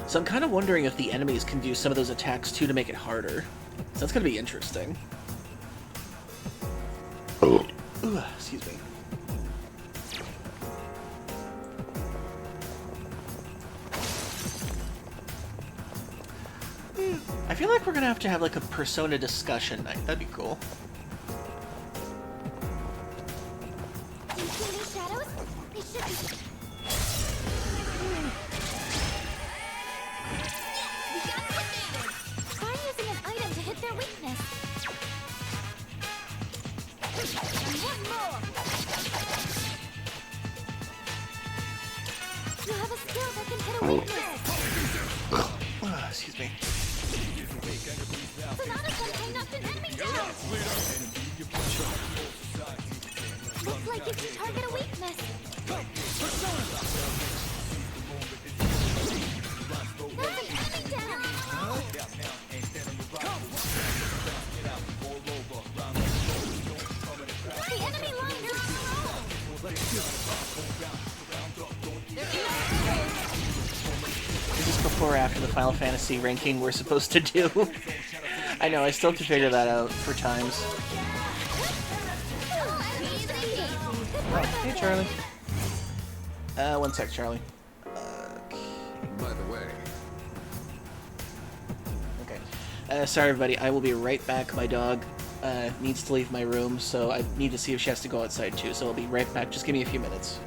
So I'm kind of wondering if the enemies can do some of those attacks too to make it harder. So that's going to be interesting. Ooh, excuse me. I feel like we're going to have like a Persona discussion night. That'd be cool. Do you see any shadows? They should be... Try using an item to hit their weakness. And one more. You have a skill that can hit a weakness. Excuse me. Sonata's gonna hang up an enemy down. Looks like you can target a weakness. That's an enemy down. The enemy line is on their own. Is this before or after the Final Fantasy ranking we're supposed to do? I know, I still have to figure that out for times. Oh, hey Charlie. One sec, Charlie. By the way. Okay. Sorry everybody, I will be right back. My dog needs to leave my room, so I need to see if she has to go outside too, so I'll be right back. Just give me a few minutes.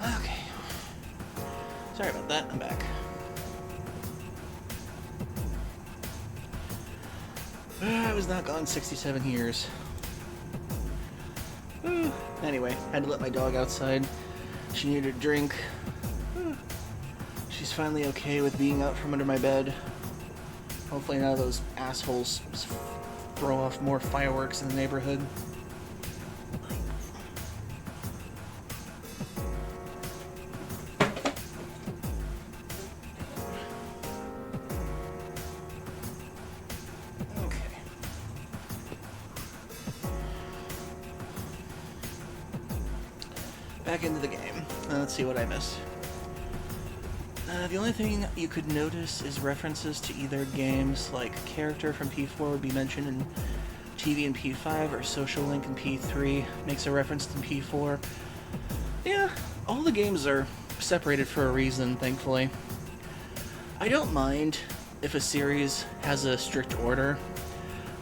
Okay. Sorry about that, I'm back. I was not gone 67 years. Anyway, had to let my dog outside. She needed a drink. She's finally okay with being out from under my bed. Hopefully none of those assholes throw off more fireworks in the neighborhood. Back into the game. Let's see what I missed. The only thing you could notice is references to either games, like character from P4 would be mentioned in TV in P5, or social link in P3 makes a reference to P4. Yeah, all the games are separated for a reason, thankfully. I don't mind if a series has a strict order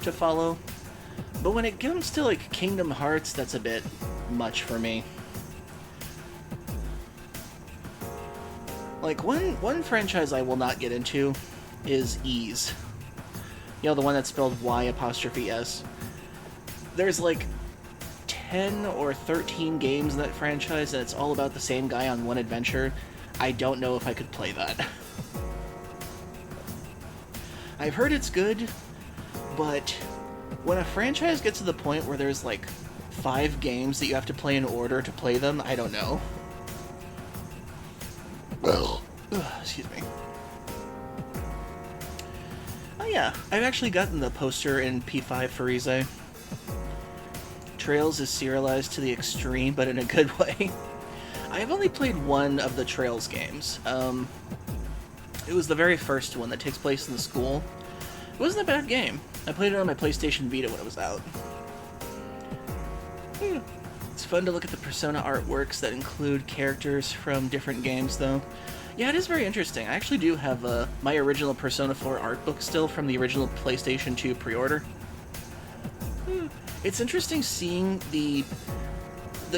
to follow, but when it comes to like Kingdom Hearts, that's a bit much for me. Like, one franchise I will not get into is Ys. You know, the one that's spelled Y''S. There's like 10 or 13 games in that franchise, and it's all about the same guy on one adventure. I don't know if I could play that. I've heard it's good, but when a franchise gets to the point where there's like 5 games that you have to play in order to play them, I don't know. Excuse me. Oh yeah, I've actually gotten the poster in P5 for Rize. Trails is serialized to the extreme, but in a good way. I've only played one of the Trails games. It was the very first one that takes place in the school. It wasn't a bad game. I played it on my PlayStation Vita when it was out. It's fun to look at the Persona artworks that include characters from different games, though. Yeah, it is very interesting. I actually do have my original Persona 4 art book still from the original PlayStation 2 pre-order. It's interesting seeing the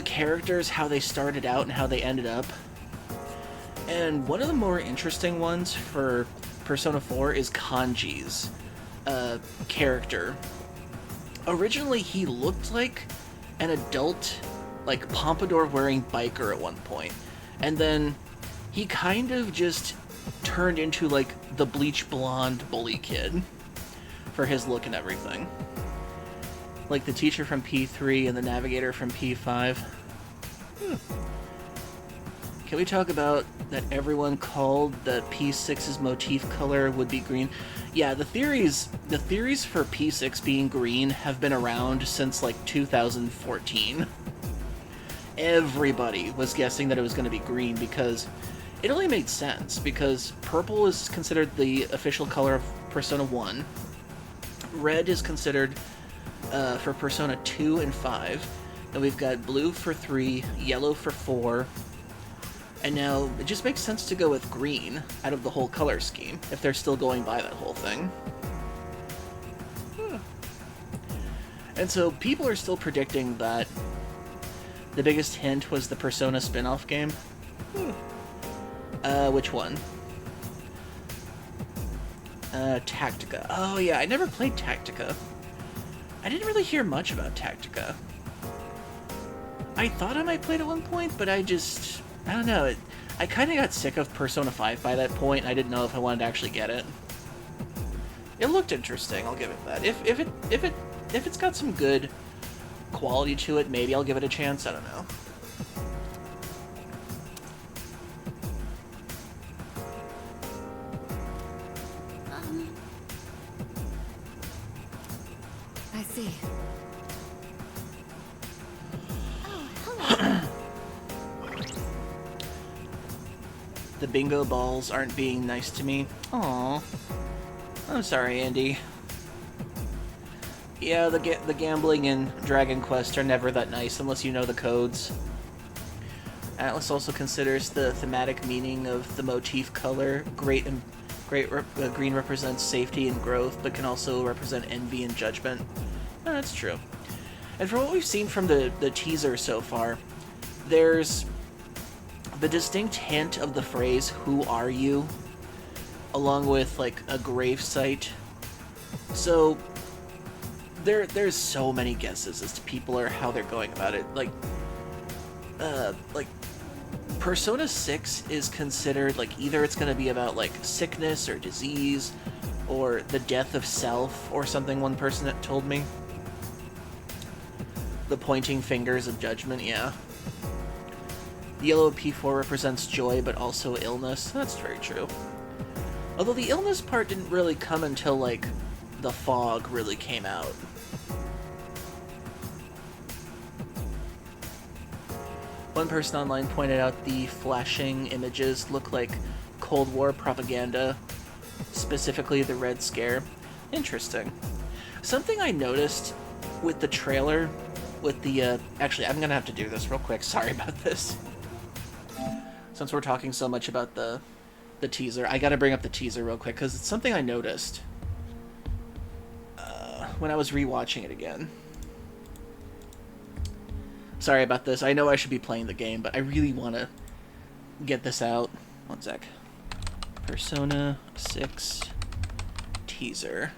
characters, how they started out and how they ended up. And one of the more interesting ones for Persona 4 is Kanji's character. Originally, he looked like an adult, like, pompadour-wearing biker at one point. And then he kind of just turned into, like, the bleach blonde bully kid for his look and everything. Like the teacher from P3 and the navigator from P5. Can we talk about that everyone called the P6's motif color would be green? Yeah, the theories for P6 being green have been around since, like, 2014. Everybody was guessing that it was going to be green because it only made sense, because purple is considered the official color of Persona 1. Red is considered for Persona 2 and 5. And we've got blue for 3, yellow for 4. And now it just makes sense to go with green out of the whole color scheme, if they're still going by that whole thing. And so people are still predicting that the biggest hint was the Persona spin-off game. Which one? Tactica. Oh yeah, I never played Tactica. I didn't really hear much about Tactica. I thought I might play it at one point, but I don't know. I kind of got sick of Persona 5 by that point, and I didn't know if I wanted to actually get it. It looked interesting, I'll give it that. If it's got some good quality to it, maybe I'll give it a chance, I don't know. I see. The bingo balls aren't being nice to me. Aww. I'm sorry, Andy. Yeah, the gambling in Dragon Quest are never that nice unless you know the codes. Atlas also considers the thematic meaning of the motif color. Green represents safety and growth, but can also represent envy and judgment. Oh, that's true. And from what we've seen from the teaser so far, there's the distinct hint of the phrase, "Who are you?" along with, like, a grave site. So, there's so many guesses as to people or how they're going about it. Like, Persona 6 is considered, like, either it's going to be about, like, sickness or disease or the death of self or something, one person that told me. The pointing fingers of judgment, yeah. The yellow P4 represents joy, but also illness. That's very true. Although the illness part didn't really come until, like, the fog really came out. One person online pointed out the flashing images look like Cold War propaganda, specifically the Red Scare. Interesting. Something I noticed with the trailer, with the, actually, I'm gonna have to do this real quick, sorry about this. Since we're talking so much about the teaser, I gotta bring up the teaser real quick, because it's something I noticed when I was rewatching it again. Sorry about this. I know I should be playing the game, but I really want to get this out. One sec. Persona 6 teaser.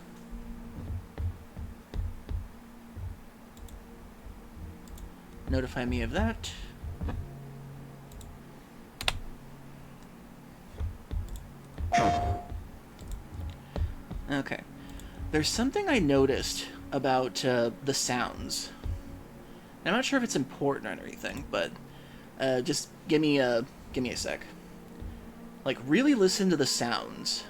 Notify me of that. Okay. There's something I noticed about the sounds. I'm not sure if it's important or anything, but just give me a sec. Like, really listen to the sounds.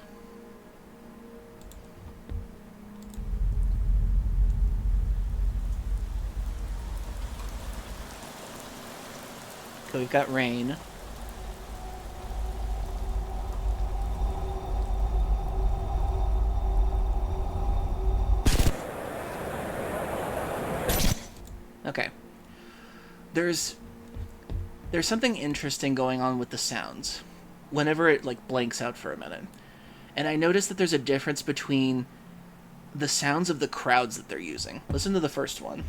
Okay, we've got rain. Okay. There's something interesting going on with the sounds whenever it, like, blanks out for a minute. And I noticed that there's a difference between the sounds of the crowds that they're using. Listen to the first one.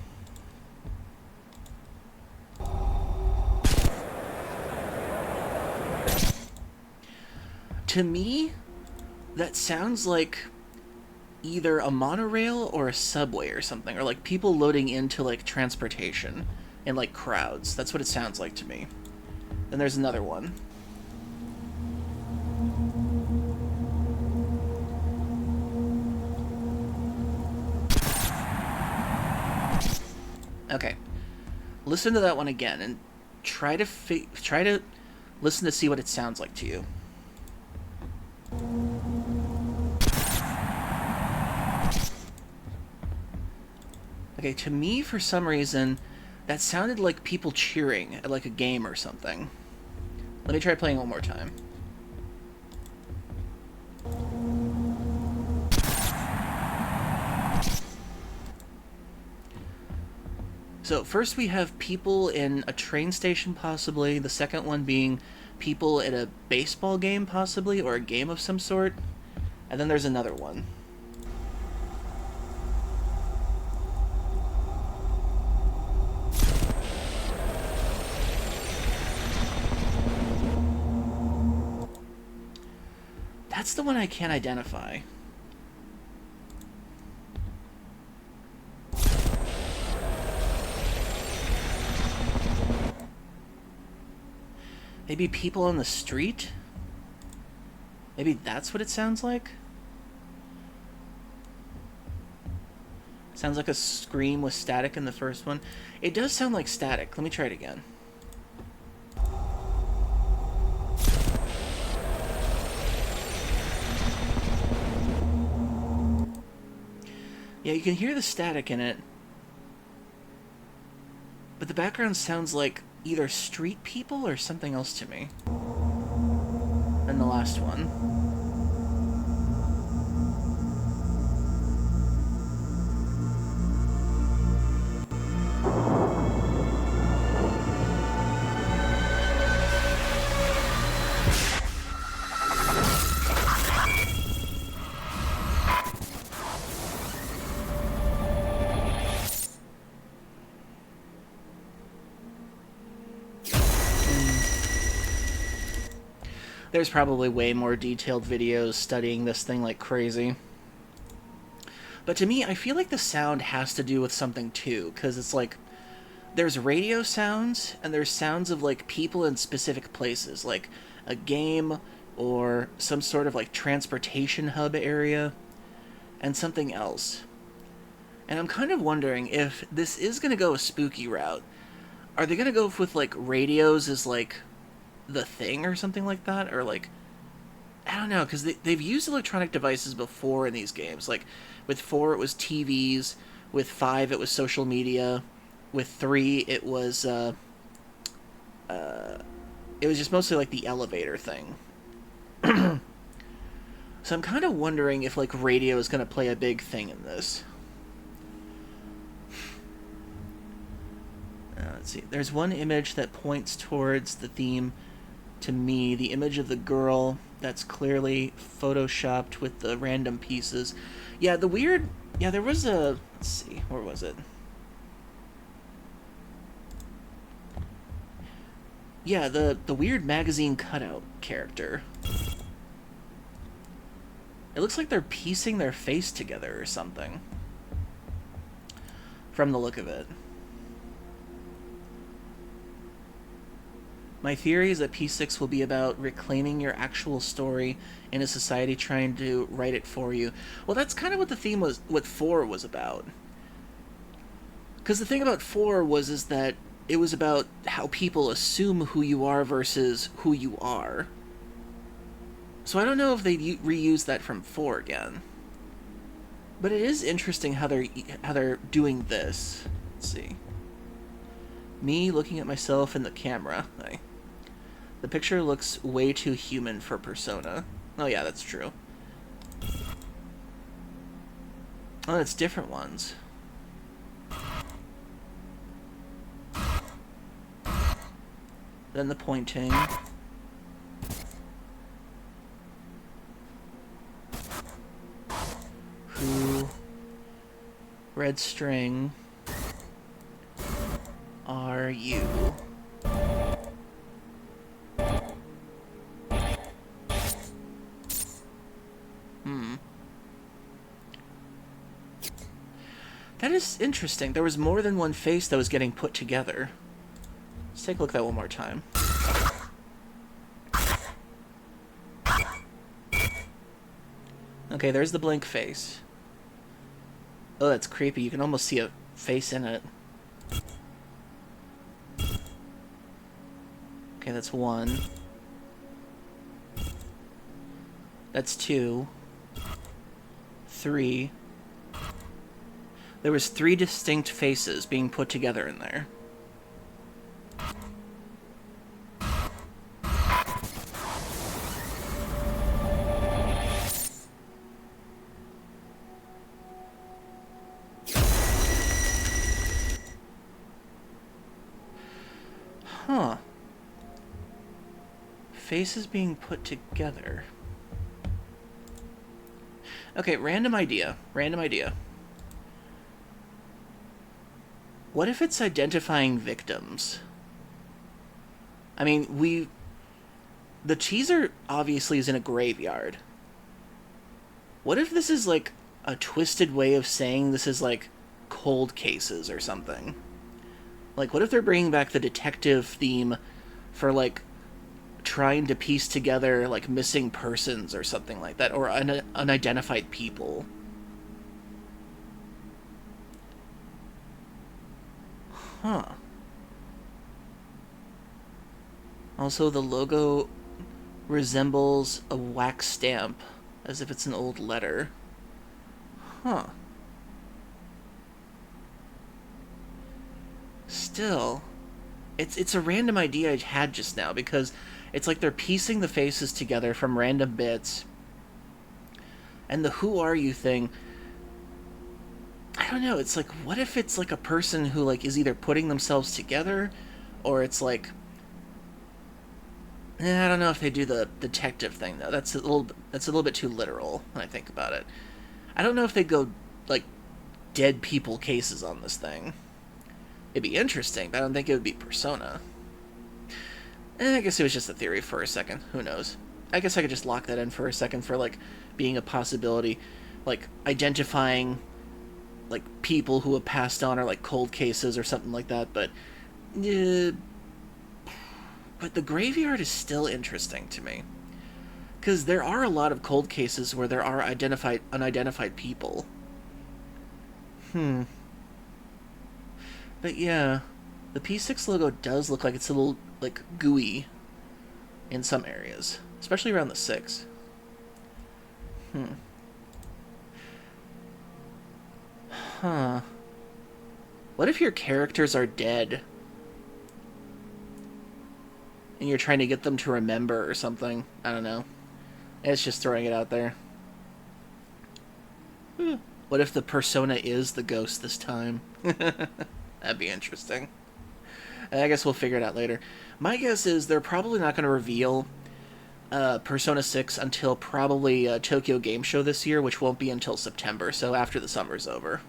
To me, that sounds like either a monorail or a subway or something, or like people loading into, like, transportation in, like, crowds. That's what it sounds like to me. Then there's another one. Okay. Listen to that one again and try to listen to see what it sounds like to you. Okay, to me, for some reason, that sounded like people cheering at, like, a game or something. Let me try playing one more time. So, first we have people in a train station, possibly. The second one being people at a baseball game, possibly, or a game of some sort. And then there's another one. That's the one I can't identify. Maybe people on the street? Maybe that's what it sounds like? Sounds like a scream with static in the first one. It does sound like static. Let me try it again. Yeah, you can hear the static in it. But the background sounds like either street people or something else to me. And the last one. There's probably way more detailed videos studying this thing like crazy. But to me, I feel like the sound has to do with something too, because it's like, there's radio sounds, and there's sounds of like people in specific places, like a game, or some sort of like transportation hub area, and something else. And I'm kind of wondering if this is going to go a spooky route. Are they going to go with like radios as like the thing or something like that? Or like, I don't know, because they've used electronic devices before in these games. Like with 4 it was TVs, with 5 it was social media, with 3 it was just mostly like the elevator thing. So I'm kind of wondering if like radio is going to play a big thing in this. Let's see. There's one image that points towards the theme to me. The image of the girl that's clearly photoshopped with the random pieces. Yeah, the weird... Yeah, there was a... Let's see. Where was it? Yeah, the weird magazine cutout character. It looks like they're piecing their face together or something. From the look of it. My theory is that P6 will be about reclaiming your actual story in a society trying to write it for you. Well, that's kind of what the theme was, what 4 was about. Because the thing about 4 is that it was about how people assume who you are versus who you are. So I don't know if they reuse that from 4 again. But it is interesting how they're doing this. Let's see. Me looking at myself in the camera. The picture looks way too human for Persona. Oh yeah, that's true. Oh, it's different ones. Then the pointing. Who? Red string. Are you? That is interesting. There was more than one face that was getting put together. Let's take a look at that one more time. Okay, there's the blank face. Oh, that's creepy. You can almost see a face in it. Okay, that's 1. That's 2. 3. There was 3 distinct faces being put together in there. Huh. Faces being put together. Okay, random idea. Random idea. What if it's identifying victims? I mean, the teaser obviously is in a graveyard. What if this is like a twisted way of saying this is like cold cases or something? Like, what if they're bringing back the detective theme for like trying to piece together like missing persons or something like that, or unidentified people? Huh. Also, the logo resembles a wax stamp, as if it's an old letter. Huh. Still, it's a random idea I had just now, because it's like they're piecing the faces together from random bits. And the who are you thing, I don't know, it's like, what if it's like a person who like is either putting themselves together, or it's like, I don't know if they do the detective thing though. That's a little bit too literal when I think about it. I don't know if they go like dead people cases on this thing. It'd be interesting, but I don't think it would be Persona. I guess it was just a theory for a second. Who knows? I guess I could just lock that in for a second for, like, being a possibility. Like, identifying, like, people who have passed on or, like, cold cases or something like that, but the graveyard is still interesting to me. Because there are a lot of cold cases where there are unidentified people. But yeah, the P6 logo does look like it's a little, like, gooey in some areas. Especially around the 6. What if your characters are dead? And you're trying to get them to remember or something? I don't know. It's just throwing it out there. What if the persona is the ghost this time? That'd be interesting. I guess we'll figure it out later. My guess is they're probably not going to reveal Persona 6 until probably Tokyo Game Show this year, which won't be until September, so after the summer's over.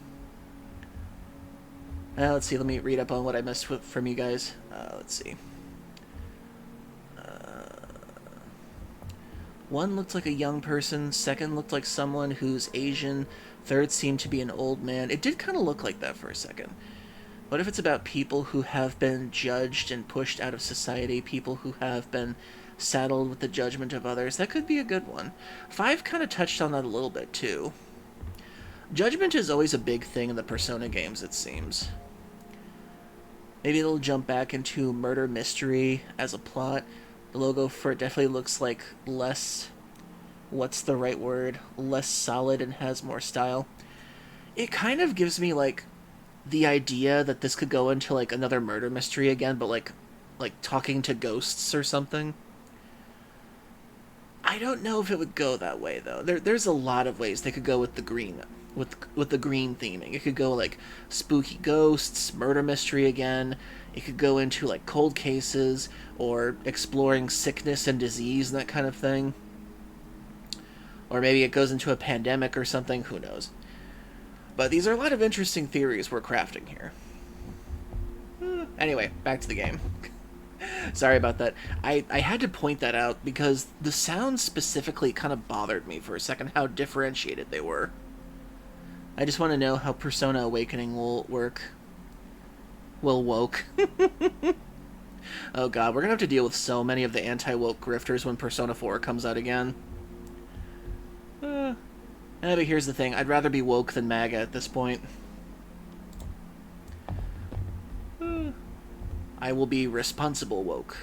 Let's see, let me read up on what I missed from you guys. Let's see. One looked like a young person, second looked like someone who's Asian, third seemed to be an old man. It did kind of look like that for a second. What if it's about people who have been judged and pushed out of society, people who have been saddled with the judgment of others? That could be a good one. 5 kind of touched on that a little bit, too. Judgment is always a big thing in the Persona games, it seems. Maybe it'll jump back into murder mystery as a plot. The logo for it definitely looks like less, what's the right word, less solid and has more style. It kind of gives me, like, the idea that this could go into, like, another murder mystery again, but, like talking to ghosts or something. I don't know if it would go that way, though. There's a lot of ways they could go with the green, with the green theming. It could go, like, spooky ghosts, murder mystery again. It could go into, like, cold cases, or exploring sickness and disease and that kind of thing. Or maybe it goes into a pandemic or something, who knows. But these are a lot of interesting theories we're crafting here. Anyway, back to the game. Sorry about that. I had to point that out because the sounds specifically kind of bothered me for a second, how differentiated they were. I just want to know how Persona Awakening will work. Woke. Oh god, we're gonna have to deal with so many of the anti-woke grifters when Persona 4 comes out again. But here's the thing, I'd rather be woke than MAGA at this point. I will be responsible woke.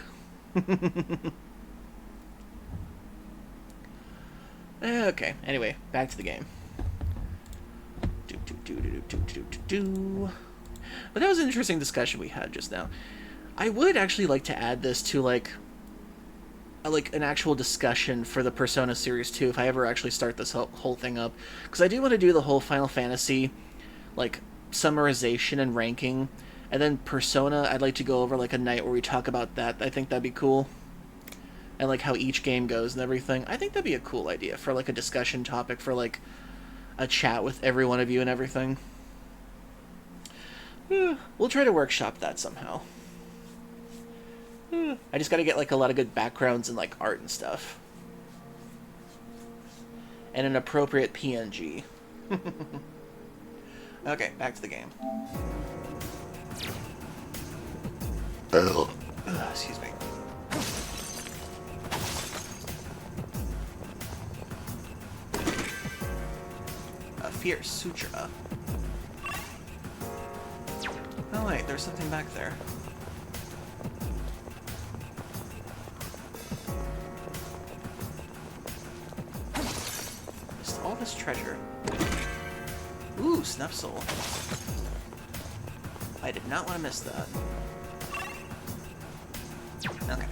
Okay, anyway, back to the game. But that was an interesting discussion we had just now. I would actually like to add this to, like an actual discussion for the Persona series too, if I ever actually start this whole thing up. Because I do want to do the whole Final Fantasy, like, summarization and ranking. And then Persona, I'd like to go over, like, a night where we talk about that. I think that'd be cool. And, like, how each game goes and everything. I think that'd be a cool idea for, like, a discussion topic for, like, a chat with every one of you and everything. We'll try to workshop that somehow. I just gotta get, like, a lot of good backgrounds and, like, art and stuff. And an appropriate PNG. Okay, back to the game. Excuse me. A fierce sutra. Oh wait, there's something back there. Missed all this treasure. Ooh, Snuff Soul. I did not want to miss that. Okay.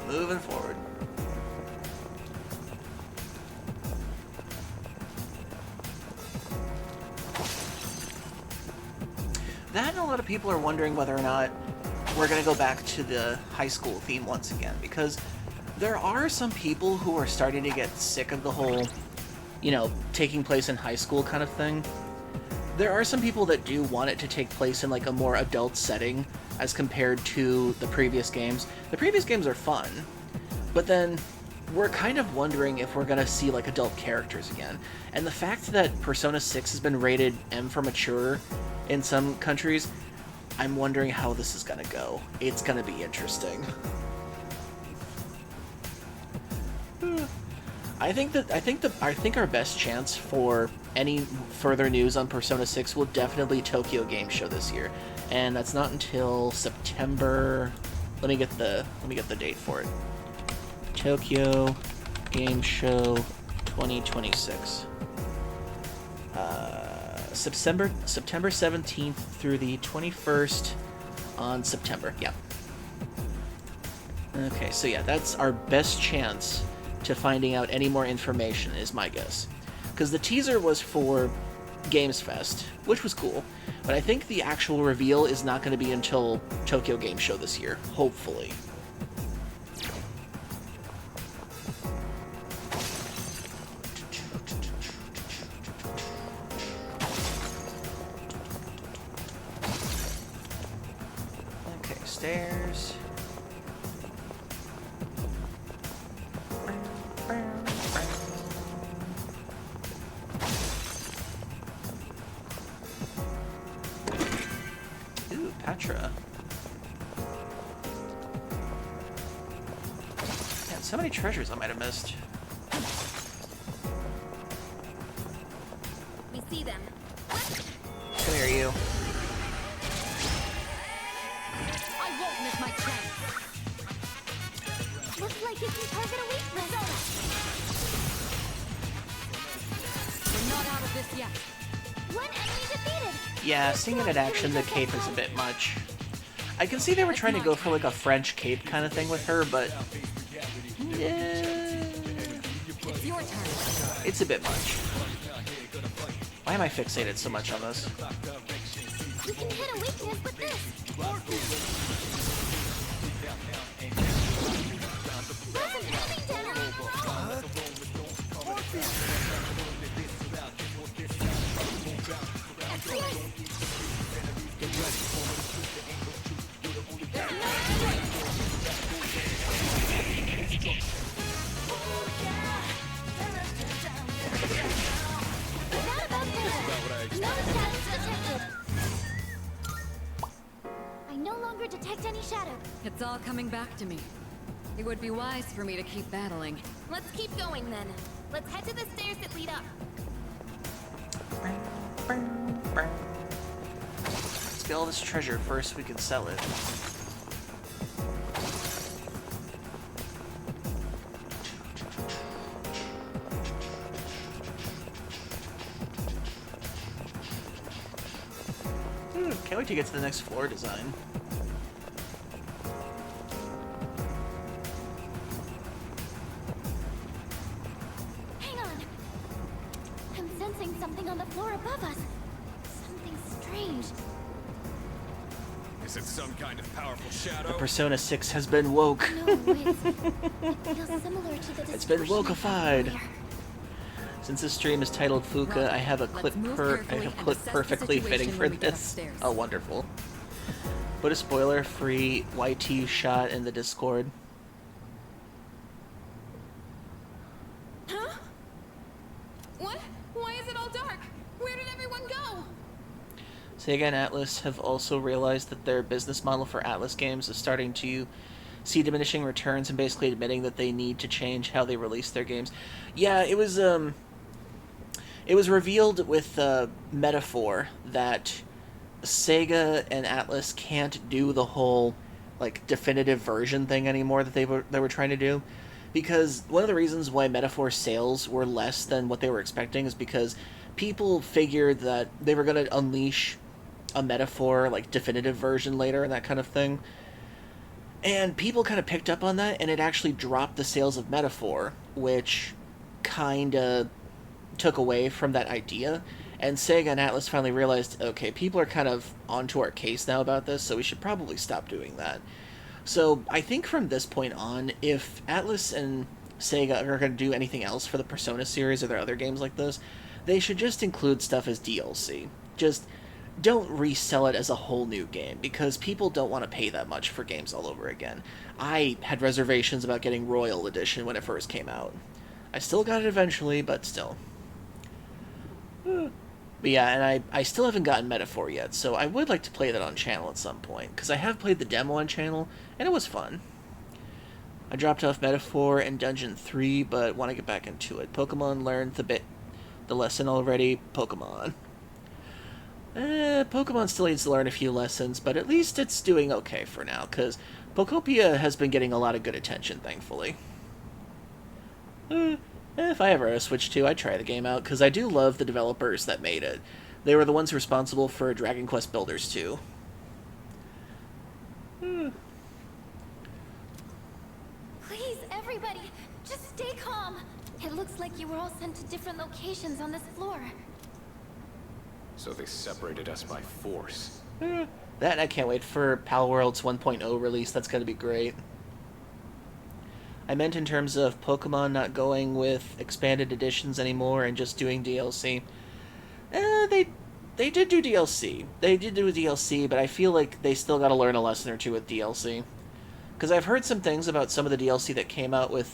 Moving forward. That and a lot of people are wondering whether or not we're going to go back to the high school theme once again, because there are some people who are starting to get sick of the whole, you know, taking place in high school kind of thing. There are some people that do want it to take place in, like, a more adult setting as compared to the previous games. The previous games are fun, but then we're kind of wondering if we're gonna see like adult characters again. And the fact that Persona 6 has been rated M for mature in some countries, I'm wondering how this is gonna go. It's gonna be interesting. I think our best chance for any further news on Persona 6 will definitely Tokyo Game Show this year, and that's not until September. Let me get the date for it. Tokyo Game Show 2026. September 17th through the 21st on September. Yeah. Okay, so yeah, that's our best chance to finding out any more information, is my guess. Because the teaser was for Games Fest, which was cool, but I think the actual reveal is not going to be until Tokyo Game Show this year, hopefully. Okay, stairs. Ooh, Petra. Man, so many treasures I might have missed. We see them. Come here, you. I won't miss my chance. Looks like you can target a weakness. We're not out of this yet. One enemy defeated. Yeah, seeing it in action, the cape is a bit much. I can see they were trying to go for like a French cape kind of thing with her, but yeah, It's your turn. it's a bit much. Why am I fixated so much on this? You can hit a weakness with this. There's an enemy down. I no longer detect any shadow. It's all coming back to me. It would be wise for me to keep battling. Let's keep going then. Let's head to the stairs that lead up. Let's get all this treasure first, we can sell it. Can't wait to get to the next floor design. Hang on. I'm sensing something on the floor above us. Something strange. Is it some kind of powerful shadow? The Persona 6 has been woke. No, it feels similar to the It's been distortion I felt wokeified. earlier. Since this stream is titled Fuuka, I have a clip perfectly fitting for this. Oh, wonderful. Put a spoiler-free YT shot in the Discord. Huh? What? Why is it all dark? Where did everyone go? Sega and Atlus have also realized that their business model for Atlus games is starting to see diminishing returns and basically admitting that they need to change how they release their games. Yeah, it was revealed with Metaphor that Sega and Atlus can't do the whole like definitive version thing anymore that they were trying to do, because one of the reasons why Metaphor sales were less than what they were expecting is because people figured that they were going to unleash a Metaphor like definitive version later and that kind of thing. And people kind of picked up on that, and it actually dropped the sales of Metaphor, which kind of took away from that idea. And Sega and Atlus finally realized, okay, people are kind of onto our case now about this, so we should probably stop doing that. So I think from this point on, if Atlus and Sega are going to do anything else for the Persona series or their other games like this, they should just include stuff as DLC. Just don't resell it as a whole new game, because people don't want to pay that much for games all over again. I had reservations about getting Royal Edition when it first came out. I still got it eventually, but still. But yeah, and I still haven't gotten Metaphor yet, so I would like to play that on channel at some point, because I have played the demo on channel, and it was fun. I dropped off Metaphor and Dungeon 3, but want to get back into it. Pokemon learned the lesson already. Pokemon. Pokemon still needs to learn a few lessons, but at least it's doing okay for now, because Pokopia has been getting a lot of good attention, thankfully. If I ever switch to, I'd try the game out, because I do love the developers that made it. They were the ones responsible for Dragon Quest Builders 2. Please, everybody, just stay calm. It looks like you were all sent to different locations on this floor. So they separated us by force. That I can't wait for Palworld's 1.0 release. That's going to be great. I meant in terms of Pokemon not going with expanded editions anymore and just doing DLC. They did do DLC. They did do DLC, but I feel like they still got to learn a lesson or two with DLC. Because I've heard some things about some of the DLC that came out with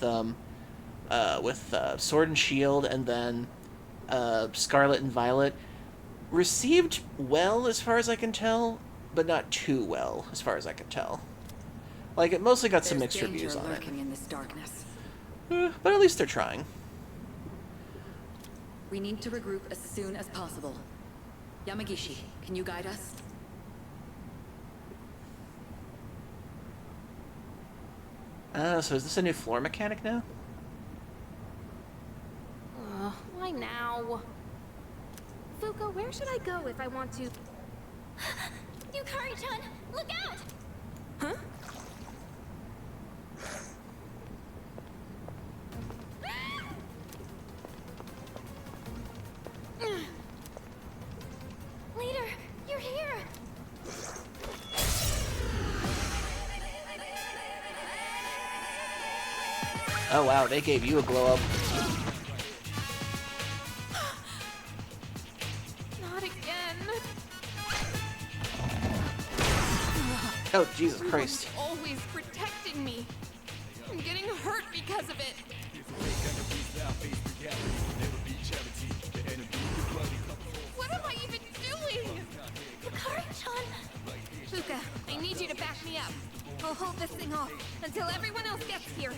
Sword and Shield and then Scarlet and Violet received well as far as I can tell, but not too well as far as I can tell. Like, it mostly got some mixed reviews on it. In this darkness. But at least they're trying. We need to regroup as soon as possible. Yamagishi, can you guide us? So is this a new floor mechanic now? Why now? Fuuka, where should I go if I want to... Yukari-chan, look out! Huh? Leader, you're here! Oh wow, they gave you a glow up. Not again. Oh, Jesus Christ. Always protecting me. I'm getting hurt because of it. What am I even doing? Yukari-chan! Fuuka, I need you to back me up. I'll hold this thing off until everyone else gets here.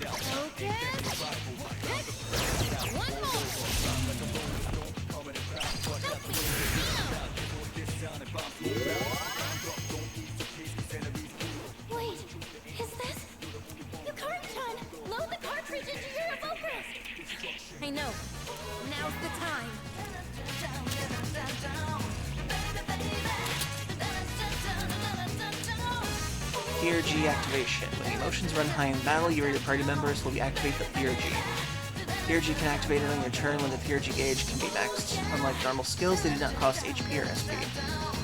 Focus. One more. Help me. Wait, is this... Yukari-chan, load the cartridge into your evoker! I know. Now's the time. Fear G activation. When the emotions run high in battle, you or your party members will activate the Fear G. Fear G can activate it on your turn when the Fear G gauge can be maxed. Unlike normal skills, they do not cost HP or SP.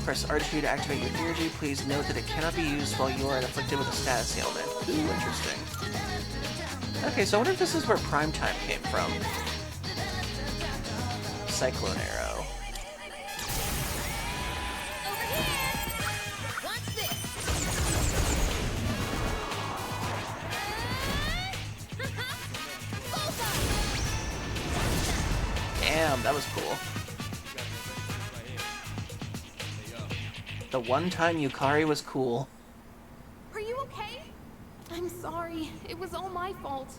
Press R2 to activate your Fear G. Please note that it cannot be used while you are afflicted with a status ailment. Ooh, interesting. Okay, so I wonder if this is where Prime Time came from. Cyclone Arrow. Damn, that was cool. The one time Yukari was cool. Are you okay? I'm sorry. It was all my fault.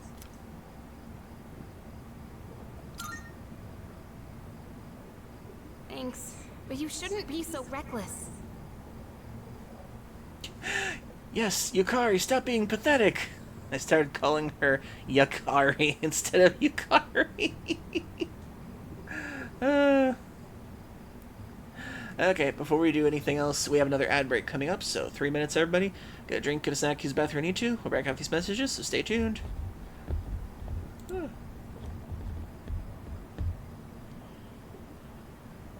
Thanks, but you shouldn't be so reckless. Yes, Yukari, stop being pathetic. I started calling her Yukari instead of Yukari. Okay, before we do anything else, we have another ad break coming up, so 3 minutes, everybody. Get a drink, get a snack, use the bathroom, need to. We'll back off these messages, so stay tuned. Da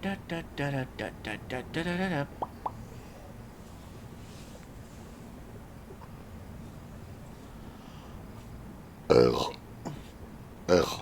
da da da da da da da da da. Ugh. Ugh.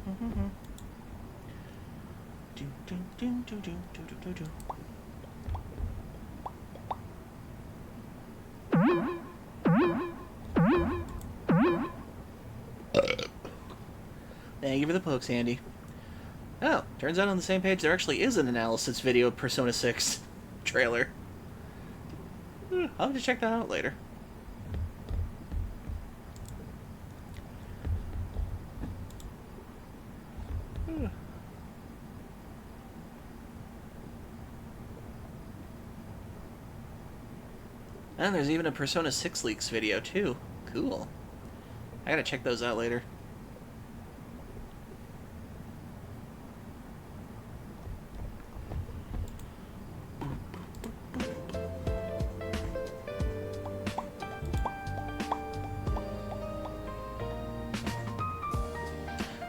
Thank you for the pokes, Andy. Oh, turns out on the same page there actually is an analysis video of Persona 6 trailer. I'll have to check that out later. And there's even a Persona 6 leaks video too. Cool. I gotta check those out later.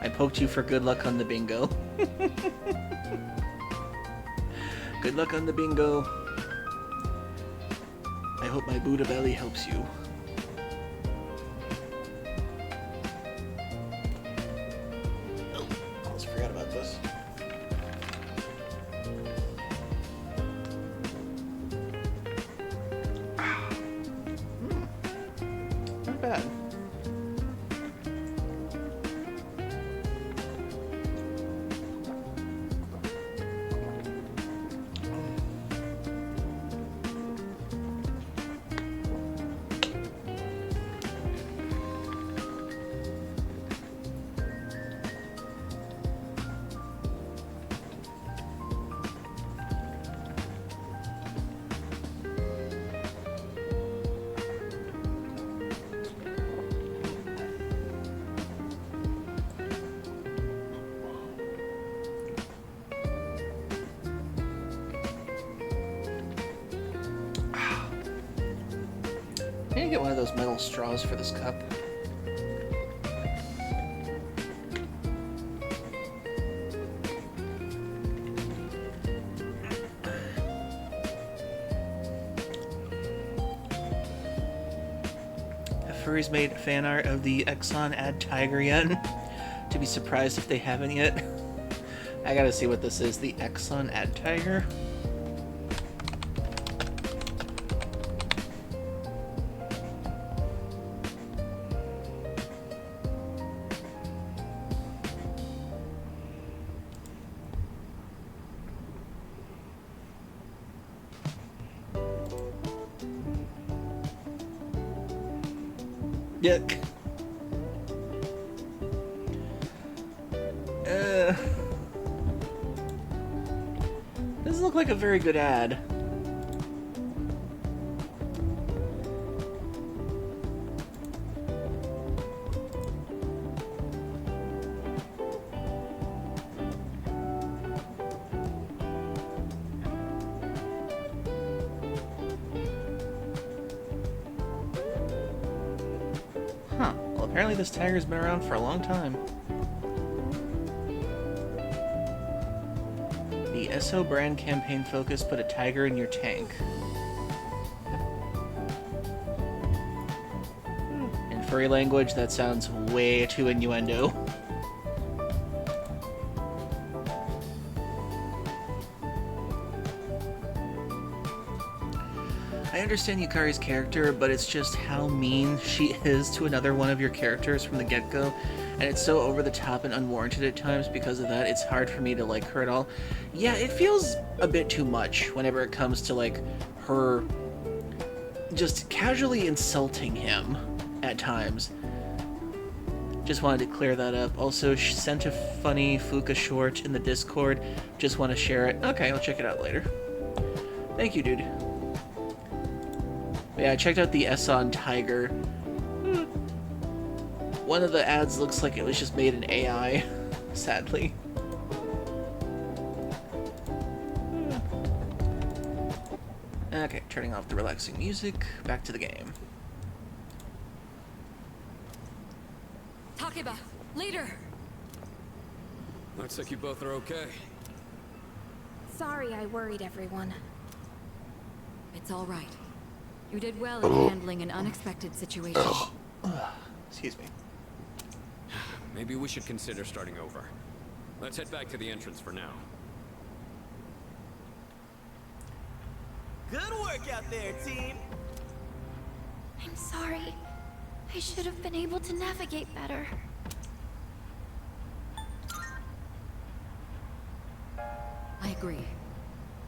I poked you for good luck on the bingo. Good luck on the bingo. I hope my Buddha belly helps you. Oh, almost forgot about this. Not bad. I need to get one of those metal straws for this cup. Have furries made fan art of the Exxon ad tiger yet? To be surprised if they haven't yet. I gotta see what this is. The Exxon ad tiger? Yuck. Doesn't look like a very good ad. Huh. Well, apparently this tiger's been around for a long time. The SO brand campaign focus, put a tiger in your tank. In furry language, that sounds way too innuendo. I understand Yukari's character, but it's just how mean she is to another one of your characters from the get-go, and it's so over the top and unwarranted at times. Because of that, it's hard for me to like her at all. Yeah, it feels a bit too much whenever it comes to like her just casually insulting him at times. Just wanted to clear that up. Also, sent a funny Fuuka short in the Discord. Just want to share it. Okay, I'll check it out later. Thank you, dude. Yeah, I checked out the Esson Tiger. One of the ads looks like it was just made in AI, sadly. Okay, turning off the relaxing music, back to the game. Takeba, leader! Looks like you both are okay. Sorry I worried everyone. It's all right. You did well in handling an unexpected situation. Excuse me. Maybe we should consider starting over. Let's head back to the entrance for now. Good work out there, team. I'm sorry. I should have been able to navigate better. I agree.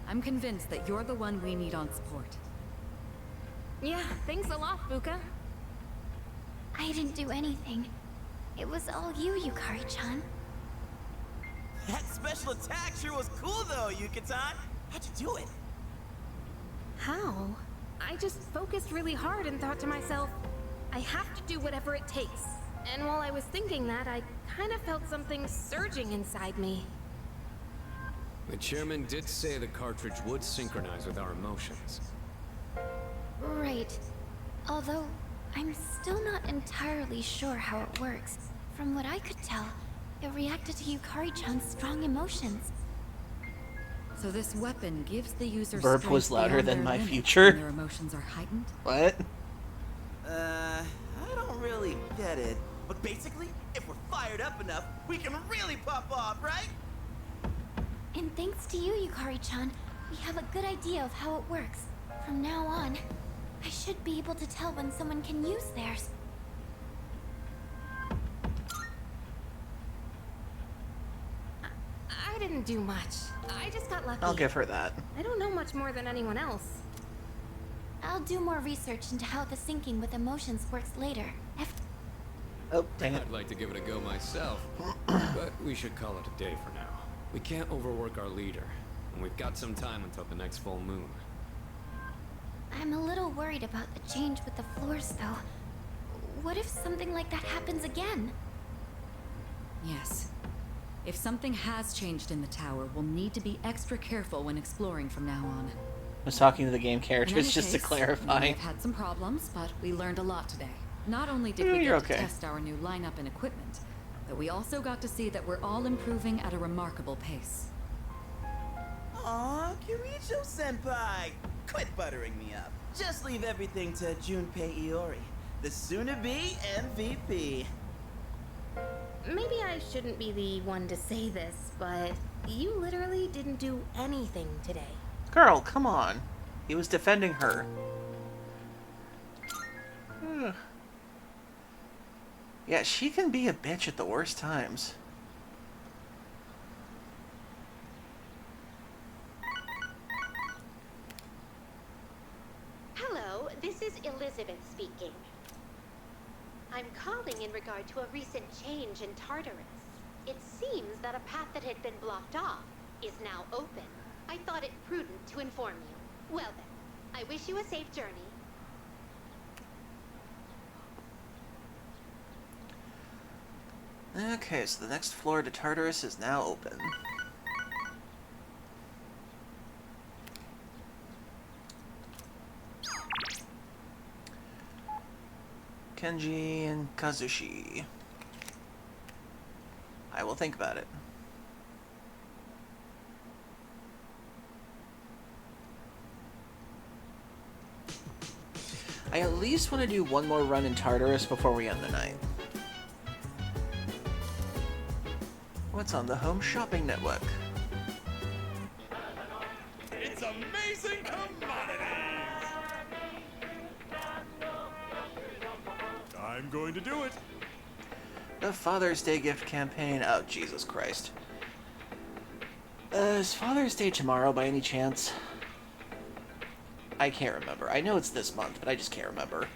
I'm convinced that you're the one we need on support. Yeah, thanks a lot, Fuuka. I didn't do anything. It was all you, Yukari-chan. That special attack sure was cool though, Yuka-tan. How'd you do it? How? I just focused really hard and thought to myself, I have to do whatever it takes. And while I was thinking that, I kind of felt something surging inside me. The chairman did say the cartridge would synchronize with our emotions. Right. Although, I'm still not entirely sure how it works. From what I could tell, it reacted to Yukari-chan's strong emotions. So this weapon gives the user Burp strength was louder beyond than their my limits future. when their emotions are heightened. What? I don't really get it. But basically, if we're fired up enough, we can really pop off, right? And thanks to you, Yukari-chan, we have a good idea of how it works. From now on, I should be able to tell when someone can use theirs. I didn't do much. I just got lucky. I'll give her that. I don't know much more than anyone else. I'll do more research into how the syncing with emotions works later. Oh, dang it. I'd like to give it a go myself, but we should call it a day for now. We can't overwork our leader, and we've got some time until the next full moon. I'm a little worried about the change with the floors, though. What if something like that happens again? Yes. If something has changed in the tower, we'll need to be extra careful when exploring from now on. I was talking to the game In characters any just to case, clarify. We've had some problems, but we learned a lot today. Not only did we You're get to okay. test our new lineup and equipment, but we also got to see that we're all improving at a remarkable pace. Aw, Kiricho-senpai! Quit buttering me up. Just leave everything to Junpei Iori, the soon-to-be MVP. Maybe I shouldn't be the one to say this, but you literally didn't do anything today. Girl, come on. He was defending her. Yeah, she can be a bitch at the worst times. Hello, this is Elizabeth speaking. I'm calling in regard to a recent change in Tartarus. It seems that a path that had been blocked off is now open. I thought it prudent to inform you. Well then, I wish you a safe journey. Okay, so the next floor to Tartarus is now open. Kenji and Kazushi. I will think about it. I at least want to do one more run in Tartarus before we end the night. What's on the Home Shopping Network? It's amazing commodities! I'm going to do it. The Father's Day gift campaign. Oh, Jesus Christ. Is Father's Day tomorrow by any chance? I can't remember. I know it's this month, but I just can't remember.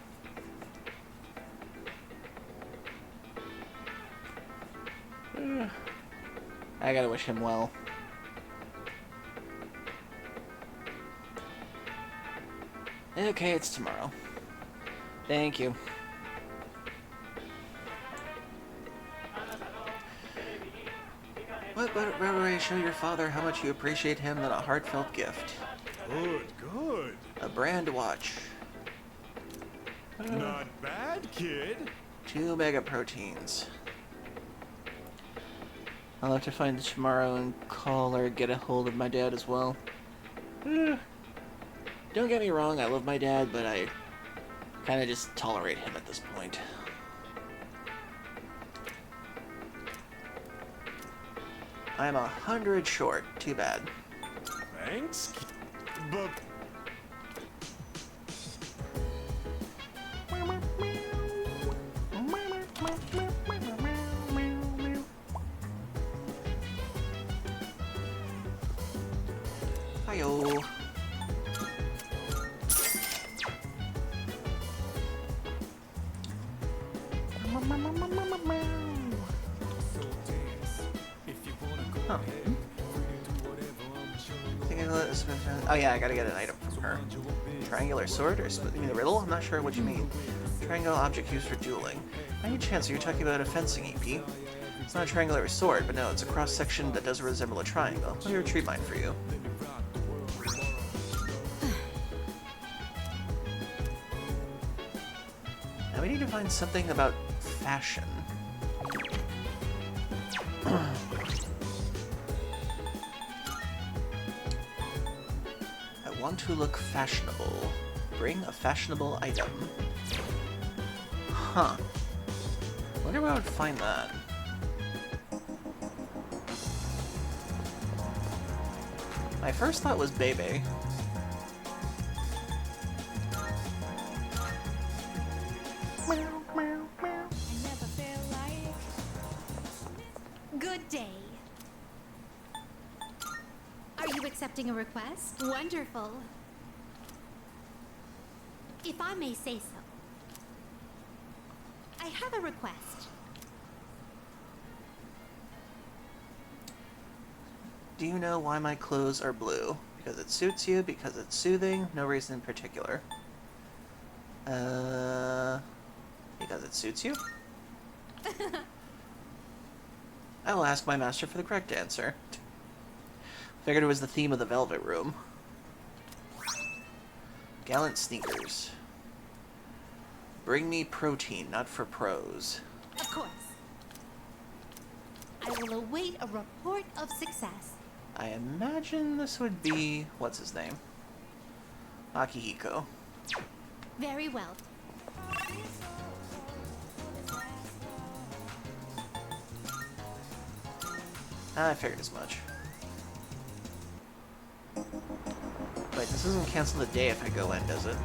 I gotta wish him well. Okay, it's tomorrow. Thank you. What better way to show your father how much you appreciate him than a heartfelt gift? Good, good. A brand watch. Not bad, kid. 2 mega proteins. I'll have to find it tomorrow and call or get a hold of my dad as well. Don't get me wrong, I love my dad, but I kind of just tolerate him at this point. I'm 100 short. Too bad. Thanks. But Hi-yo. Huh. Oh yeah, I gotta get an item from her. Triangular sword? Or you mean the riddle? I'm not sure what you mean. Triangle object used for dueling. By any chance, are you talking about a fencing EP? It's not a triangular sword, but no, it's a cross-section that does resemble a triangle. Let me retrieve mine for you. Now we need to find something about fashion. I want to look fashionable. Bring a fashionable item. Huh. Wonder where I would find that. My first thought was Bebe. Good day. Are you accepting a request? Wonderful. If I may say so. I have a request. Do you know why my clothes are blue? Because it suits you? Because it's soothing? No reason in particular. Because it suits you? I will ask my master for the correct answer. Figured it was the theme of the Velvet Room. Gallant sneakers. Bring me protein, not for pros. Of course. I will await a report of success. I imagine this would be... what's his name? Akihiko. Very well. I figured as much. Wait, this doesn't cancel the day if I go in, does it?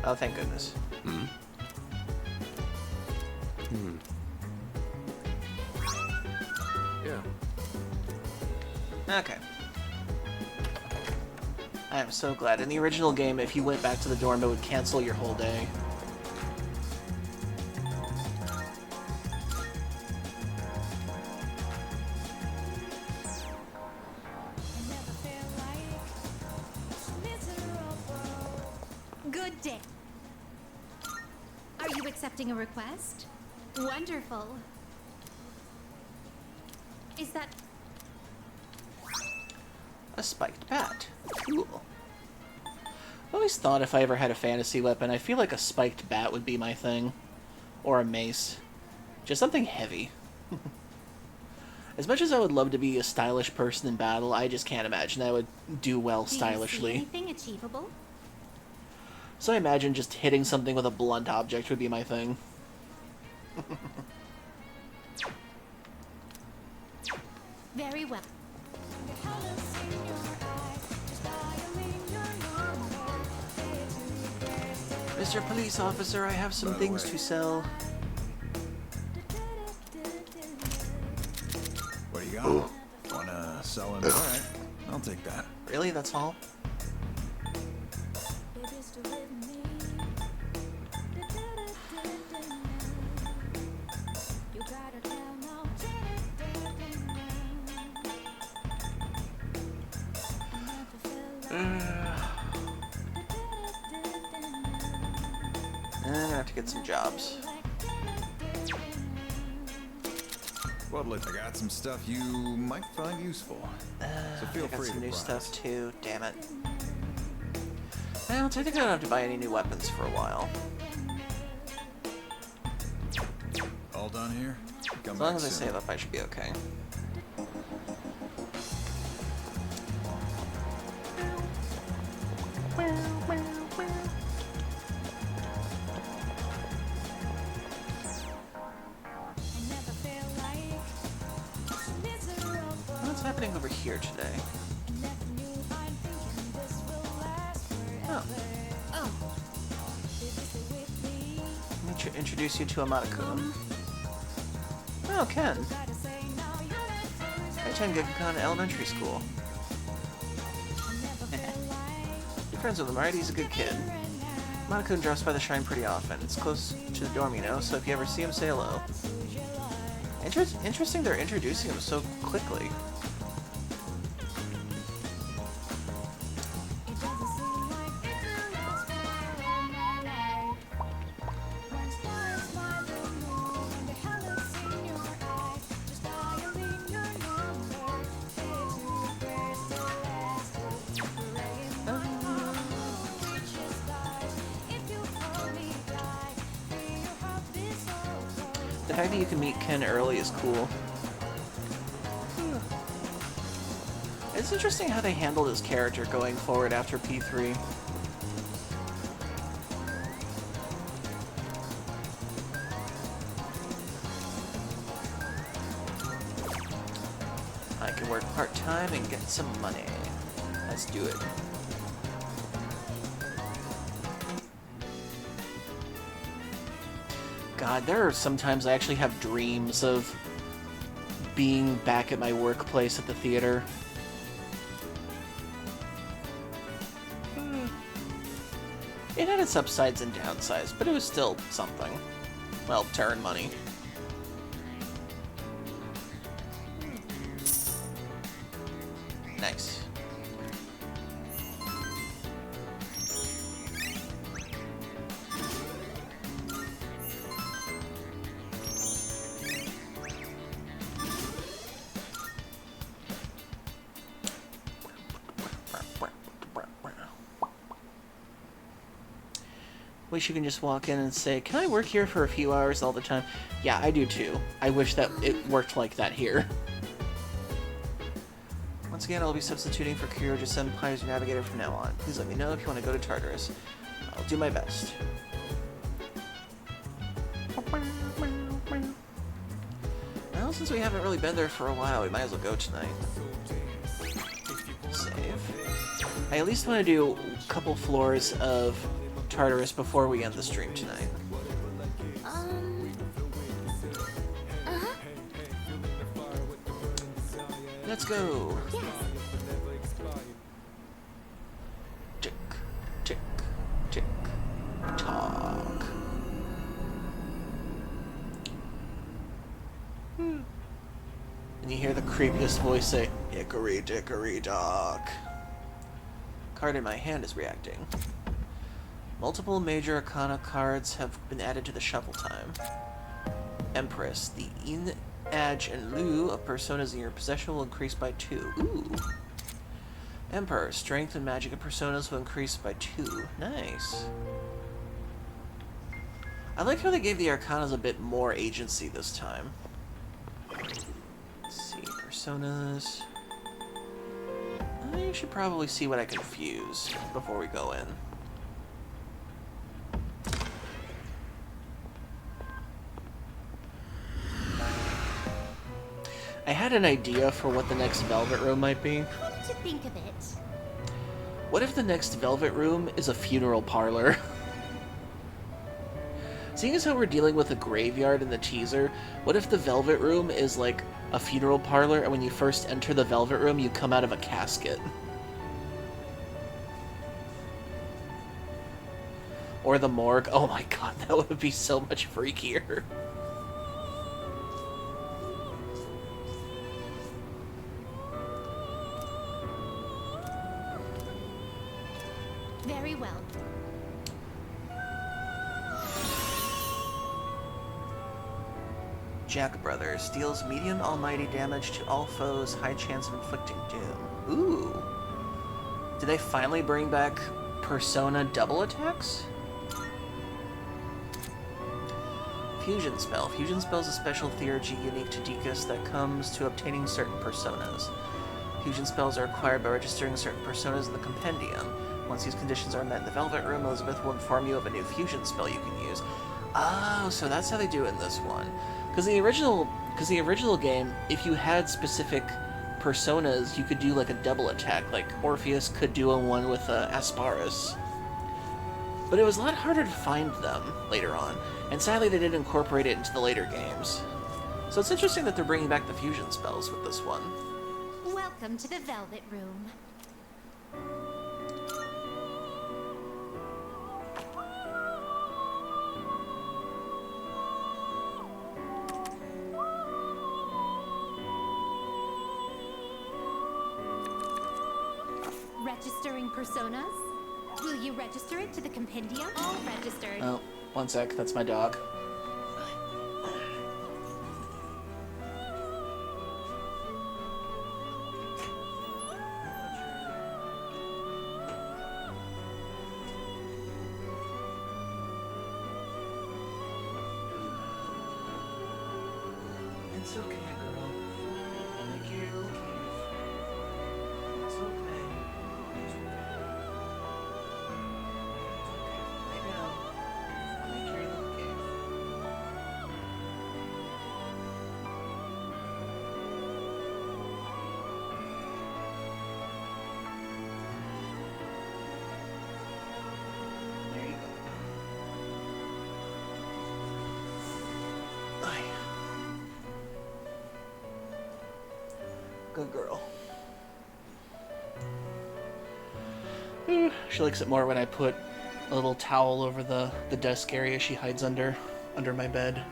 Oh, thank goodness. Hmm? Hmm. Yeah. Okay. I am so glad. In the original game, if you went back to the dorm, it would cancel your whole day. Good day. Are you accepting a request? Wonderful. Is that... A spiked bat. Cool. I've always thought if I ever had a fantasy weapon, I feel like a spiked bat would be my thing. Or a mace. Just something heavy. As much as I would love to be a stylish person in battle, I just can't imagine I would do well stylishly. Do you see anything achievable? So I imagine just hitting something with a blunt object would be my thing. Very well. Mr. Police Officer, I have some things to sell. What do you got? Wanna sell him? Alright, I'll take that. Really? That's all? I'm gonna have to get some jobs. Well, I got some stuff you might find useful. So feel I got free some to new browse. stuff too, damn it. Well, technically I don't have to buy any new weapons for a while. All done here? Come As long back as I soon. save up, I should be okay. happening over here today? Oh. Let me introduce you to Amada-kun. Oh, Ken. I attend Gekkan Elementary School. You're friends with him, right? He's a good kid. Amada-kun drops by the shrine pretty often. It's close to the dorm, you know, so if you ever see him, say hello. Interesting they're introducing him so quickly. The fact that you can meet Ken early is cool. It's interesting how they handled his character going forward after P3. I can work part-time and get some money. Let's do it. God, there are sometimes I actually have dreams of being back at my workplace at the theater. It had its upsides and downsides, but it was still something. Well, to earn money. Nice. Wish you can just walk in and say, "Can I work here for a few hours all the time?" Yeah, I do too. I wish that it worked like that here. Once again, I'll be substituting for Kyoji-senpai as your navigator from now on. Please let me know if you want to go to Tartarus. I'll do my best. Well, since we haven't really been there for a while, we might as well go tonight. Save. I at least want to do a couple floors of Tartarus before we end the stream tonight. Let's go. Yes. Tick, tick, tick, tock. And you hear the creepiest voice say, "Hickory dickory dock." Card in my hand is reacting. Multiple major arcana cards have been added to the shuffle time. Empress, the in, edge, and lieu of personas in your possession will increase by 2. Ooh. Emperor, strength and magic of personas will increase by 2. Nice. I like how they gave the arcanas a bit more agency this time. Let's see, personas. I should probably see what I can fuse before we go in. I had an idea for what the next Velvet Room might be. How did you think of it? What if the next Velvet Room is a funeral parlor? Seeing as how we're dealing with a graveyard in the teaser, what if the Velvet Room is like a funeral parlor, and when you first enter the Velvet Room, you come out of a casket? Or the morgue. Oh my god, that would be so much freakier. Very well. Jack Brothers deals medium almighty damage to all foes, high chance of inflicting doom. Ooh. Did they finally bring back Persona double attacks? Fusion Spell. Fusion Spell is a special theurgy unique to Dekus that comes to obtaining certain personas. Fusion spells are acquired by registering certain personas in the compendium. Once these conditions are met in the Velvet Room, Elizabeth will inform you of a new fusion spell you can use. Oh, so that's how they do it in this one. Because the original game, if you had specific personas, you could do like a double attack. Like Orpheus could do a one with Asparus. But it was a lot harder to find them later on, and sadly they didn't incorporate it into the later games. So it's interesting that they're bringing back the fusion spells with this one. Welcome to the Velvet Room. Registering personas? Will you register it to the compendium? All registered. Oh, one sec, that's my dog. It's okay, girl. I'll make you your little cave. It's okay. It's okay. Lay down. I'll make you your little cave. There you go. Aye. Good girl. She likes it more when I put a little towel over the desk area she hides under my bed.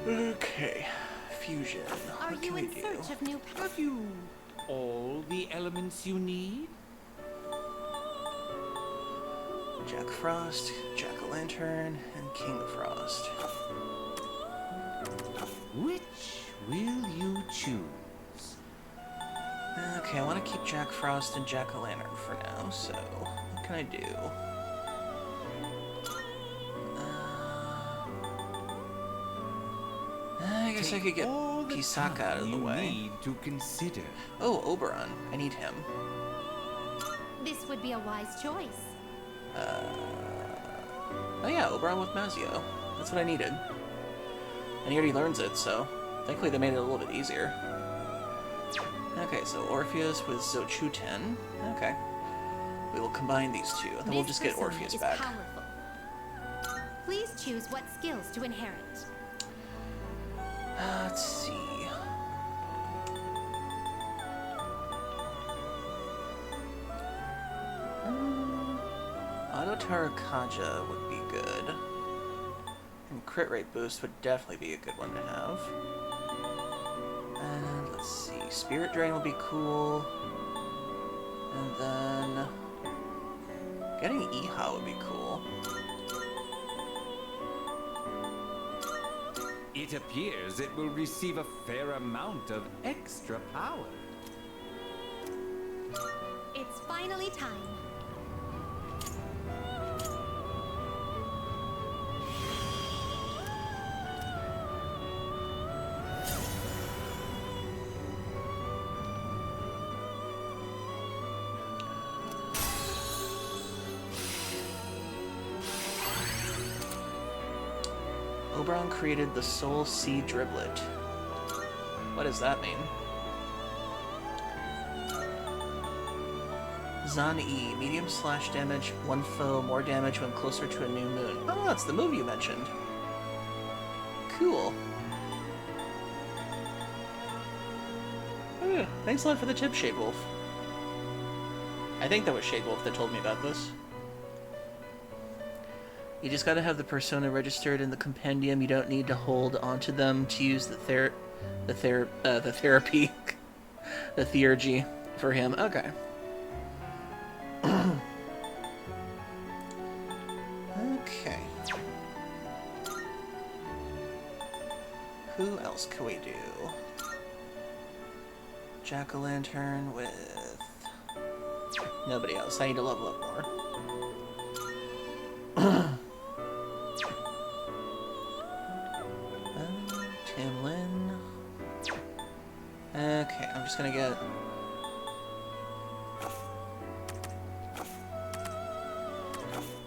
Okay, fusion. Are What you can we in do? search of new Have you all the elements you need? Jack Frost, Jack-o'-lantern, and King Frost. Which will you choose? Okay, I want to keep Jack Frost and Jack-o'-lantern for now, so what can I do? I guess I could get Pisaka out of the way. Need to consider. Oh, Oberon. I need him. This would be a wise choice. Oh yeah, Oberon with Mazio. That's what I needed. And he already learns it, so thankfully they made it a little bit easier. Okay, so Orpheus with Zochuten. Okay. We will combine these two, and then we'll just get persona Orpheus is back. powerful. Please choose what skills to inherit. Let's see. Auto Tarakaja would be good. And crit rate boost would definitely be a good one to have. And let's see. Spirit Drain would be cool. And then getting Iha would be cool. It appears it will receive a fair amount of extra power. It's finally time. Oberon created the Soul Sea Driblet. What does that mean? Zan E, medium slash damage, one foe, more damage when closer to a new moon. Oh, that's the move you mentioned. Cool. Oh, thanks a lot for the tip, Shade Wolf. I think that was Shade Wolf that told me about this. You just gotta have the persona registered in the compendium. You don't need to hold onto them to use the therapy, the theurgy for him. Okay. Okay. Who else can we do? Jack-o'-lantern with nobody else. I need to level up more. Tim Lin. Okay, I'm just gonna get...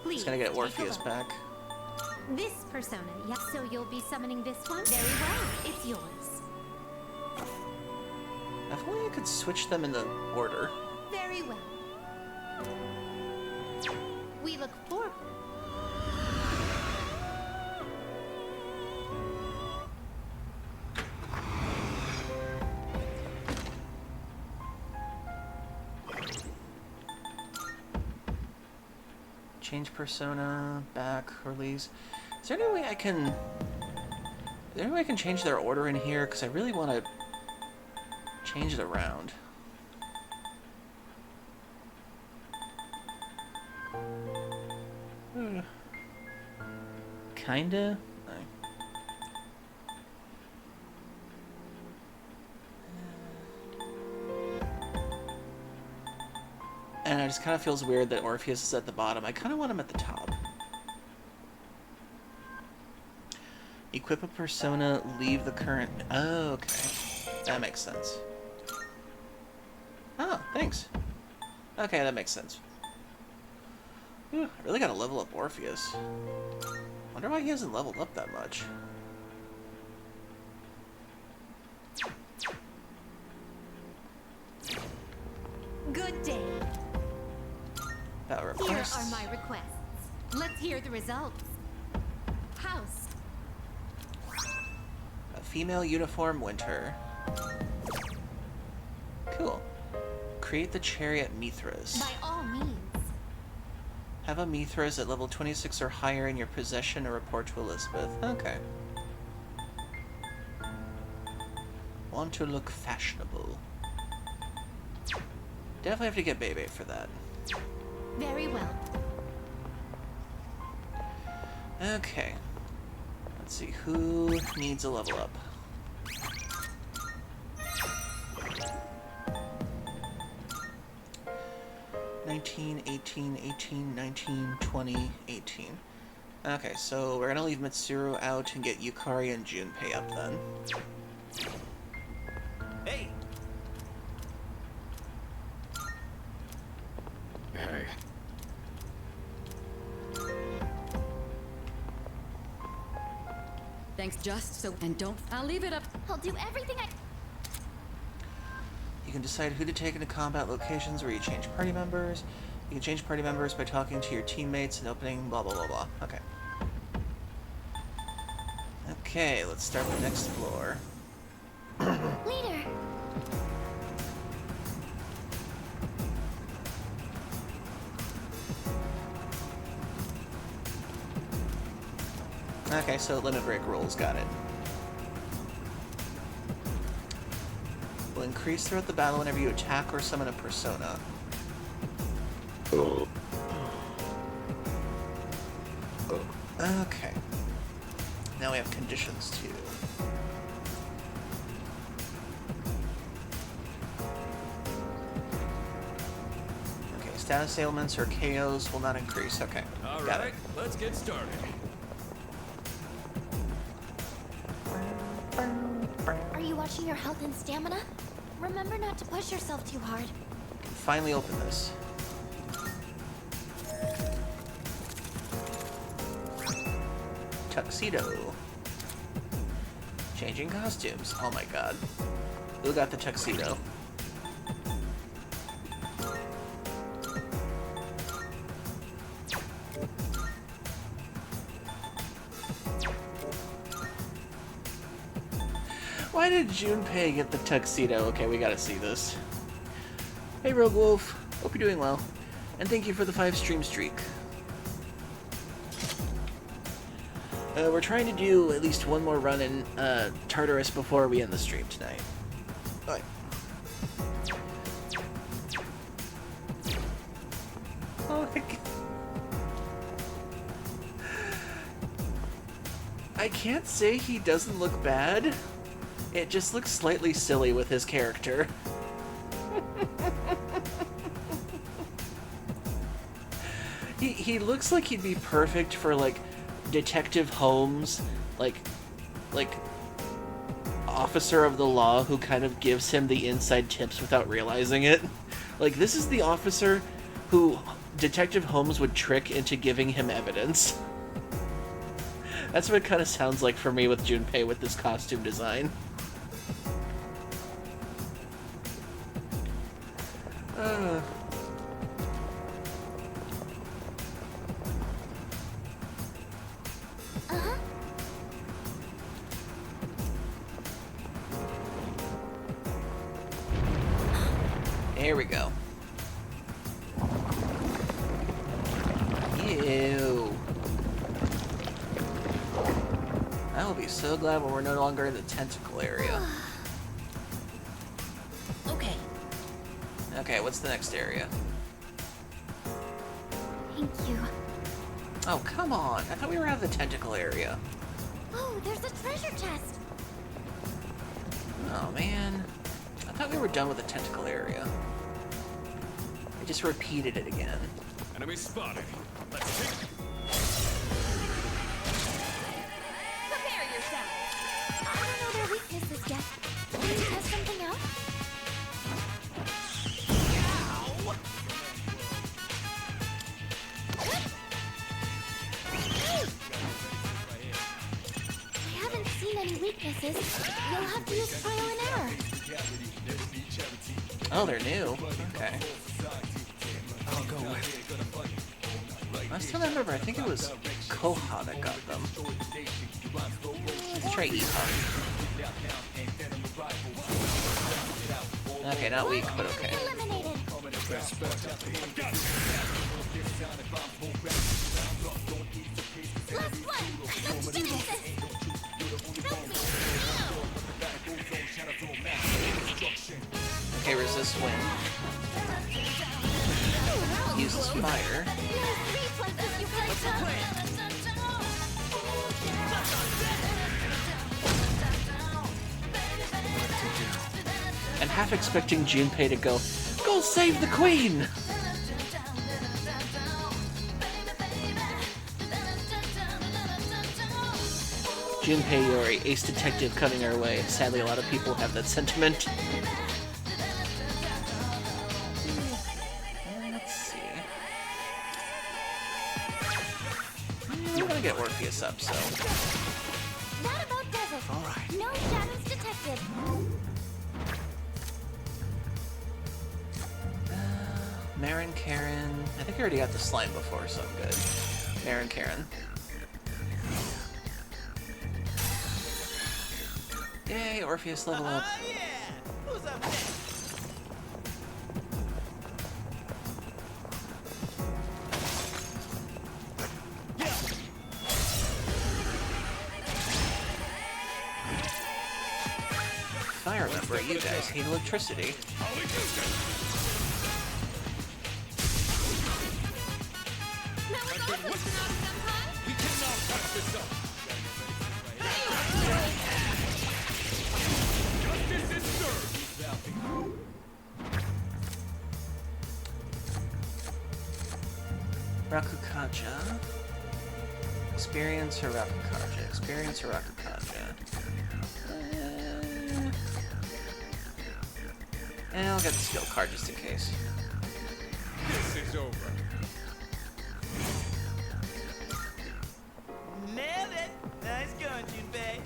Please Just gonna get take a Orpheus look. back. This persona, yeah. So you'll be summoning this one? Very well, it's yours. If only I could switch them in the order. Very well. We look forward. Change persona, back, release. Is there any way I can... Is there any way I can change their order in here? Because I really want to change it around. Kinda? And it just kind of feels weird that Orpheus is at the bottom. I kind of want him at the top. Equip a persona, leave the current... Oh, okay. That makes sense. Oh, thanks. Okay, that makes sense. Whew, I really gotta level up Orpheus. Wonder why he hasn't leveled up that much. Good day. Battle Here requests. are my requests. Let's hear the results. House. A female uniform winter. Cool. Create the chariot Mithras. By all means. Have a Mithras at level 26 or higher in your possession and report to Elizabeth. Okay. Want to look fashionable. Definitely have to get Bebe for that. Very well. Okay. Let's see, who needs a level up? (19, 18, 18, 19, 20, 18). Okay, so we're gonna leave Mitsuru out and get Yukari and Junpei up then. Hey! Hey. Thanks just so... And don't... I'll leave it up. I'll do everything I... You can decide who to take into combat locations where you change party members. You can change party members by talking to your teammates and opening blah blah blah blah. Okay. Okay, let's start the next floor. Leader! Okay, so limit break rules, got it. Will increase throughout the battle whenever you attack or summon a persona. Okay. Now we have conditions too. Okay, status ailments or KOs will not increase. Okay, got it. Let's get started. Are you watching your health and stamina? Remember not to push yourself too hard. Can finally open this. Tuxedo. Changing costumes. Oh my god. Who got the tuxedo? Why did Junpei get the tuxedo? Okay, we gotta see this. Hey Rogue Wolf, hope you're doing well. And thank you for the 5 stream streak. We're trying to do at least one more run in Tartarus before we end the stream tonight. Alright. Oh my god. I can't say he doesn't look bad. It just looks slightly silly with his character. He looks like he'd be perfect for, like, Detective Holmes, like officer of the law who kind of gives him the inside tips without realizing it. Like, this is the officer who Detective Holmes would trick into giving him evidence. That's what it kind of sounds like for me with Junpei with this costume design. There we go. Ew. I will be so glad when we're no longer in the tentacle area. Okay. Okay, what's the next area? Thank you. Oh, come on. I thought we were out of the tentacle area. Oh, there's a treasure chest. Oh, man. I thought we were done with the tentacle area. I just repeated it again. Enemy spotted. Let's take. Prepare yourself. I don't know their weaknesses yet. Can you test something out? I haven't seen any weaknesses. You'll have to use trial and error. Oh, they're new. Okay. I'll go with. Last time I remember, I think it was Koha that got them. Let's try Iha. Okay, not weak, but okay. Eliminated. Last one. Let's do this. Help me. Okay, resist wind. Uses fire. I'm half expecting Junpei to go save the queen! Junpei Yori, ace detective coming our way. Sadly, a lot of people have that sentiment. Let's see. I want to get Orpheus up, so... That about does it. All right. No shadows detected. Marin, Karen... I think I already got the slime before, so I'm good. Marin, Karen. Yay, Orpheus level up. Yeah! Who's up next? If I remember, you guys hate electricity. We cannot touch this up. Justice is served. Rakukaja. Experience or Rakukaja. Experience or Rakukaja. And I'll get the skill card just in case. This is over. Nailed it! Nice going, Junpei.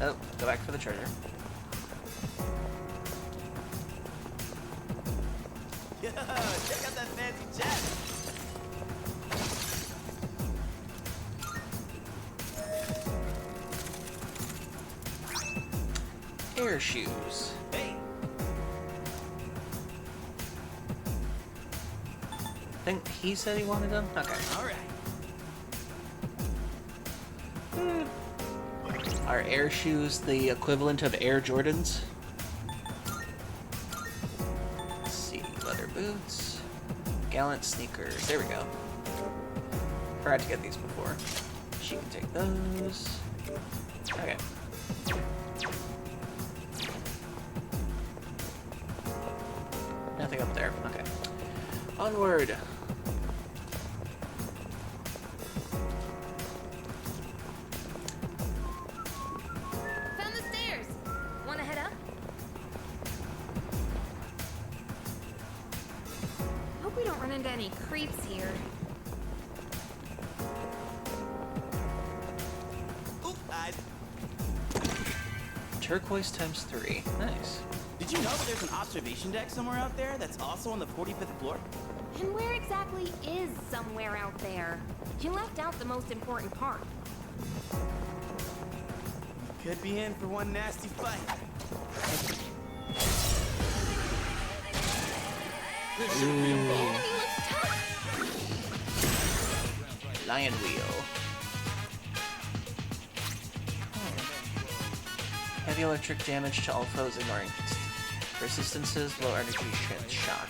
Oh, go back for the treasure. Yo, check out that fancy chest. Air shoes. Hey, I think he said he wanted them? Okay. all right. Are air shoes the equivalent of Air Jordans? Let's see. Leather boots. Gallant sneakers. There we go. Forgot to get these before. She can take those. Okay. Nothing up there. Okay. Onward. Found the stairs. Wanna head up? Hope we don't run into any creeps here. turquoise times 3. Nice. Did you know that there's an observation deck somewhere out there that's also on the 45th floor? And where exactly is somewhere out there? You left out the most important part. Could be in for one nasty fight. Lion wheel. Heavy electric damage to all foes, ignoring resistances, low energy shock.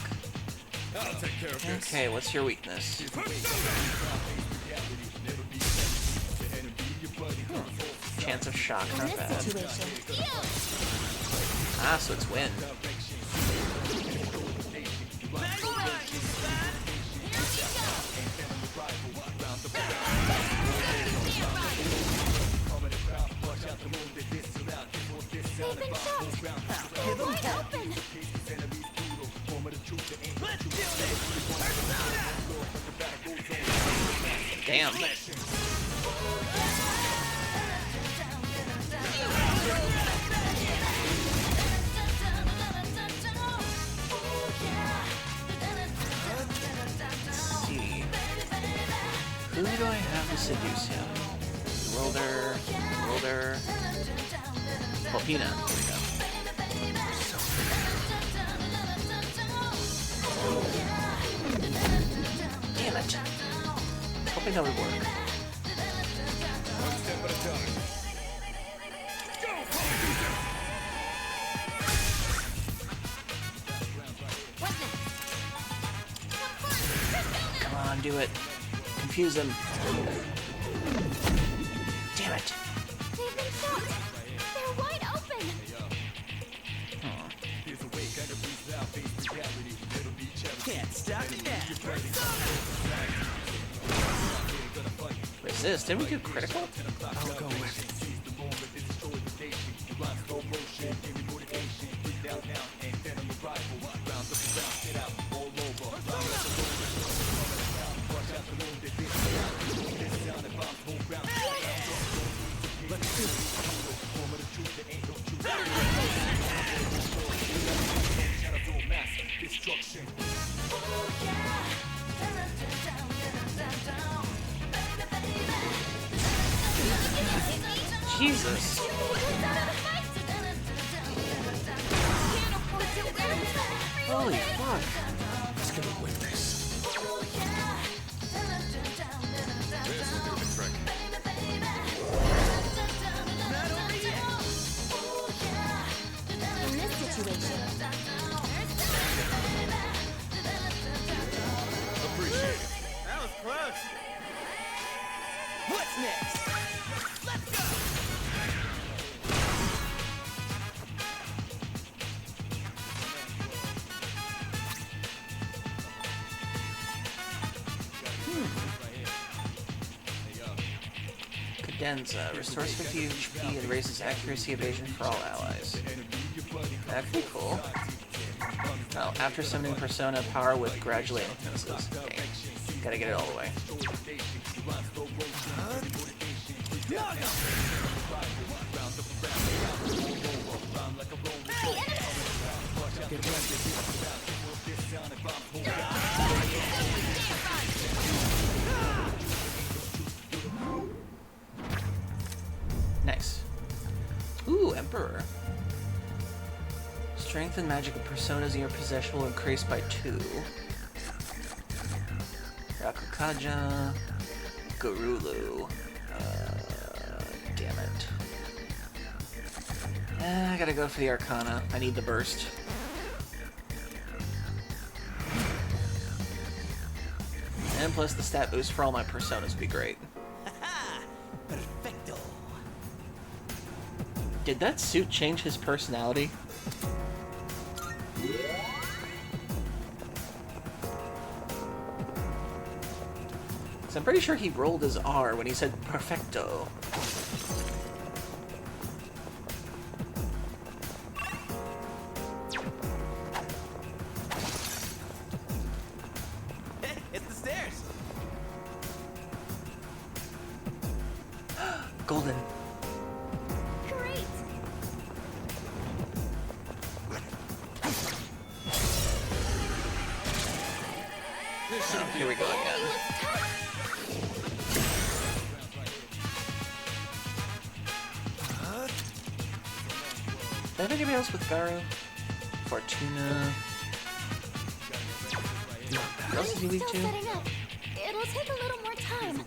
I'll take care of this. Okay, what's your weakness? Chance of shock, not bad. Ah, so it's wind. They've been shot! They're wide open! Damn. Let's see. Who do I have to seduce him? Roller. Popina. There we go. Damn it. Hoping that would work. One step at a time. Come on, do it. Confuse him. Damn it. They've been shot! They're wide open! Can't stop it now. Resist. Didn't we do critical? I'll go with it. Jesus. Holy fuck. Let's get away with this. This will do the trick. In this situation, Appreciate it. That was close. What's next? Let's go! Cadenza. Restores 50 HP and raises accuracy evasion for all allies. That could be cool. Oh, after summoning Persona, power with gradually enhances. Okay. Gotta get it all the way. Nice. Ooh, Emperor. Strength and magic of personas in your possession will increase by 2. Rakukaja. Garulu. Damn it. I gotta go for the Arcana. I need the burst. And plus the stat boost for all my personas would be great. Perfecto. Did that suit change his personality? So I'm pretty sure he rolled his R when he said perfecto. Hey, it's the stairs. Golden. great! Oh, here we go again. Do I have anybody else with Garu? Fortuna. What else is he weak to? It'll take a little more time.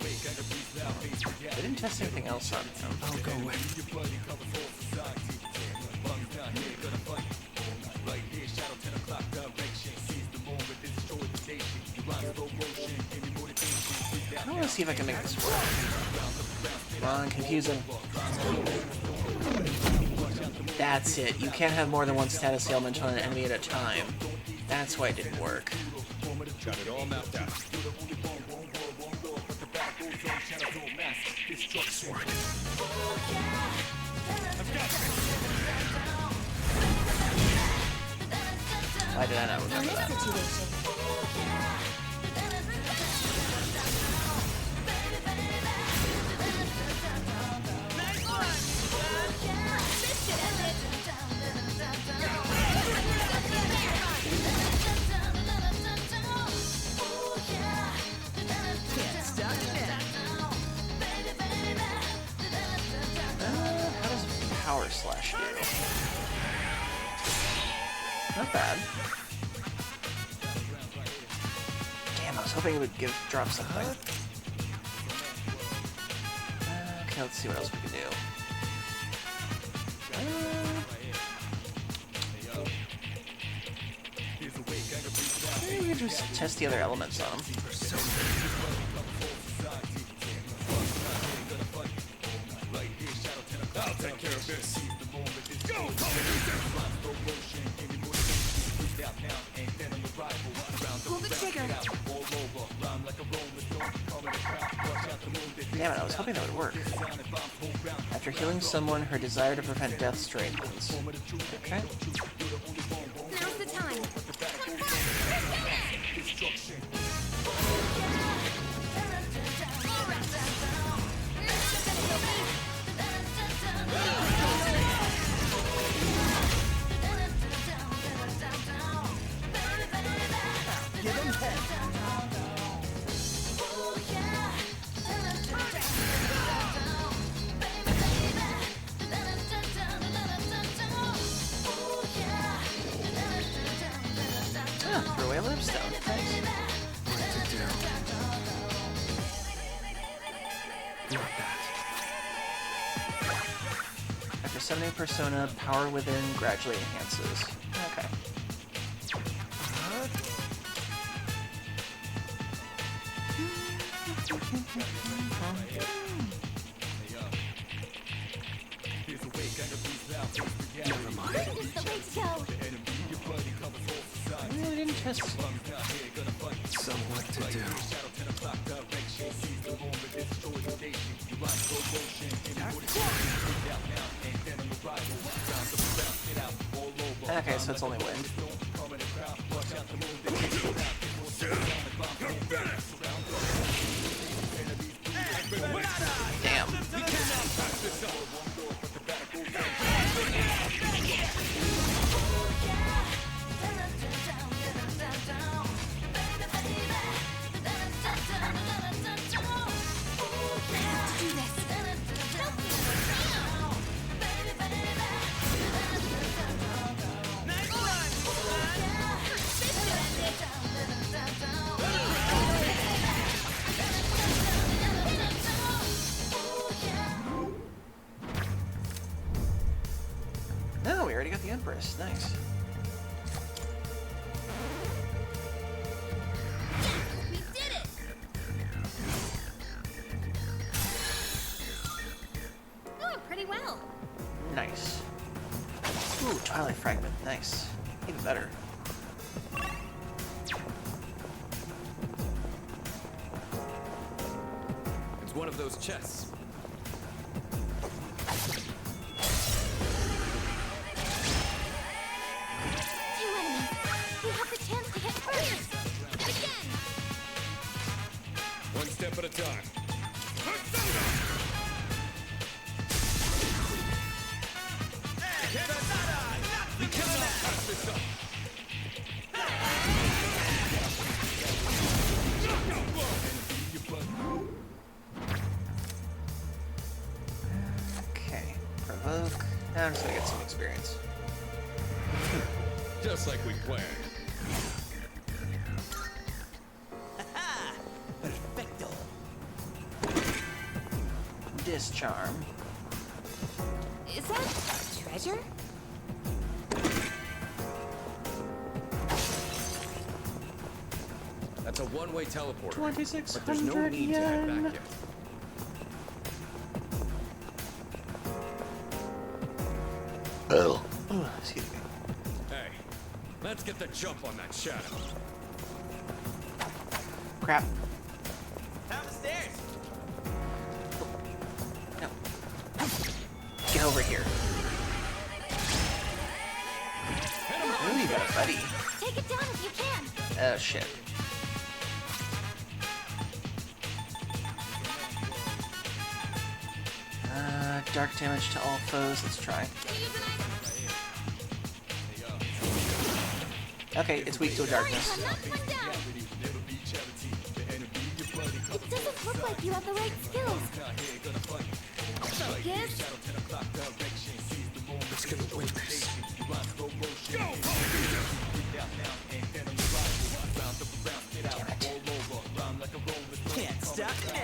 I didn't test anything else on him. I'll go away. I want to see if I can make this work. Come on, confuse him. That's it. You can't have more than one status ailment on an enemy at a time. That's why it didn't work. Got it all mapped out. It's working. Why did I not remember that? How does Power Slash do? Not bad. Damn, I was hoping it would drop something. Okay, let's see what else we can do. Maybe we can just test the other elements on them. I'll take care of this. Go! Pull the trigger. Damn it, I was hoping that would work. After healing someone, her desire to prevent death strengthens. Okay. Now's the time. Throw away a lipstone. Nice. After summoning Persona, power within gradually enhances. Okay. Never mind. This is the way to go. I didn't test. So what to do? Okay, so it's only wind. Damn. No, we already got the Empress. Nice. We did it! Going pretty well. Nice. Ooh, Twilight Fragment. Nice. Even better. It's one of those chests. Few enemies. We have the chance to hit first. And again. One step at a time. We cannot pass this up. I'm just gonna get some experience. Just like we planned. Perfecto. Discharm. Is that treasure? That's a one-way teleporter. 2,600 but there's no need to head yen. back yet. Hell. Oh, excuse me. Hey, let's get the jump on that shadow. Crap. Down the stairs. No. Get over here. Ooh, you got a buddy. Take it down if you can. Oh, shit. Dark damage to all foes. Let's try. Okay, it's weak to darkness. It doesn't look like you have the right skills. Focus. Let's get a witness. Can't stop now.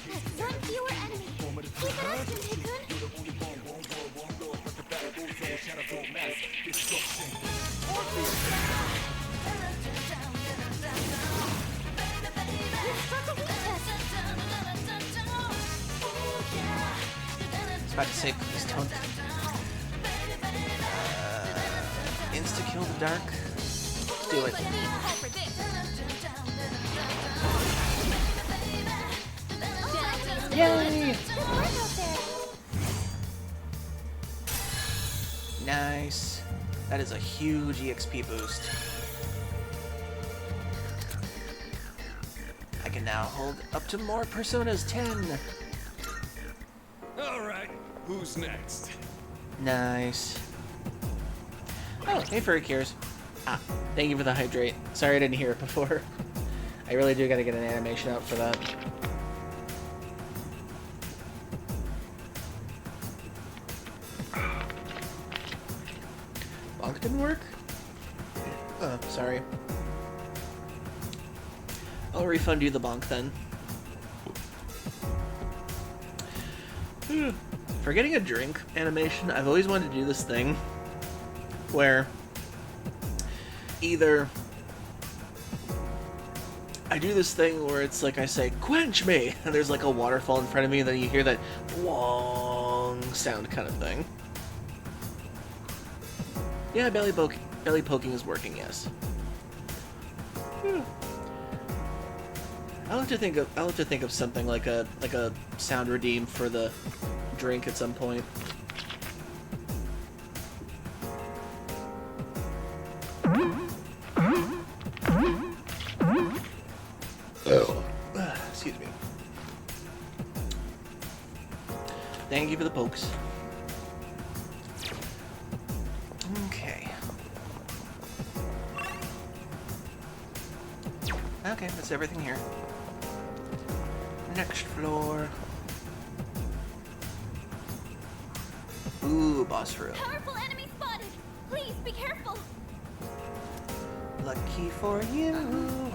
That's one fewer enemy. Keep it up, Junpei-kun. You've struck a weakness. I was about to say, please don't. Insta kill the dark. Do it. Yay! Nice. That is a huge EXP boost. I can now hold up to more Personas 10. All right, who's next? Nice. Oh, hey, Furry Cures. Ah, thank you for the hydrate. Sorry I didn't hear it before. I really do gotta get an animation out for that. Bonk didn't work? Oh, sorry. I'll refund you the bonk then. For getting a drink animation, I've always wanted to do this thing where either I do this thing where it's like I say, "Quench me!" and there's like a waterfall in front of me, and then you hear that "wong" sound kind of thing. Yeah, belly poking is working, yes. I'll have to think of something like a sound redeem for the drink at some point. Hell. Excuse me. Thank you for the pokes. Okay. Okay, that's everything here. Next floor. Ooh, boss room. Powerful enemy spotted. Please be careful. Lucky for you,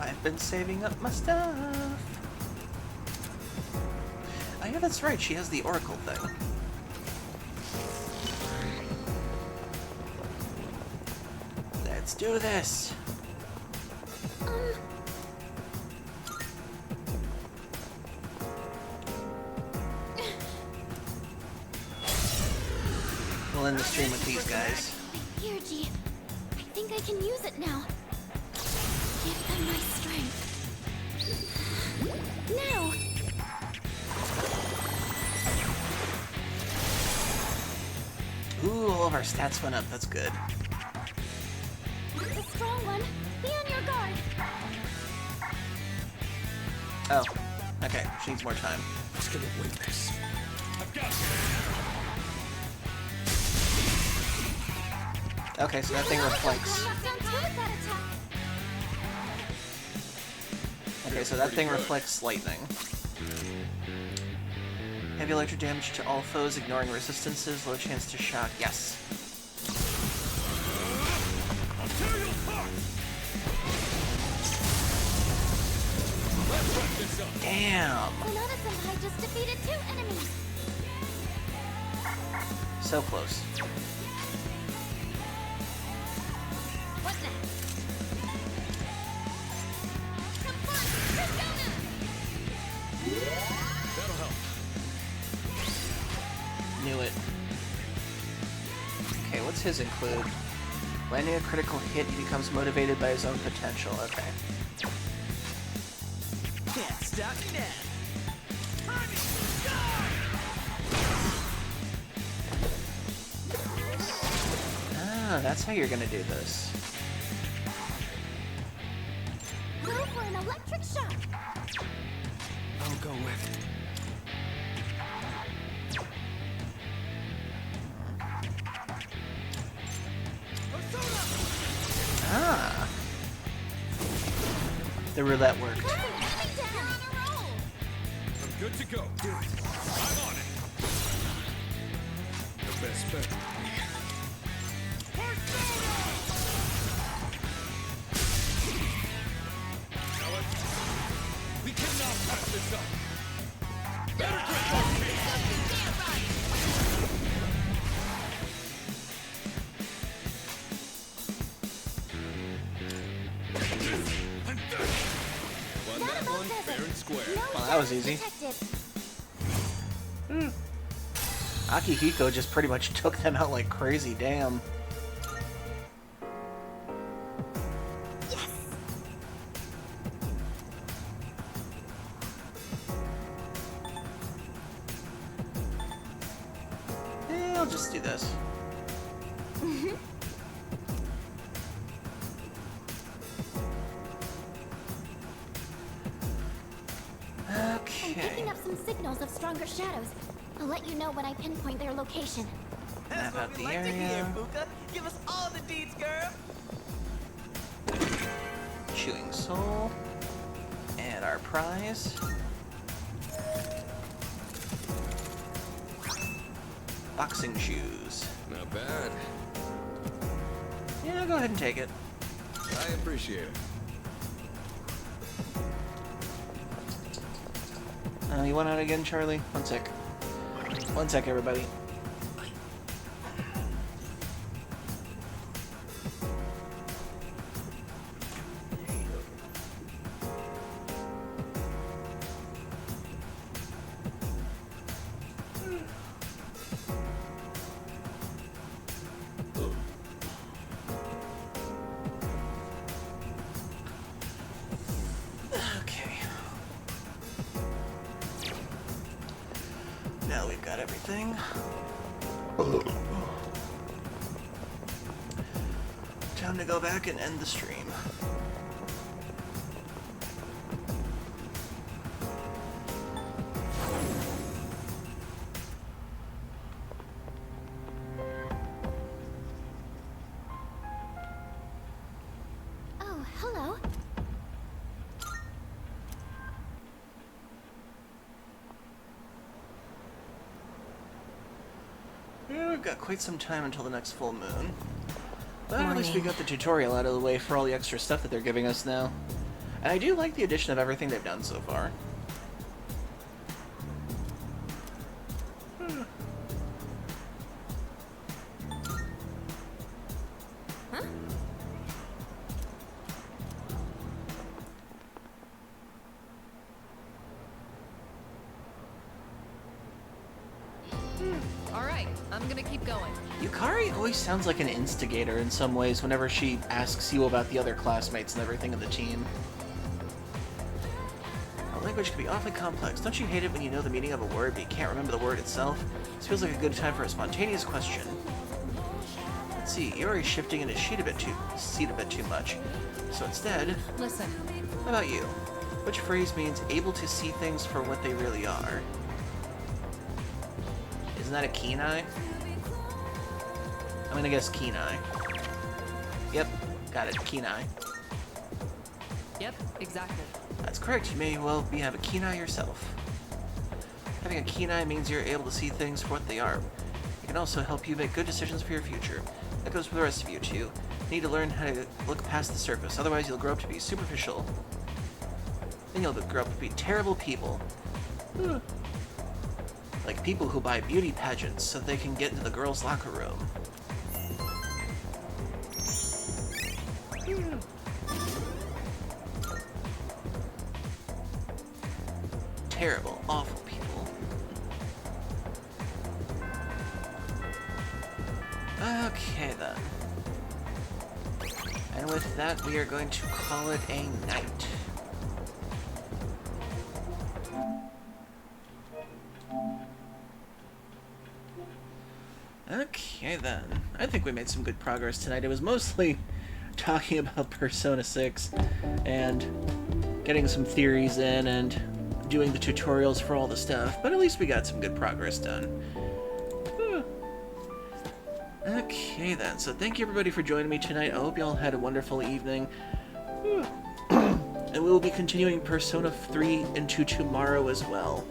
I've been saving up my stuff. Oh yeah, that's right, she has the oracle thing. Let's do this. We'll end the stream with these guys. Here, G. I think I can use it now. Give them my strength. Now! Ooh, all of our stats went up, that's good. The strong one. Be on your guard. Oh, okay, she needs more time. Let's get a witness. I've got Okay, so that thing reflects. Okay, so that thing reflects lightning. Heavy electric damage to all foes, ignoring resistances, low chance to shock. Yes. I'll tear you apart. Let's wrap this up. Damn. Sonata-senpai just defeated 2 enemies. So close. What's that? Come on, Persona! That'll help. Knew it. Okay, what's his include? Landing a critical hit, he becomes motivated by his own potential. Okay. Can't stop me now. Ah, that's how you're gonna do this. Go for an electric shock. I'll go with it. Ah. The roulette worked. I'm good to go. Do it. I'm on it. The best bet. We cannot pass this up. Better get those feet. Won that one fair and square. Well, that was easy. Akihiko just pretty much took them out like crazy, damn. I'll just do this. I'm picking up some signals of stronger shadows. I'll let you know when I pinpoint their location. That's what we like to hear, Fuuka. Give us all the deeds, girl. Chewing soul. And our prize. Boxing shoes. Not bad. Yeah, go ahead and take it. I appreciate it. You want out again, Charlie? One sec. One sec, everybody. Now we've got everything. Time to go back and end the stream. Oh, hello. Yeah, we've got quite some time until the next full moon. But at least we got the tutorial out of the way for all the extra stuff that they're giving us now. And I do like the addition of everything they've done so far. Alright, I'm gonna keep going. Yukari always sounds like an instigator in some ways whenever she asks you about the other classmates and everything of the team. Our language can be awfully complex. Don't you hate it when you know the meaning of a word but you can't remember the word itself? This feels like a good time for a spontaneous question. Let's see, you're already shifting into seat a bit too much. So instead, Listen. how about you? Which phrase means able to see things for what they really are? Isn't that a keen eye? I'm gonna guess keen eye. Yep, got it, keen eye. Yep, exactly. That's correct, you may well have a keen eye yourself. Having a keen eye means you're able to see things for what they are. It can also help you make good decisions for your future. That goes for the rest of you, too. You need to learn how to look past the surface, otherwise you'll grow up to be superficial. Then you'll grow up to be terrible people. Like people who buy beauty pageants so they can get into the girls' locker room. Terrible, awful people. Okay then. And with that, we are going to call it a night. Okay then. I think we made some good progress tonight. It was mostly talking about Persona 6 and getting some theories in and doing the tutorials for all the stuff, but at least we got some good progress done. Okay then, so thank you everybody for joining me tonight. I hope y'all had a wonderful evening. And we will be continuing Persona 3 into tomorrow as well.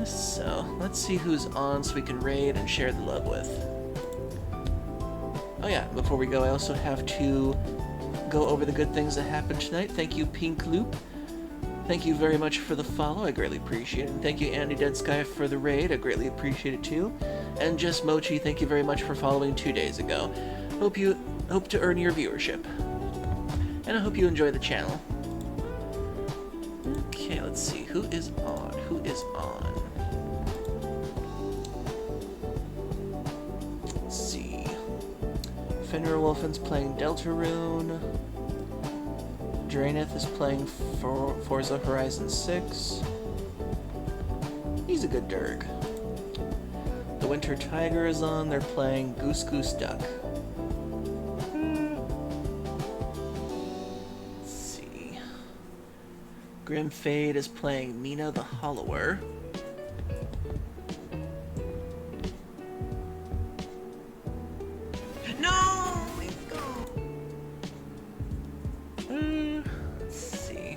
So, let's see who's on so we can raid and share the love with. Oh yeah, before we go, I also have to go over the good things that happened tonight. Thank you, Pink Loop. Thank you very much for the follow, I greatly appreciate it. And thank you, Andy Dead Sky, for the raid, I greatly appreciate it too. And Just Mochi, thank you very much for following 2 days ago. Hope to earn your viewership. And I hope you enjoy the channel. Okay, let's see, who is on? Who is on? Let's see. Fenrir Wolfen's playing Deltarune. Draenith is playing Forza Horizon 6. He's a good Durg. The Winter Tiger is on. They're playing Goose Goose Duck. Let's see. Grim Fade is playing Mina the Hollower. No! Let's go! Let's see.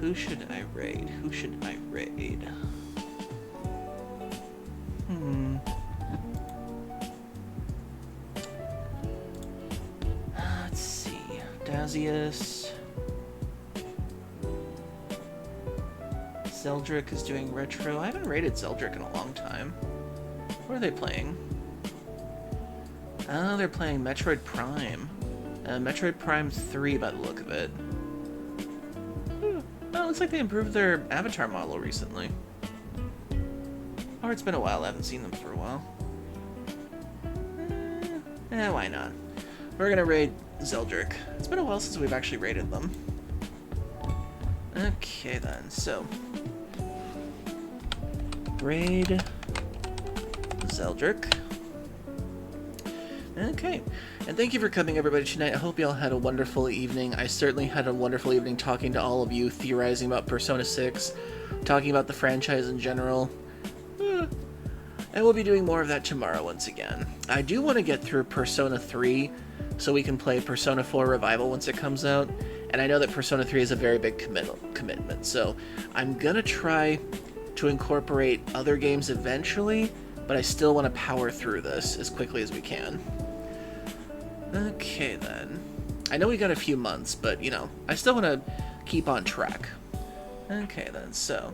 Who should I raid? Who should I raid? Let's see. Dazius. Zeldrick is doing retro. I haven't raided Zeldrick in a long time. What are they playing? Oh, they're playing Metroid Prime. Metroid Prime 3 by the look of it. Oh, looks like they improved their avatar model recently. Or it's been a while, I haven't seen them for a while. Why not? We're gonna raid Zeldrick. It's been a while since we've actually raided them. Okay then, so... raid... Zeldrick. Okay, and thank you for coming everybody tonight. I hope y'all had a wonderful evening. I certainly had a wonderful evening talking to all of you, theorizing about Persona 6, talking about the franchise in general. And we'll be doing more of that tomorrow once again. I do want to get through Persona 3 so we can play Persona 4 Revival once it comes out. And I know that Persona 3 is a very big commitment, so I'm gonna try to incorporate other games eventually, but I still want to power through this as quickly as we can. Okay then. I know we got a few months, but you know, I still want to keep on track. Okay then, so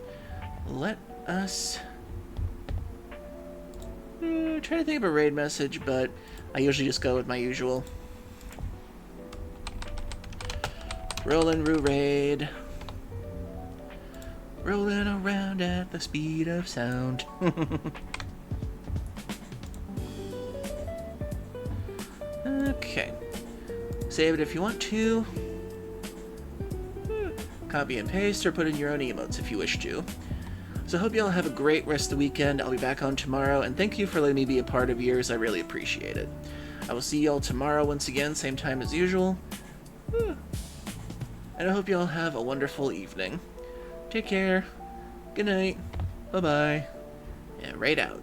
let us try to think of a raid message, but I usually just go with my usual. Rollin' Roo raid. Rolling around at the speed of sound. Okay. Save it if you want to. Copy and paste, or put in your own emotes if you wish to. So I hope y'all have a great rest of the weekend. I'll be back on tomorrow, and thank you for letting me be a part of yours. I really appreciate it. I will see y'all tomorrow once again, same time as usual. And I hope y'all have a wonderful evening. Take care. Good night. Bye-bye. And raid out.